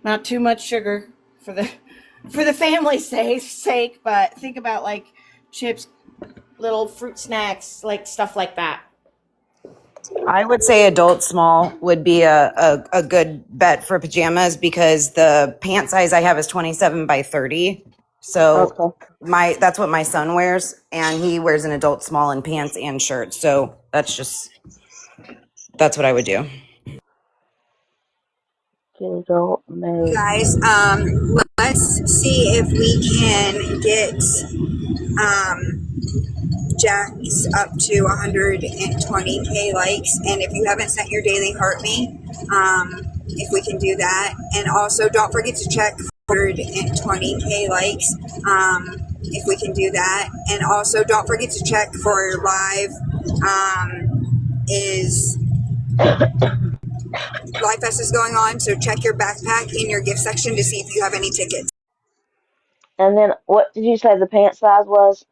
not too much sugar for the family's sake. But think about like chips, little fruit snacks, like stuff like that. I would say adult small would be a good bet for pajamas because the pant size I have is 27 by 30. So Okay. that's what my son wears, and he wears an adult small in pants and shirts. So that's what I would do. Get adult male. Guys, let's see if we can get Jack's up to 120k likes, and if you haven't sent your daily heart me, if we can do that, and also don't forget to check 120k likes, if we can do that, and also don't forget to check for live, is Live Fest is going on, so check your backpack in your gift section to see if you have any tickets. And then what did you say the pant size was?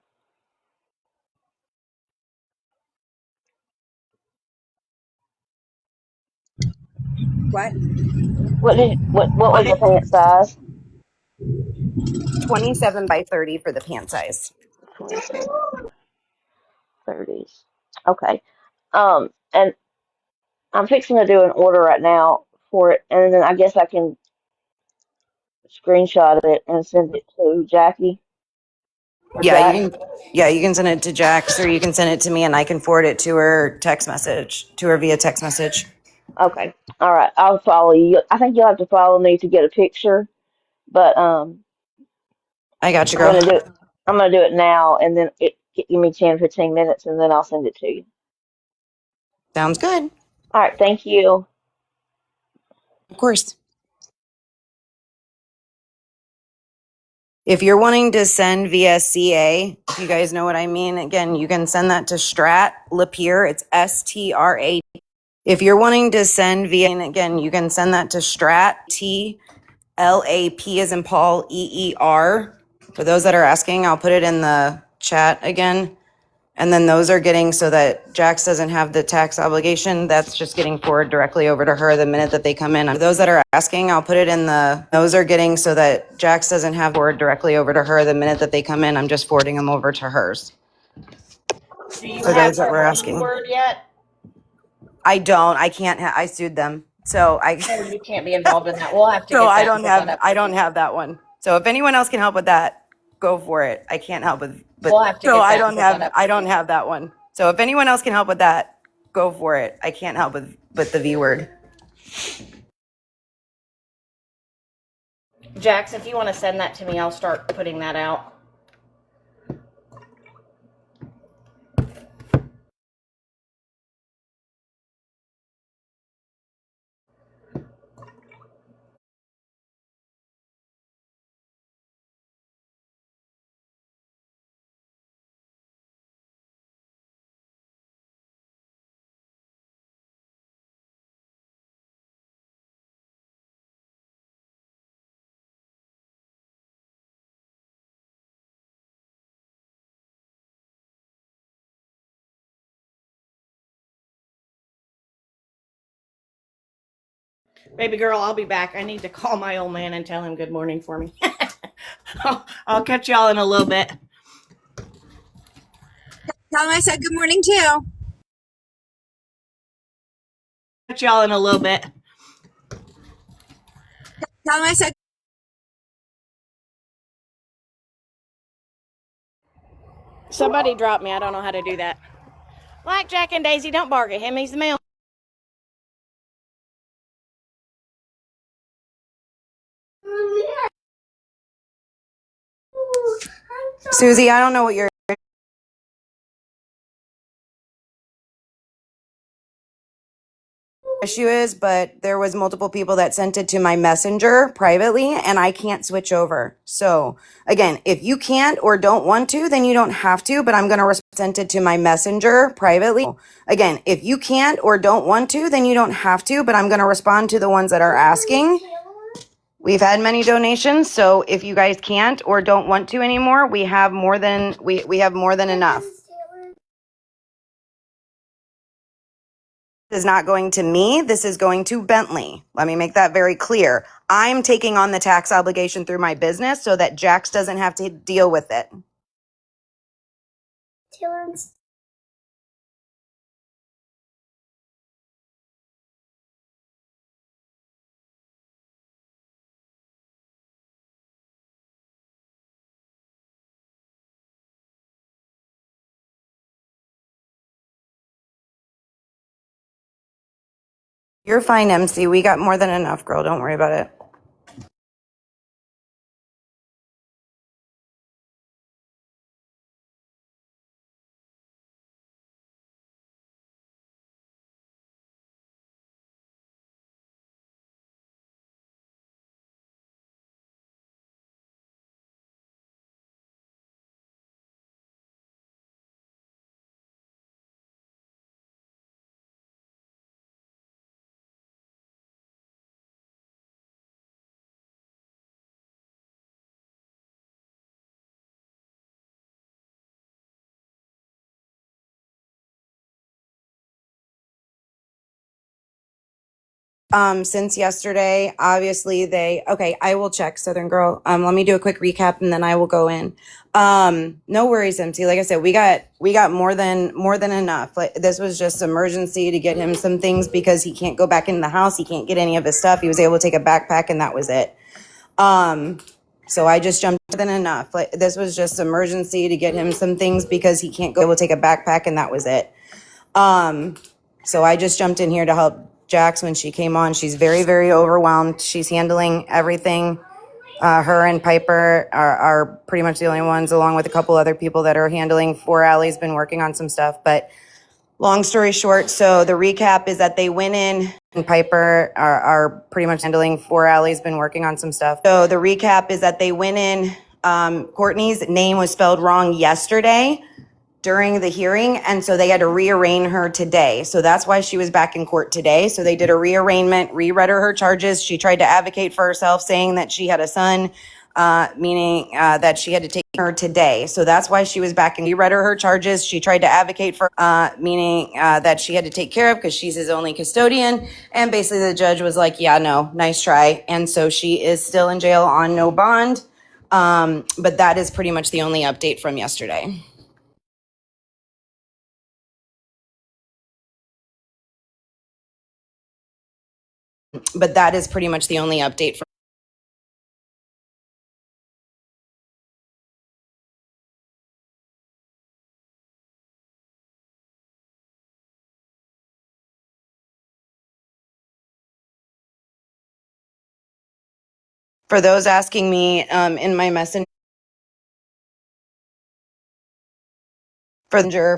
What? What was the pant size? 27 by 30 for the pant size. 27 30s. Okay. And I'm fixing to do an order right now for it, and then I guess I can screenshot it and send it to Jackie or Yeah, Jack. you can send it to Jax or you can send it to me and I can forward it to her via text message. Okay. All right. I'll follow you. I think you'll have to follow me to get a picture, but I got you, I'm girl. gonna do it. I'm gonna do it now, and then give me 10, 15 minutes, and then I'll send it to you. Sounds good. All right. Thank you. Of course. If you're wanting to send via CA, if you guys know what I mean, again, you can send that to Strat Lapeer. It's STRA. If you're wanting to send via, again, you can send that to Strat TLAP as in Paul EER. For those that are asking, I'll put it in the chat again. And then those are getting so that Jax doesn't have the tax obligation. That's just getting forwarded directly over to her the minute that they come in. For those that are asking, I'll put it in those are getting so that Jax doesn't have forward directly over to her the minute that they come in. I'm just forwarding them over to hers. Do you For have those that her were V asking. word yet? I don't, I can't, I sued them. So Oh, you can't be involved in that. We'll have to so get that and put that up I for don't you. have that one. So if anyone else can help with that, go for it. I can't help with, but We'll have to so get that and put that up I for don't you. have that one. So if anyone else can help with that, go for it. I can't help with the V word. Jax, if you want to send that to me, I'll start putting that out. Baby girl, I'll be back. I need to call my old man and tell him good morning for me. I'll catch y'all in a little bit. Tell him I said good morning too. Catch y'all in a little bit. Tell him I said. Somebody dropped me. I don't know how to do that. Blackjack and Daisy, don't bark at him. He's the mail. Susie, I don't know what your issue is, but there was multiple people that sent it to my messenger privately, and I can't switch over. So again, if you can't or don't want to, then you don't have to, but I'm going to send it to my messenger privately. Again, if you can't or don't want to, then you don't have to, but I'm going to respond to the ones that are asking. We've had many donations, so if you guys can't or don't want to anymore, we have more than we have more than enough. This is not going to me. This is going to Bentley. Let me make that very clear. I'm taking on the tax obligation through my business so that Jax doesn't have to deal with it. You're fine, MC. We got more than enough, girl. Don't worry about it. Since yesterday, obviously I will check Southern Girl. Let me do a quick recap and then I will go in. No worries, MT. Like I said, we got more than enough. Like this was just emergency to get him some things because he can't go back in the house. He can't get any of his stuff. He was able to take a backpack and that was it. So I just jumped in enough. Like this was just emergency to get him some things because he can't go able to take a backpack and that was it. So I just jumped in here to help Jax when she came on. She's very, very overwhelmed. She's handling everything. Her and Piper are pretty much the only ones, along with a couple other people that are handling. Allie's been working on some stuff. But long story short, so the recap is that they went in and Piper are pretty much handling. Allie's been working on some stuff. So the recap is that they went in. Courtney's name was spelled wrong yesterday during the hearing, and so they had to rearraign her today. So that's why she was back in court today. So they did a rearrangement, reread her charges. She tried to advocate for herself, saying that she had a son, meaning that she had to take her today. So that's why she was back and reread her charges. She tried to advocate for, meaning that she had to take care of because she's his only custodian. And basically the judge was like, yeah, no, nice try. And so she is still in jail on no bond. But that is pretty much the only update from yesterday. But that is pretty much the only update. For those asking me in my messenger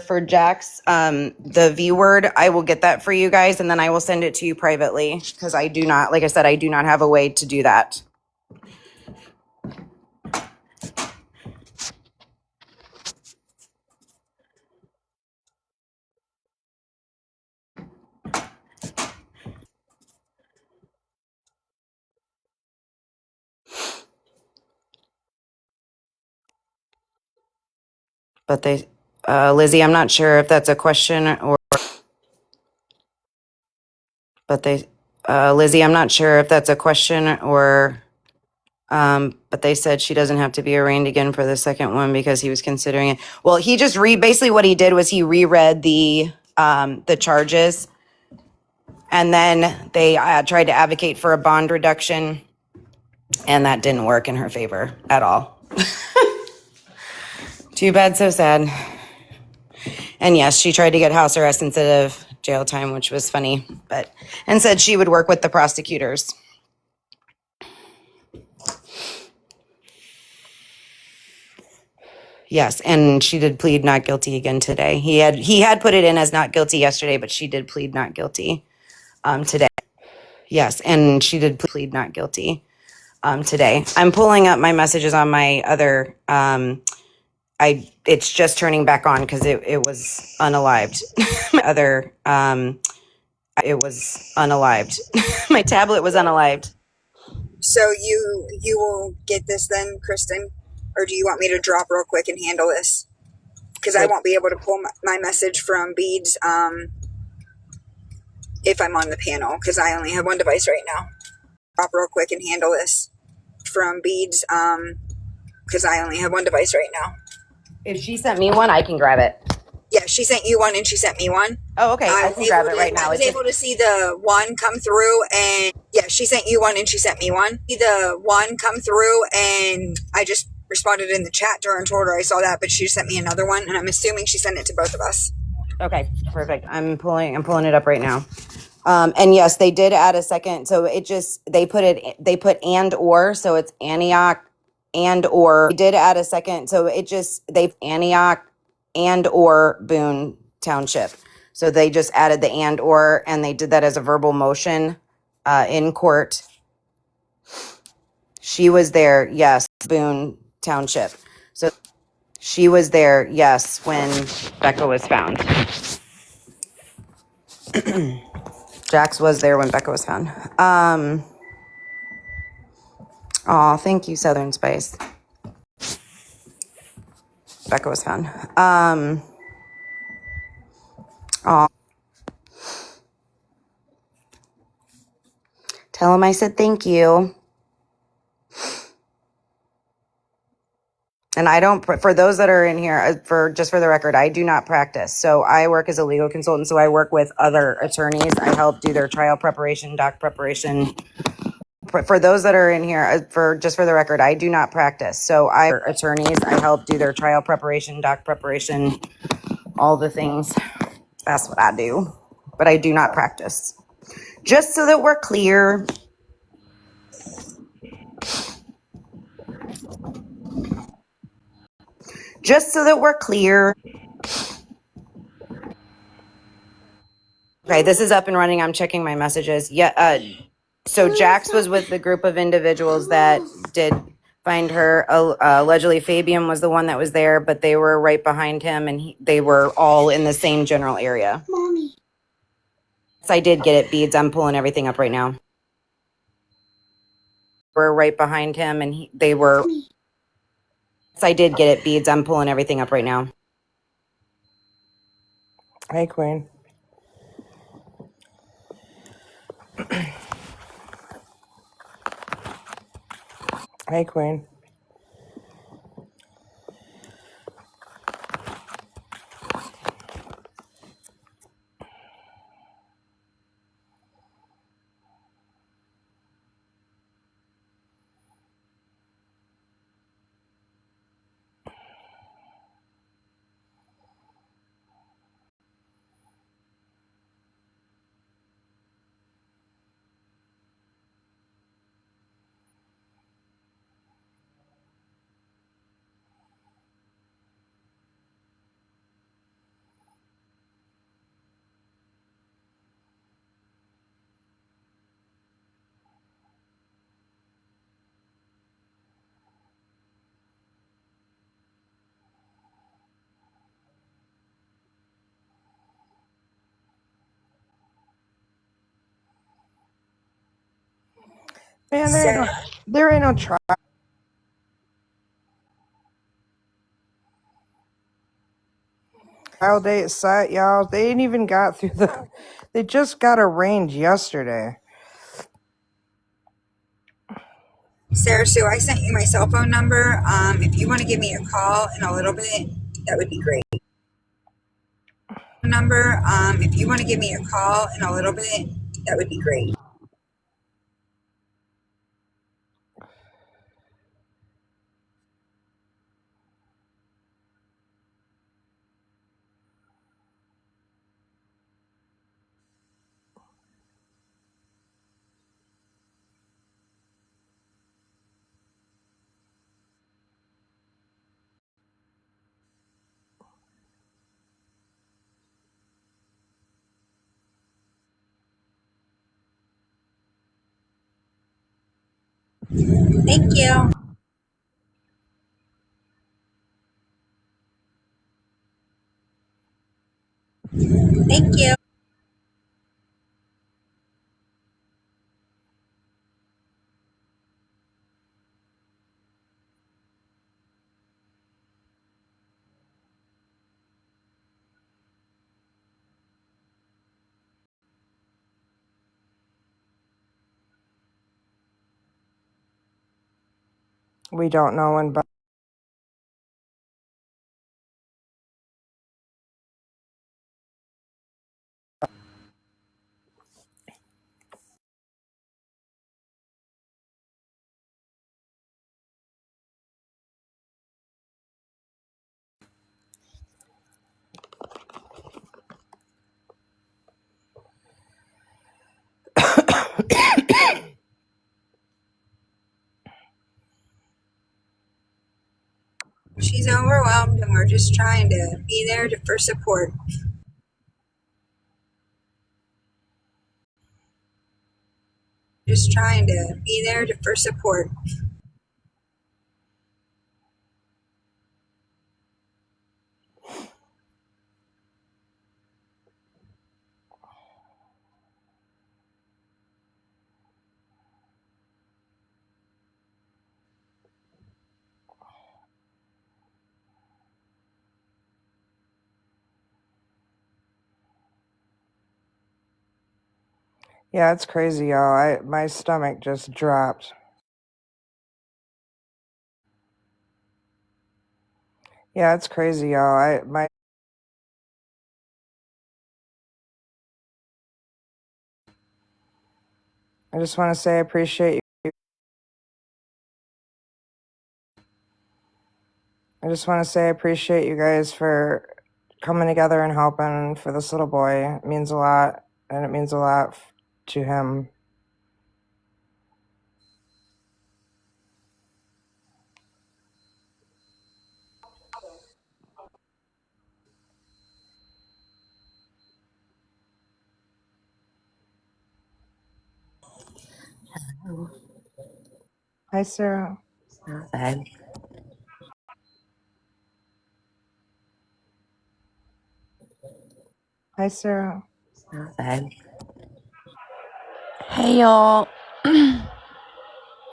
for Jax, the V word, I will get that for you guys and then I will send it to you privately because I do not, like I said, I do not have a way to do that. But Lizzie, I'm not sure if that's a question or, Lizzie, I'm not sure if that's a question or, but they said she doesn't have to be arraigned again for the second one because he was considering it. Well, he just basically what he did was he reread the charges, and then they tried to advocate for a bond reduction, and that didn't work in her favor at all. Too bad, so sad. And yes, she tried to get house arrest instead of jail time, which was funny, and said she would work with the prosecutors. Yes, and she did plead not guilty again today. He had put it in as not guilty yesterday, but she did plead not guilty today. Yes, and she did plead not guilty today. I'm pulling up my messages on my other it's just turning back on because it was unalived. My other it was unalived. My tablet was unalived. So you will get this then, Kristen? Or do you want me to drop real quick and handle this? Because I won't be able to pull my message from Beads if I'm on the panel, because I only have one device right now. Drop real quick and handle this from Beads because I only have one device right now. If she sent me one, I can grab it. Yeah, she sent you one and she sent me one. Oh, okay. I can grab it right now. I was able to see the one come through, and yeah, she sent you one and she sent me one. The one come through, and I just responded in the chat to her and told her I saw that, but she sent me another one, and I'm assuming she sent it to both of us. Okay, perfect. I'm pulling it up right now. And yes, they did add a second. So they put and or, so it's Antioch and or. They did add a second. So they Antioch and or Boone Township. So they just added the and or, and they did that as a verbal motion in court. She was there, yes, Boone Township. So she was there, yes, when Becca was found. Jax was there when Becca was found. Oh, thank you, Southern Spice. Becca was found. Oh, tell him I said thank you. And I don't, for those that are in here, for the record, I do not practice. So I work as a legal consultant. So I work with other attorneys. I help do their trial preparation, doc preparation. For those that are in here, for the record, I do not practice. So attorneys, I help do their trial preparation, doc preparation, all the things. That's what I do. But I do not practice. Just so that we're clear. Just so that we're clear. Okay, this is up and running. I'm checking my messages. Yeah, so Jax was with the group of individuals that did find her. Allegedly, Fabian was the one that was there, but they were right behind him, and they were all in the same general area. Mommy. Yes, I did get it, Beads. I'm pulling everything up right now. We're right behind him, and they were. Yes, I did get it, Beads. I'm pulling everything up right now. Hey, Queen. Hey, Queen. Man, there ain't no trial date set, y'all. They ain't even got through they just got arraigned yesterday. Sarah Sue, I sent you my cell phone number. If you want to give me a call in a little bit, that would be great. If you want to give me a call in a little bit, that would be great. Thank you. Thank you. We don't know when. She's overwhelmed and we're just trying to be there for support. Just trying to be there for support. Yeah, it's crazy, y'all. My stomach just dropped. Yeah, it's crazy, y'all. I just want to say I appreciate you. I just want to say I appreciate you guys for coming together and helping for this little boy. It means a lot, and it means a lot to him. Hi, Sarah. Nothing. Hi, Sarah. Nothing. Hey y'all. I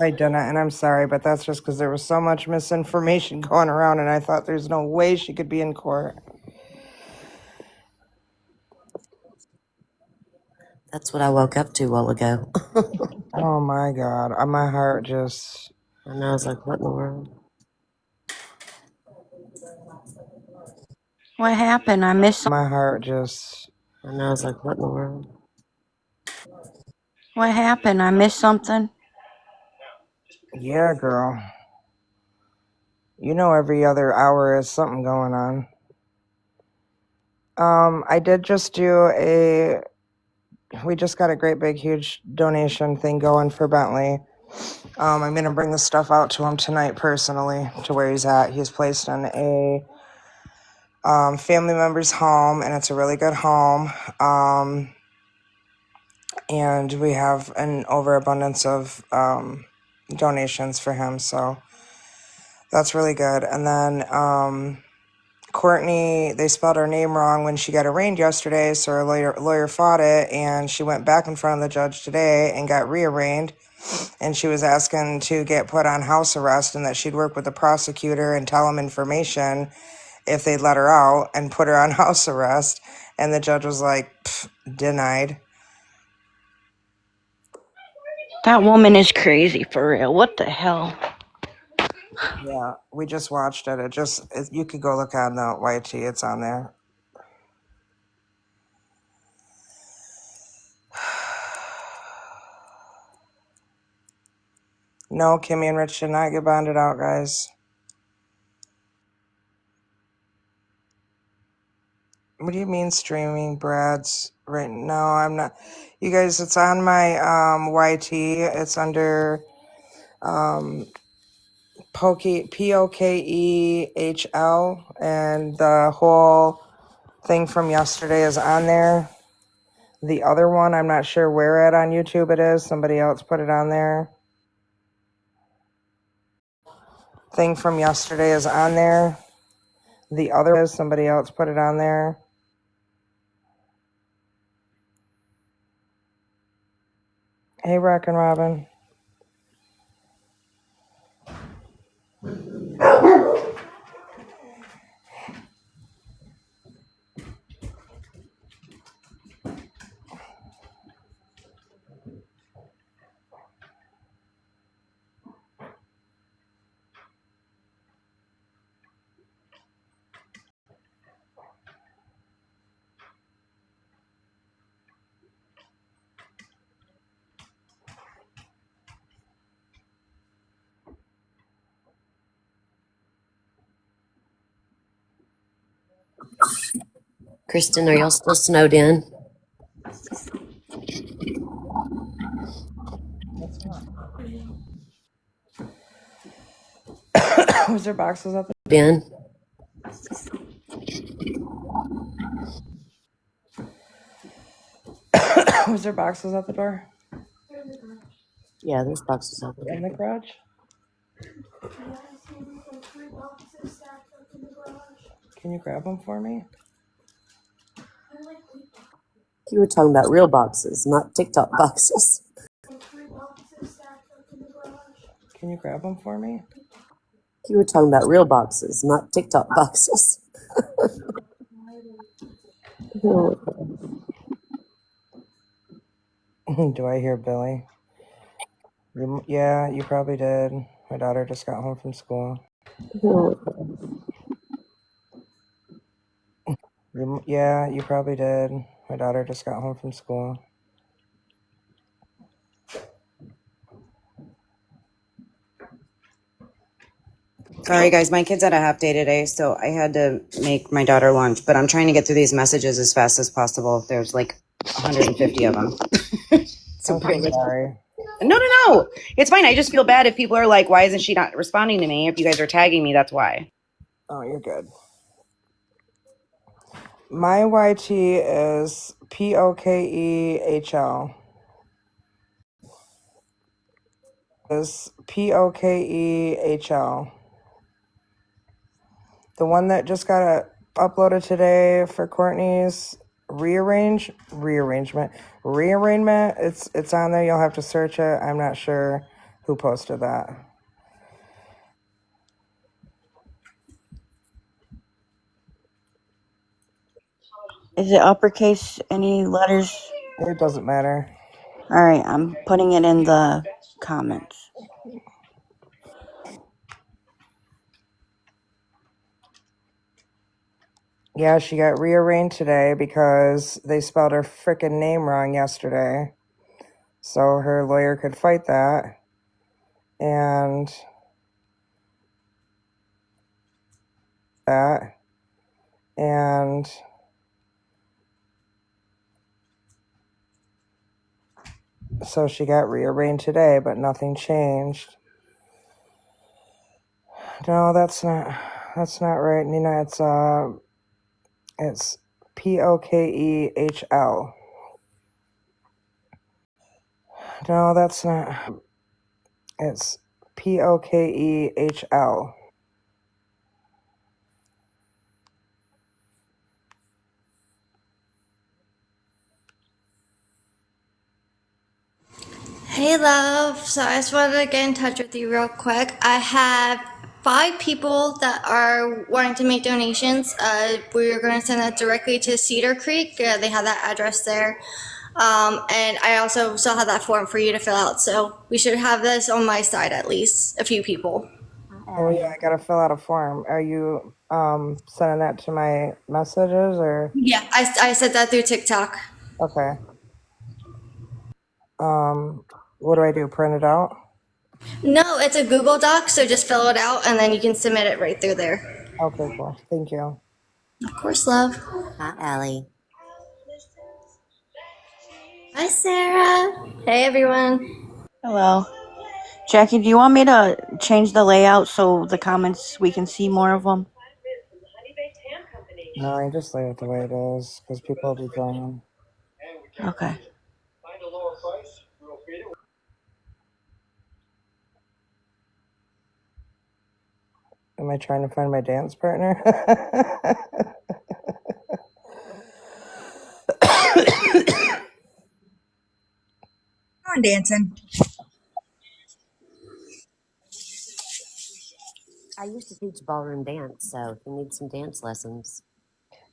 didn't, and I'm sorry, but that's just because there was so much misinformation going around, and I thought there's no way she could be in court. That's what I woke up to a while ago. Oh my God, my heart just. And I was like, what in the world? What happened? I missed. My heart just. And I was like, what in the world? What happened? I missed something. Yeah, girl. You know, every other hour is something going on. I did just do we just got a great big huge donation thing going for Bentley. I'm gonna bring the stuff out to him tonight personally to where he's at. He's placed in a family member's home, and it's a really good home. And we have an overabundance of donations for him, so that's really good. And then Courtney, they spelled her name wrong when she got arraigned yesterday, so her lawyer fought it, and she went back in front of the judge today and got rearraigned, and she was asking to get put on house arrest and that she'd work with the prosecutor and tell him information if they'd let her out and put her on house arrest, and the judge was like, denied. That woman is crazy for real. What the hell? Yeah, we just watched it. You could go look on the YT. It's on there. No, Kimmy and Rich did not get bonded out, guys. What do you mean streaming, Brad's? Right? No, I'm not. You guys, it's on my YT. It's under POKEHL, and the whole thing from yesterday is on there. The other one, I'm not sure where on YouTube it is. Somebody else put it on there. Thing from yesterday is on there. The other is somebody else put it on there. Hey, Rockin' Robin. Kristen, are y'all still snowed in? Was there boxes up Ben? Was there boxes at the door? Yeah, there's boxes out In there. the garage? Can you grab them for me? You were talking about real boxes, not TikTok boxes. Can you grab them for me? You were talking about real boxes, not TikTok boxes. Do I hear Billy? Yeah, you probably did. My daughter just got home from school. Yeah, you probably did. My daughter just got home from school. Sorry, guys, my kid's had a half day today, so I had to make my daughter lunch. But I'm trying to get through these messages as fast as possible. There's like 150 of them. So sorry. No. It's fine. I just feel bad if people are like, why isn't she not responding to me? If you guys are tagging me, that's why. Oh, you're good. My YT is POKEHL. POKEHL. The one that just got uploaded today for Courtney's rearrangement. It's on there. You'll have to search it. I'm not sure who posted that. Is it uppercase? Any letters? It doesn't matter. All right, I'm putting it in the comments. Yeah, she got rearranged today because they spelled her frickin' name wrong yesterday. So her lawyer could fight that. And so she got rearranged today, but nothing changed. No, that's not right, Nina. It's POKEHL. No, that's not. It's POKEHL. Hey, love. So I just wanted to get in touch with you real quick. I have 5 people that are wanting to make donations. We're going to send that directly to Cedar Creek. They have that address there. And I also still have that form for you to fill out. So we should have this on my side at least, a few people. Oh yeah, I gotta fill out a form. Are you sending that to my messages or? Yeah, I said that through TikTok. Okay. What do I do? Print it out? No, it's a Google Doc, so just fill it out and then you can submit it right through there. Okay, cool. Thank you. Of course, love. Hi, Allie. Hi, Sarah. Hey, everyone. Hello. Jackie, do you want me to change the layout so the comments, we can see more of them? No, I just leave it the way it is because people will be joining. Okay. Am I trying to find my dance partner? Come on, dancing. I used to teach ballroom dance, so if you need some dance lessons.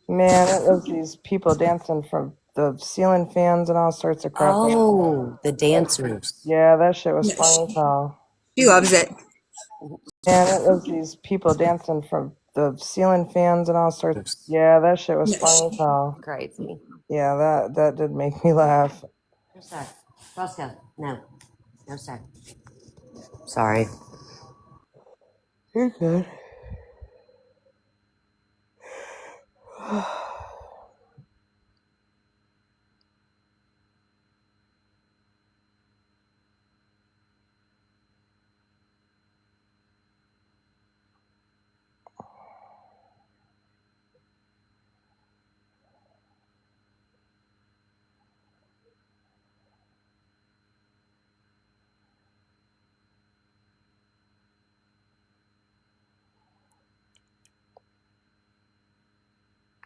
Man, it was these people dancing from the ceiling fans and all sorts of crap. Oh, the dancers. Yeah, that shit was funny as hell. She loves it. Man, it was these people dancing from the ceiling fans and all sorts. Yeah, that shit was funny as hell. Crazy. Yeah, that did make me laugh. No, sir. Roscoe, no. No, sir. Sorry. You're good.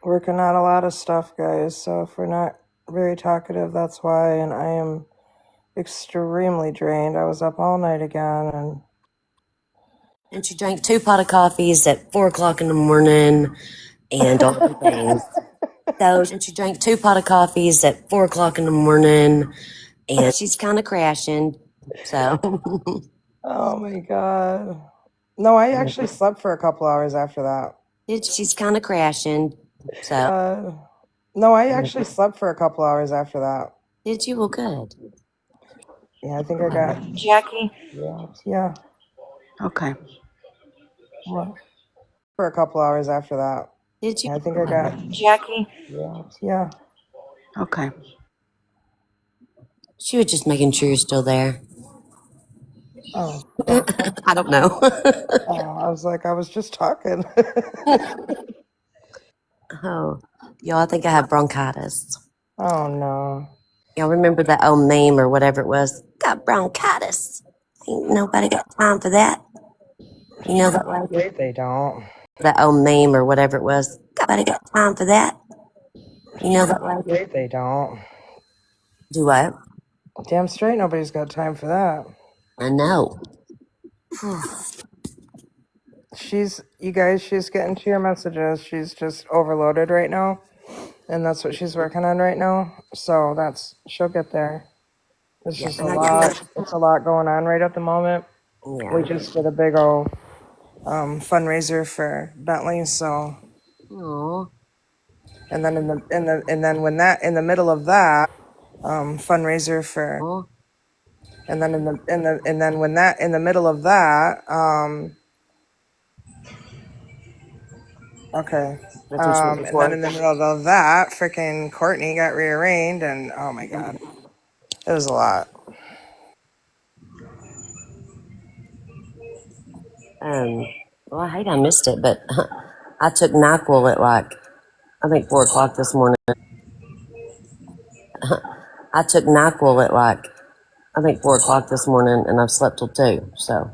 Working on a lot of stuff, guys. So if we're not very talkative, that's why. And I am extremely drained. I was up all night again, And she drank 2 pot of coffees at 4 o'clock in the morning and all the things. And she drank 2 pot of coffees at 4 o'clock in the morning and she's kind of crashing. So. Oh my god. No, I actually slept for a couple hours after that. She's kind of crashing. So. No, I actually slept for a couple hours after that. Did you? Well, good. Yeah, I think I got. Jackie? Yeah. Okay. What? For a couple hours after that. Did you? Yeah, I think I got. Jackie? Yeah. Okay. She was just making sure you're still there. Oh. I don't know. I was like, I was just talking. Oh, y'all, I think I have bronchitis. Oh no. Y'all remember that old meme or whatever it was? Got bronchitis. Ain't nobody got time for that. You know that lady? Wait, they don't. That old meme or whatever it was. Nobody got time for that. You know that lady? Wait, they don't. Do what? Damn straight, nobody's got time for that. I know. She's getting to your messages. She's just overloaded right now. And that's what she's working on right now. So she'll get there. It's just a lot. It's a lot going on right at the moment. Yeah. We just did a big old fundraiser for Bentley. So. Aww. And then in the middle of that fundraiser for. Aww. And then in the middle of that. Okay. And then in the middle of that, freaking Courtney got rearranged, and oh my god, it was a lot. Well, I hate I missed it, but I took NyQuil at I think 4 o'clock this morning. I took NyQuil at I think 4 o'clock this morning, and I've slept till 2. So.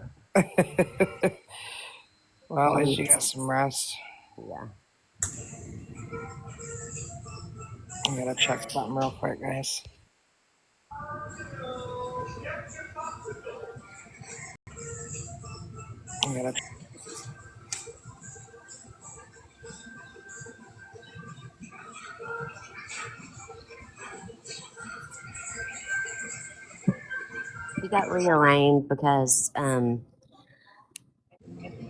Well, at least you got some rest. Yeah. I'm gonna check something real quick, guys. got rearranged because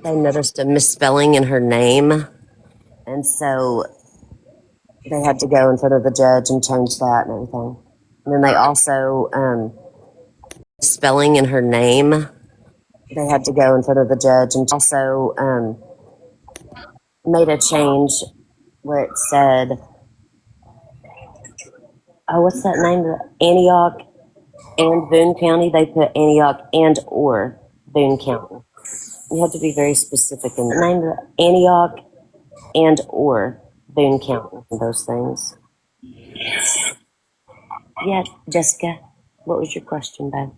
they noticed a misspelling in her name, and so they had to go in front of the judge and change that and everything. And then they also spelling in her name. They had to go in front of the judge and also made a change where it said, oh, what's that name? Antioch and Boone County. They put Antioch and or Boone County. You have to be very specific in the name of Antioch and or Boone County. Those things. Yeah, Jessica, what was your question, babe?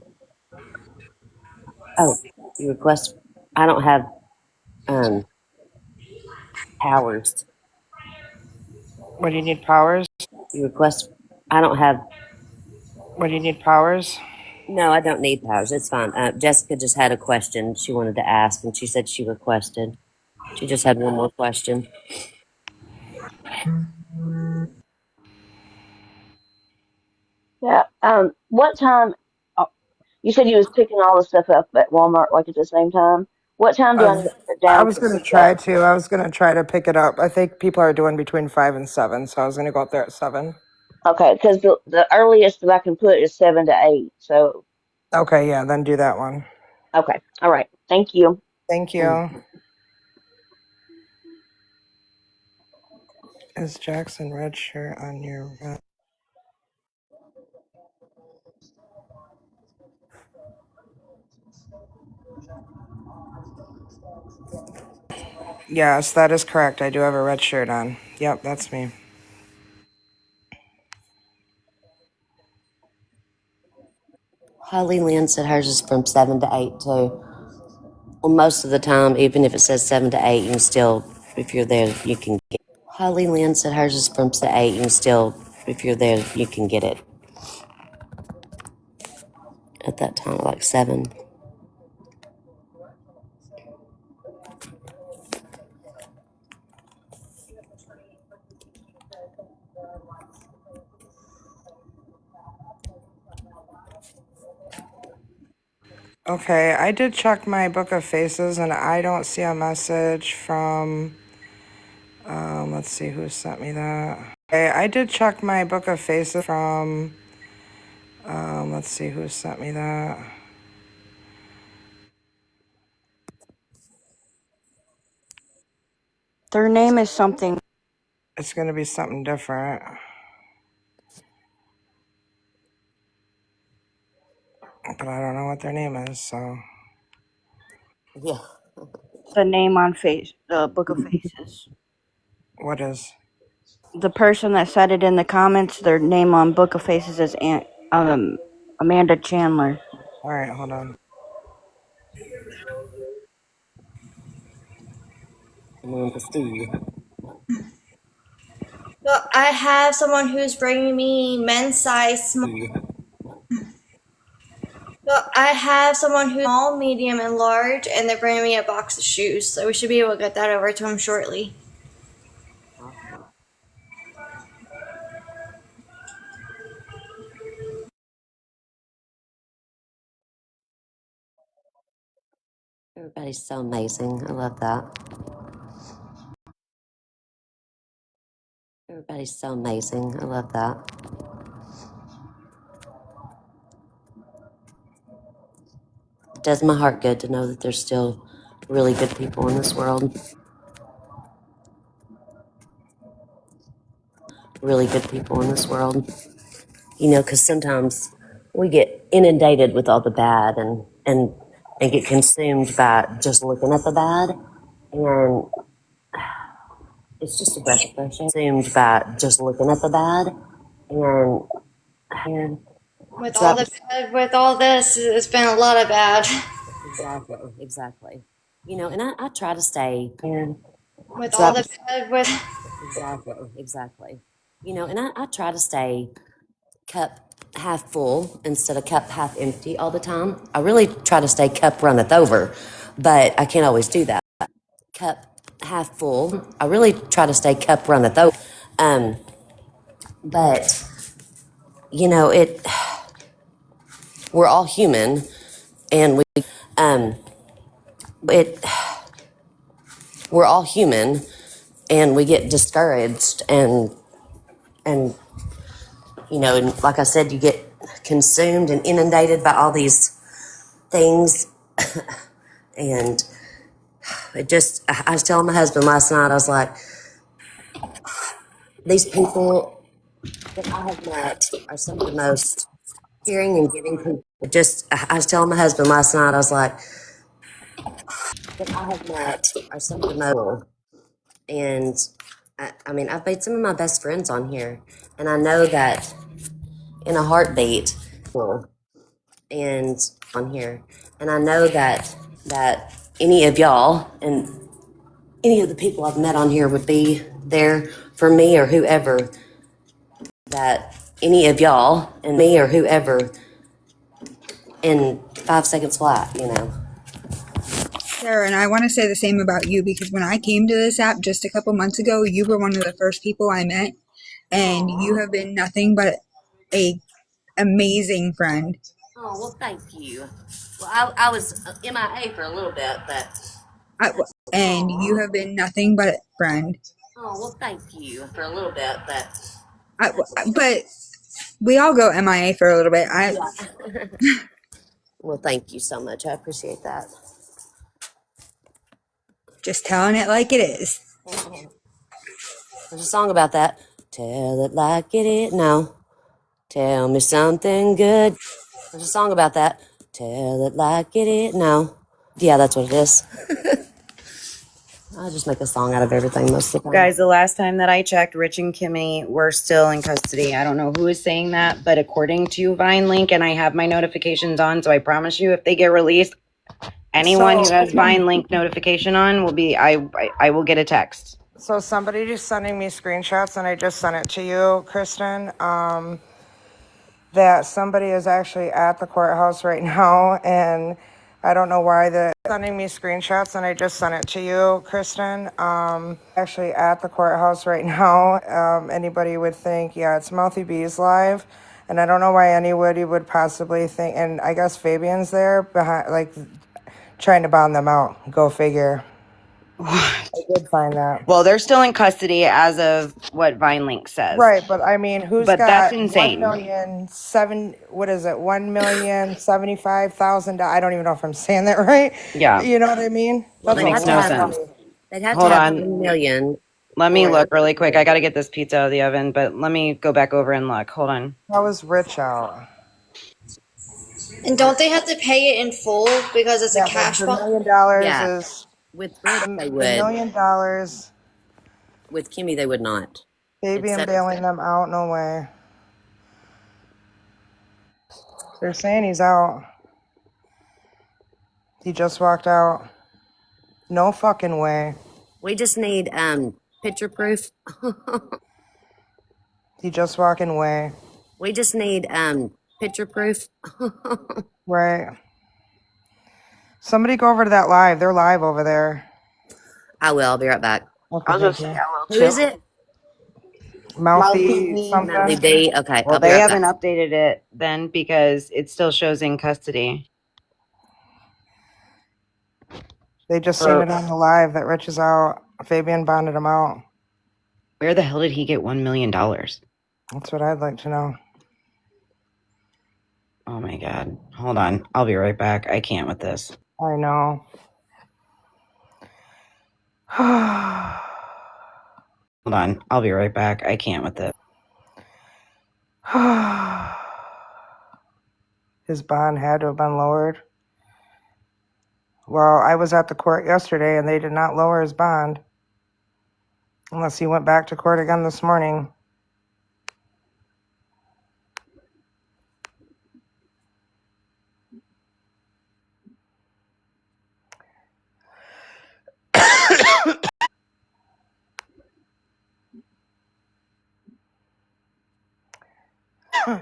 Oh, you request. I don't have um powers. What do you need powers? You request. I don't have. What do you need powers? No, I don't need powers. It's fine. Jessica just had a question she wanted to ask, and she said she requested. She just had one more question. Yeah. What time? Oh, you said you was picking all the stuff up at Walmart like at the same time. What time do I need to sit I down was to gonna pick up? try to. I was gonna try to pick it up. I think people are doing between 5 and 7, so I was gonna go up there at 7. Okay, because the earliest that I can put is 7 to 8. So Okay, yeah, then do that one. okay, all right. Thank you. Thank you. Is Jackson red shirt on your? Yes, that is correct. I do have a red shirt on. Yep, that's me. Holly Lynn said hers is from 7 to 8 too. Well, most of the time, even if it says 7 to 8, you can still, if you're there, you can get. Holly Lynn said hers is from 7 to 8. You can still, if you're there, you can get it at that time, like 7. Okay, I did check my book of faces, and I don't see a message from. Let's see who sent me that. Okay, I did check my book of faces from. Let's see who sent me that. Their name is something. It's gonna be something different, but I don't know what their name is. So Yeah. The name on the Book of Faces. what is? The person that said it in the comments, their name on Book of Faces is Amanda Chandler. All right, hold on. Amanda Steve. Well, I have someone who's bringing me men's size small. Well, I have someone who's small, medium, and large, and they're bringing me a box of shoes. So we should be able to get that over to him shortly. Awesome. Everybody's so amazing. I love that. Everybody's so amazing. I love that. It does my heart good to know that there's still really good people in this world. Really good people in this world. You know, because sometimes we get inundated with all the bad and get consumed by just looking at the bad. And it's just a breath of fresh air. Consumed by just looking at the bad. And With all the drops. bad, with all this, it's been a lot of bad. Exactly. Exactly. You know, and I try to stay. And With all the drops. bad, with Exactly. Exactly. You know, and I try to stay cup half full instead of cup half empty all the time. I really try to stay cup runneth over, but I can't always do that. Cup half full. I really try to stay cup runneth over. But you know, we're all human, and um, it, we're all human, and we get discouraged, and and like I said, you get consumed and inundated by all these things, and I was telling my husband last night, I was like, these people that I have met are some of the most caring and giving people. I was telling my husband last night, I was like, that I have met are some of the most, and I mean, I've made some of my best friends on here, and I know that in a heartbeat, and on here, and I know that any of y'all and any of the people I've met on here would be there for me or whoever. That any of y'all and me or whoever in 5 seconds flat. Sarah, and I want to say the same about you because when I came to this app just a couple months ago, you were one of the first people I met, and you have been nothing but a amazing friend. Oh, well, thank you. Well, I was MIA for a little bit, but And you have been nothing but a friend. oh, well, thank you for a little bit, But we all go MIA for a little bit. yeah. Well, thank you so much. I appreciate that. Just telling it like it is. There's a song about that. Tell it like it is. No. Tell me something good. There's a song about that. Tell it like it is. No. Yeah, that's what it is. I just make a song out of everything most of the time. Guys, the last time that I checked, Rich and Kimmy were still in custody. I don't know who is saying that, but according to VineLink, and I have my notifications on, so I promise you, if they get released, anyone who has VineLink notification on will be, I will get a text. So somebody just sending me screenshots, and I just sent it to you, Kristen. That somebody is actually at the courthouse right now, and I don't know why they're sending me screenshots, and I just sent it to you, Kristen. Actually at the courthouse right now. Anybody would think, yeah, it's Mouthy Bees live, and I don't know why anybody would possibly think. And I guess Fabian's there behind, like trying to bond them out. Go figure. I did find that. Well, they're still in custody as of what VineLink says. Right, but I mean, who's But that's got insane. 1,000,007? What is it? 1,075,000. I don't even know if I'm saying that right. Yeah. You know what I mean? Well, That's they'd a have to lot of have, money. they'd have Hold to have on. 1 million. Let me look really quick. I got to get this pizza out of the oven, but let me go back over and look. Hold on. How is Rich out? And don't they have to pay it in full because it's a Yeah, cash the $1 bond? million Yeah. is With Rich, they the would. $1 million. With Kimmy, they would not. Fabian bailing them out? No way. They're saying he's out. He just walked out. No fucking way. We just need picture proof. He just walking away. We just need picture proof. Right. Somebody go over to that live. They're live over there. I will. I'll be right back. Okay, I was gonna say I will Who too. is it? Mouthy something. Mouthy B. Okay, Well, I'll be they right haven't back. updated it then because it still shows in custody. They just seen it on the live that Rich is out. Fabian bonded him out. Where the hell did he get $1 million? That's what I'd like to know. Oh my God. Hold on. I'll be right back. I can't with this. I know. Hold on. I'll be right back. I can't with this. His bond had to have been lowered. Well, I was at the court yesterday and they did not lower his bond. Unless he went back to court again this morning.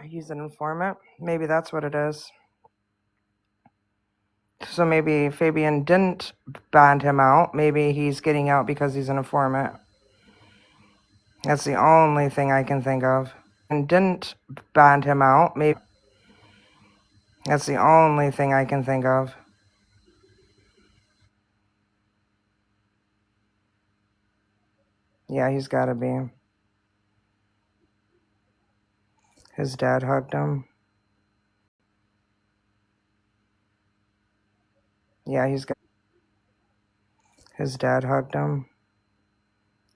He's an informant. Maybe that's what it is. So maybe Fabian didn't bond him out. Maybe he's getting out because he's an informant. That's the only thing I can think of. And didn't bond him out. That's the only thing I can think of. Yeah, he's got to be. His dad hugged him. Yeah, his dad hugged him.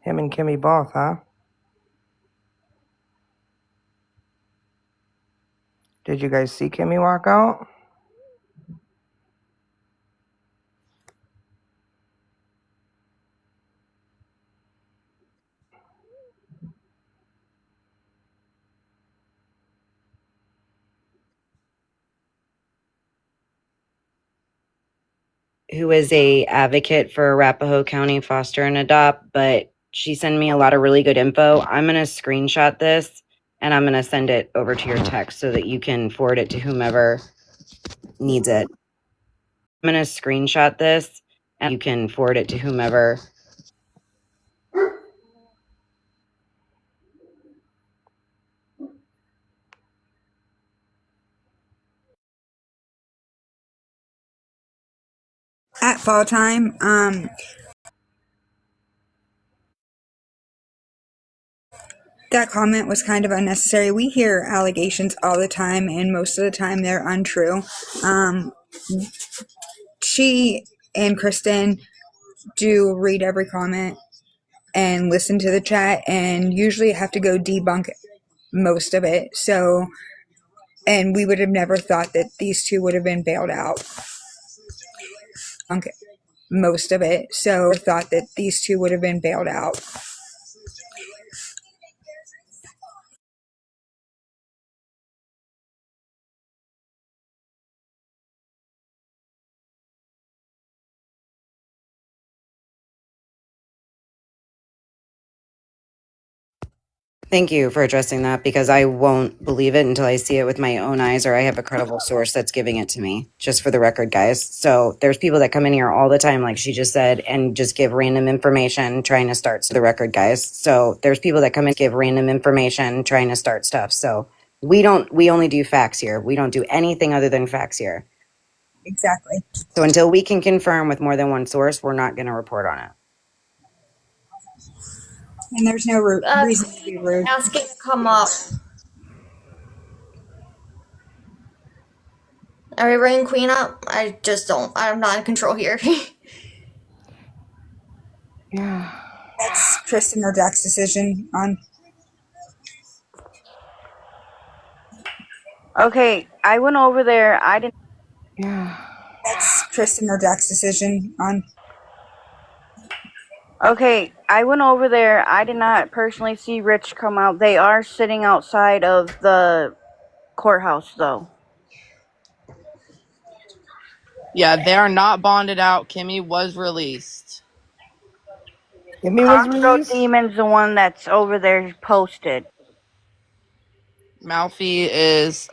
Him and Kimmy both, huh? Did you guys see Kimmy walk out? Who is a advocate for Arapahoe County Foster and Adopt, but she sent me a lot of really good info. I'm going to screenshot this and I'm going to send it over to your text so that you can forward it to whomever needs it. I'm going to screenshot this and you can forward it to whomever. At fall time, that comment was kind of unnecessary. We hear allegations all the time, and most of the time they're untrue. She and Kristen do read every comment and listen to the chat, and usually have to go debunk most of it. So, and we would have never thought that these two would have been bailed out. Most of it. So, thought that these two would have been bailed out. Thank you for addressing that because I won't believe it until I see it with my own eyes or I have a credible source that's giving it to me, just for the record, guys. So there's people that come in here all the time, like she just said, and just give random information trying to start the record, guys. So there's people that come in, give random information trying to start stuff. So we only do facts here. We don't do anything other than facts here. Exactly. So until we can confirm with more than one source, we're not going to report on it. And there's no reason to be rude. Asking to come up. Are we bringing Queen up? I just don't. I'm not in control here. Yeah. That's Kristen or Jack's decision on. Okay, I went over there. I didn't. Yeah. That's Kristen or Jack's decision on. Okay, I went over there. I did not personally see Rich come out. They are sitting outside of the courthouse, though. Yeah, they are not bonded out. Kimmy was released. Kimmy was Costco released? Demon's the one that's over there posted. Malfi is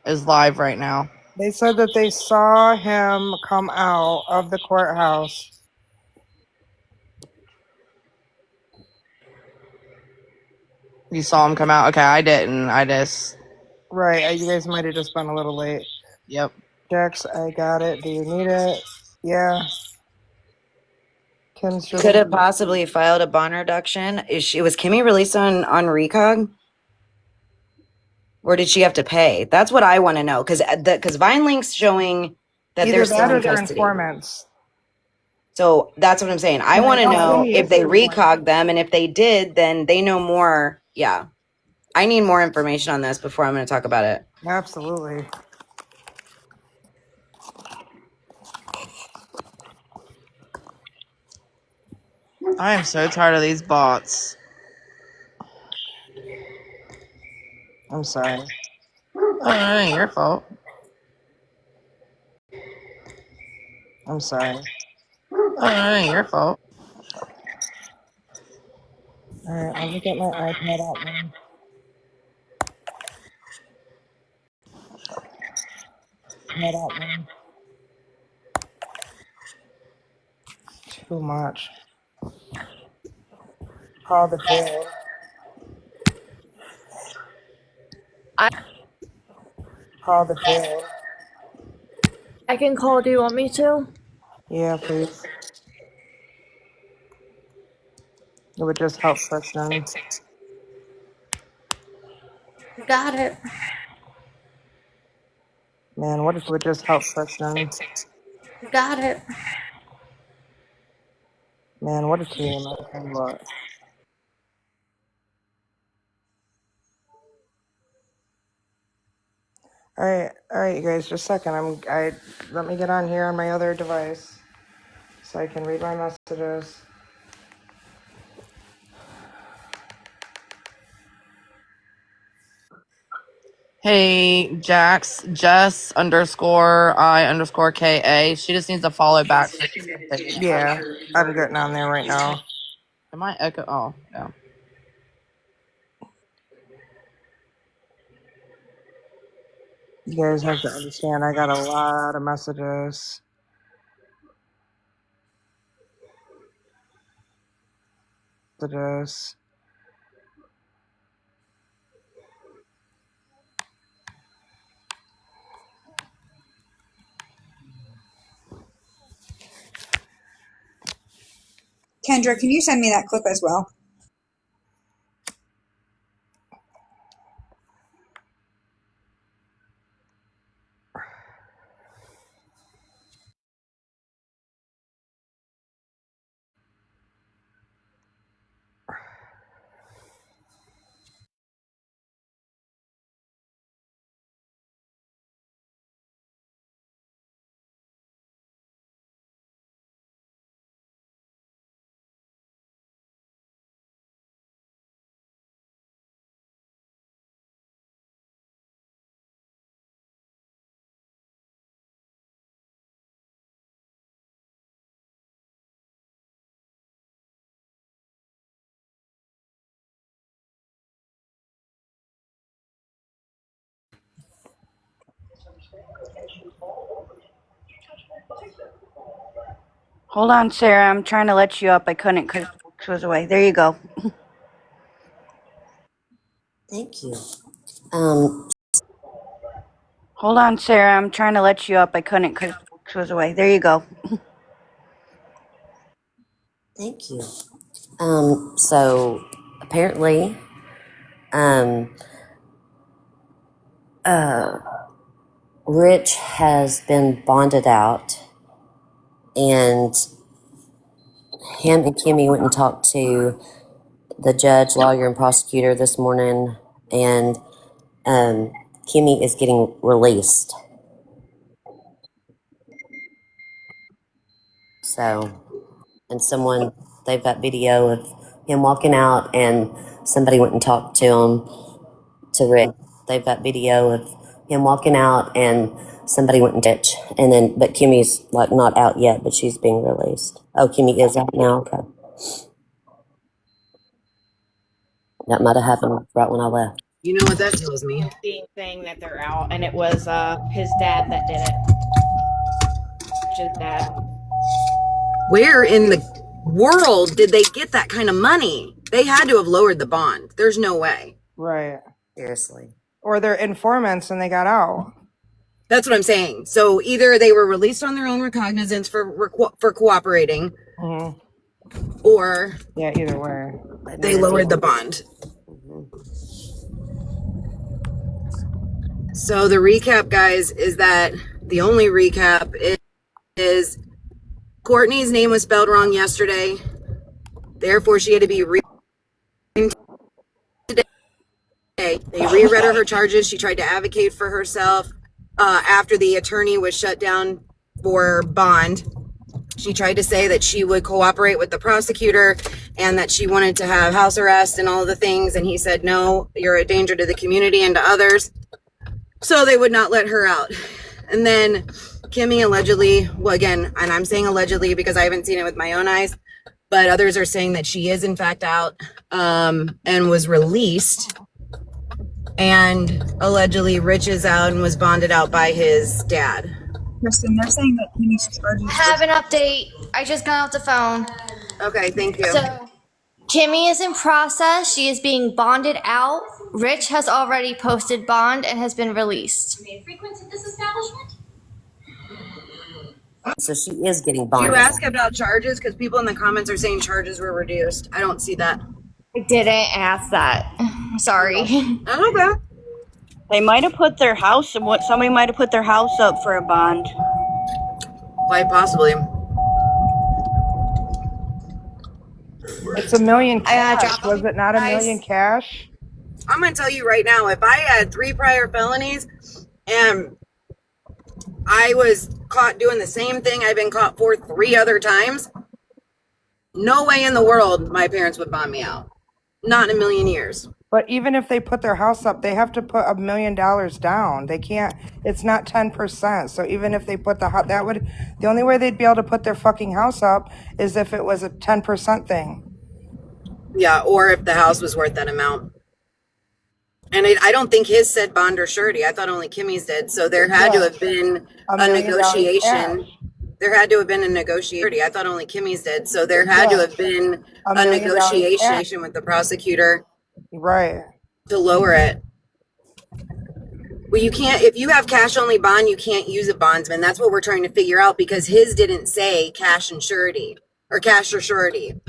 is live right now. They said that they saw him come out of the courthouse. You saw him come out? Okay, I didn't. I just... Right, you guys might have just been a little late. Yep. Dex, I got it. Do you need it? Yeah. Kim's just... Could have possibly filed a bond reduction. Was Kimmy released on recog? Or did she have to pay? That's what I want to know. Because Vine Link's showing that Either they're still that or in they're custody. informants. So that's what I'm saying. I want to know if they recog them, and if they did, then they know more. Yeah. I need more information on this before I'm going to talk about it. Absolutely. I am so tired of these bots. I'm sorry. Oh, it ain't your fault. I'm sorry. Oh, it ain't your fault. Alright, I'll look at my iPad out now. Too much. Call the jail. call the jail. I can call. Do you want me to? Yeah, please. It would just help freshen. Got it. Man, what if it would just help freshen? Got it. Man, what a team. I tell you what. All right, you guys, just a second. Let me get on here on my other device so I can read my messages. Hey, Jax, Jess underscore I underscore KA. She just needs to follow back. Yeah, I'm getting on there right now. Am I echo? Oh, yeah. You guys have to understand, I got a lot of messages. Messages. Kendra, can you send me that clip as well? Hold on, Sarah. I'm trying to let you up. I couldn't because she was away. There you go. Thank you. Um, Hold on, Sarah. I'm trying to let you up. I couldn't because she was away. There you go. Thank you. So apparently, um, Rich has been bonded out, and him and Kimmy went and talked to the judge, lawyer, and prosecutor this morning, and Kimmy is getting released. So, and they've got video of him walking out, and somebody went and talked to him, to Rich. They've got video of him walking out, and somebody went and ditch, and then, but Kimmy's like not out yet, but she's being released. Oh, Kimmy is out now. Okay, that might have happened right when I left. You know what that tells me? Thing that they're out, and it was his dad that did it. His dad. Where in the world did they get that kind of money? They had to have lowered the bond. There's no way. Right. Seriously. Or they're informants and they got out. That's what I'm saying. So either they were released on their own recognizance for cooperating, or yeah, either way, they lowered the bond. So the recap, guys, is that the only recap is Courtney's name was spelled wrong yesterday. Therefore, she had to be today. They reread her charges. She tried to advocate for herself after the attorney was shut down for bond. She tried to say that she would cooperate with the prosecutor and that she wanted to have house arrest and all the things. And he said, no, you're a danger to the community and to others. So they would not let her out. And then Kimmy allegedly, well, again, and I'm saying allegedly because I haven't seen it with my own eyes, but others are saying that she is in fact out and was released. And allegedly Rich is out and was bonded out by his dad. Kristen, they're saying that Kimmy's charges. I have an update. I just got off the phone. Okay, thank you. So Kimmy is in process. She is being bonded out. Rich has already posted bond and has been released. Frequency this establishment? So she is getting Do you bonded. ask about charges? Because people in the comments are saying charges were reduced. I don't see that. I didn't ask that. Sorry. Okay. They might have put their house, and what somebody might have put their house up for a bond. Quite possibly. It's $1 million I cash. dropped Was it not $1 million cash? I'm gonna tell you right now, if I had 3 prior felonies and I was caught doing the same thing I've been caught for 3 other times, no way in the world my parents would bond me out. Not in a million years. But even if they put their house up, they have to put $1 million down. They can't. It's not 10%. So even if they put the only way they'd be able to put their fucking house up is if it was a 10% thing. Yeah, or if the house was worth that amount. And I don't think his said bond or surety. I thought only Kimmy's did. So there had to have been a negotiation. There had to have been a negotiation. I thought only Kimmy's did. So there had to have been a negotiation with the prosecutor. Right. To lower it. Well, you can't, if you have cash only bond, you can't use a bondsman. That's what we're trying to figure out because his didn't say cash and surety or cash or surety.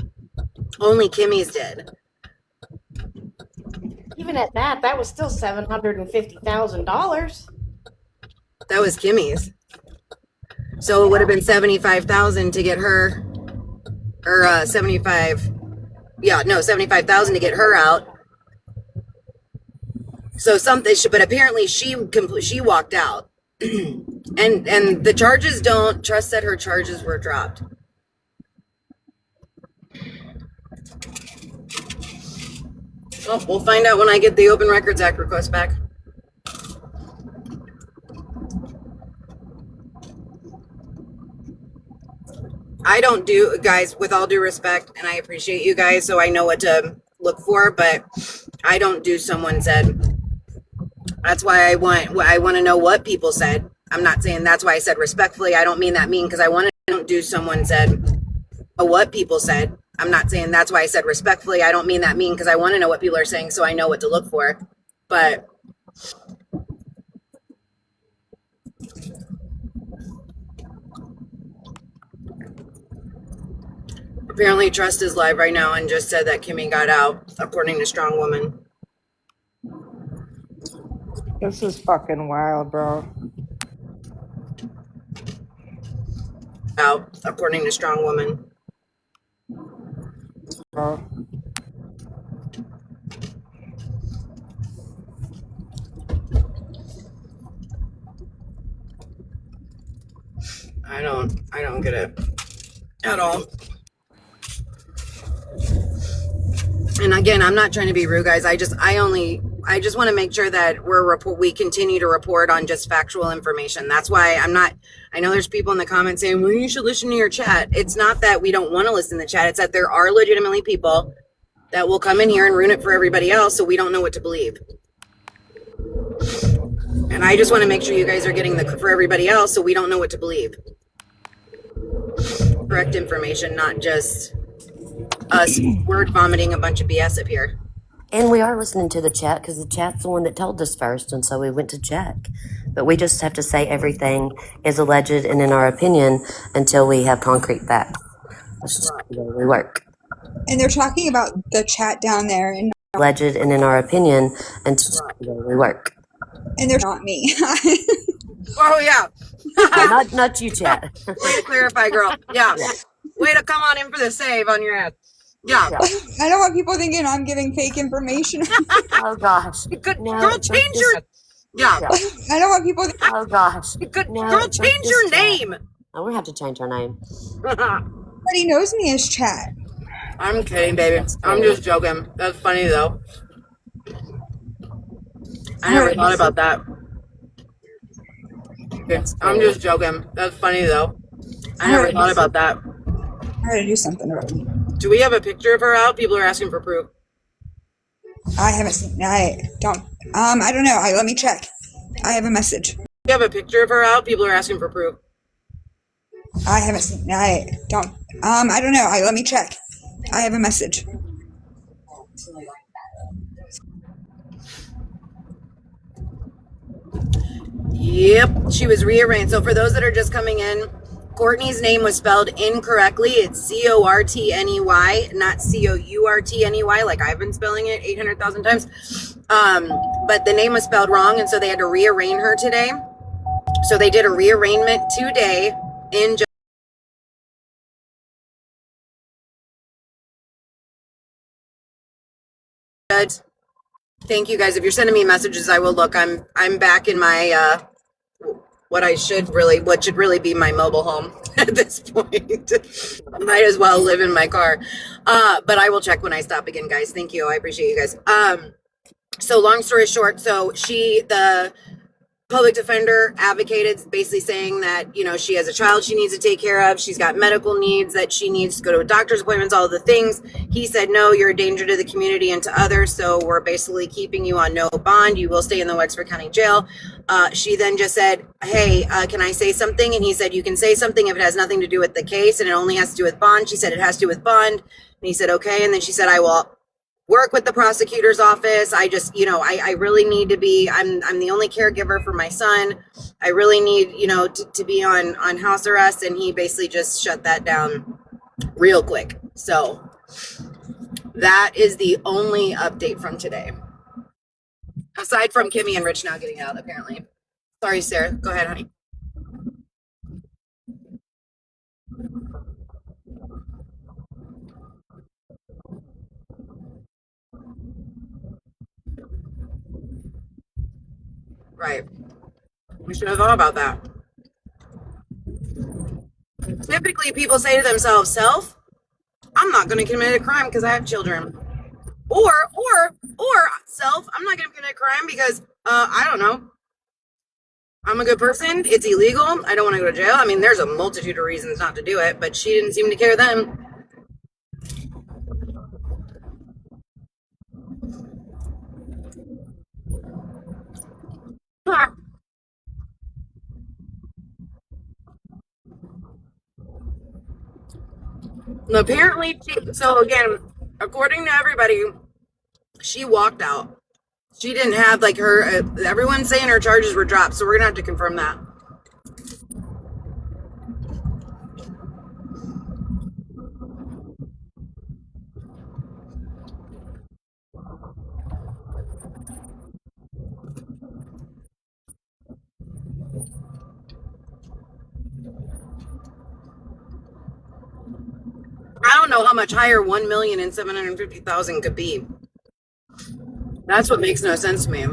Only Kimmy's did. Even at that, that was still $750,000. That was Kimmy's. So it would have been 75,000 to get her, or 75,000 to get her out. So something, but apparently she walked out, and the charges don't. Trust said her charges were dropped. Well, we'll find out when I get the Open Records Act request back. I don't do, guys, with all due respect, and I appreciate you guys, so I know what to look for, but I don't do someone said. That's why I want to know what people said. I'm not saying that's why I said respectfully. I don't mean that mean because I want to do someone said what people said. I'm not saying that's why I said respectfully. I don't mean that mean because I want to know what people are saying so I know what to look for. But apparently Trust is live right now and just said that Kimmy got out, according to Strong Woman. This is fucking wild, bro. Out, according to Strong Woman. Bro. I don't get it at all. And again, I'm not trying to be rude, guys. I just want to make sure that we continue to report on just factual information. That's why I know there's people in the comments saying, well, you should listen to your chat. It's not that we don't want to listen to the chat. It's that there are legitimately people that will come in here and ruin it for everybody else. So we don't know what to believe. And I just want to make sure you guys are getting for everybody else. So we don't know what to believe. Correct information, not just us word vomiting a bunch of BS up here. And we are listening to the chat because the chat's the one that told us first, and so we went to check. But we just have to say everything is alleged and in our opinion until we have concrete facts. That's just the way we work. And they're talking about the chat down there, and Alleged and in our opinion until the way we work. And they're not me. Oh yeah. not you, chat. Way to clarify, girl. Yeah. Way to come on in for the save on your ass. Yeah. I don't want people thinking I'm giving fake information. Oh gosh. Girl, change your. Yeah. I don't want people. Oh gosh. Girl, change your name. Oh, we have to change our name. Everybody knows me as Chat. I'm kidding, baby. I'm just joking. That's funny though. I never thought about that. I'm just joking. That's funny though. I never thought about that. I gotta do something about it. Do we have a picture of her out? People are asking for proof. I haven't seen. I don't. I don't know. Let me check. I have a message. You have a picture of her out? People are asking for proof. I haven't seen. I don't. I don't know. Let me check. I have a message. Yep, she was rearranged. So for those that are just coming in, Courtney's name was spelled incorrectly. It's Courtney, not Courtney, like I've been spelling it 800,000 times. But the name was spelled wrong, and so they had to rearrange her today. So they did a rearrangement today in Judge. Thank you guys. If you're sending me messages, I will look. I'm back in my what should really be my mobile home at this point. Might as well live in my car. But I will check when I stop again, guys. Thank you. I appreciate you guys. So long story short, the public defender advocated, basically saying that, she has a child she needs to take care of. She's got medical needs that she needs to go to doctor's appointments, all of the things. He said, no, you're a danger to the community and to others. So we're basically keeping you on no bond. You will stay in the Wexford County Jail. She then just said, hey, can I say something? And he said, you can say something if it has nothing to do with the case and it only has to do with bond. She said, it has to do with bond. And he said, okay. And then she said, I will work with the prosecutor's office. I just, I really need to be, I'm the only caregiver for my son. I really need, to be on house arrest. And he basically just shut that down real quick. So that is the only update from today. Aside from Kimmy and Rich now getting out, apparently. Sorry, Sarah. Go ahead, honey. Right. We should have thought about that. Typically, people say to themselves, self, I'm not going to commit a crime because I have children. Or self, I'm not going to commit a crime because, I don't know, I'm a good person. It's illegal. I don't want to go to jail. I mean, there's a multitude of reasons not to do it, but she didn't seem to care then. Apparently, so again, according to everybody, she walked out. She didn't have everyone's saying her charges were dropped, so we're going to have to confirm that. I don't know how much higher 1,750,000 could be. That's what makes no sense to me.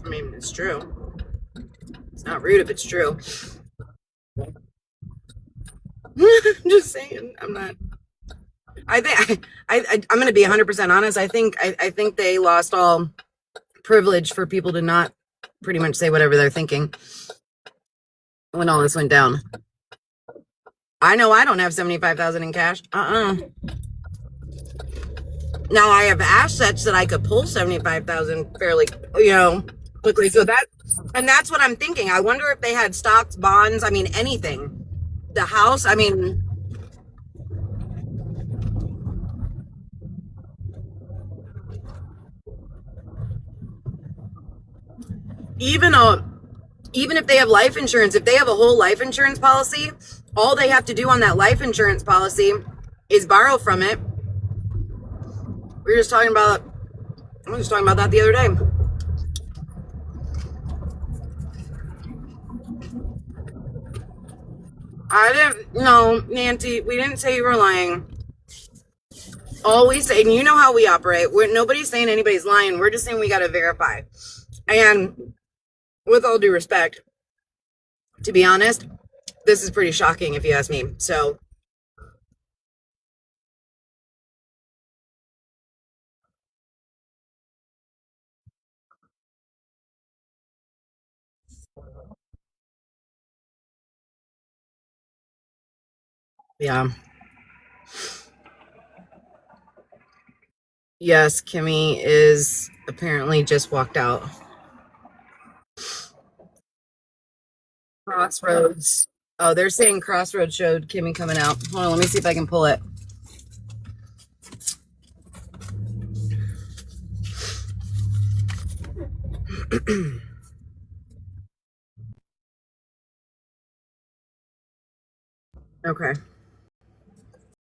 I mean, it's true. It's not rude if it's true. I'm just saying. I'm not. I think I'm going to be 100% honest. I think they lost all privilege for people to not pretty much say whatever they're thinking when all this went down. I know I don't have 75,000 in cash. Now I have assets that I could pull 75,000 fairly, quickly. So that's what I'm thinking. I wonder if they had stocks, bonds. I mean, anything. The house. I mean, even if they have life insurance, if they have a whole life insurance policy, all they have to do on that life insurance policy is borrow from it. I was just talking about that the other day. No, Nancy, we didn't say you were lying. All we say, and you know how we operate, nobody's saying anybody's lying. We're just saying we got to verify. And with all due respect, to be honest, this is pretty shocking if you ask me. So, yeah. Yes, Kimmy is apparently just walked out. Crossroads. Oh, they're saying Crossroads showed Kimmy coming out. Hold on, let me see if I can pull it. Okay.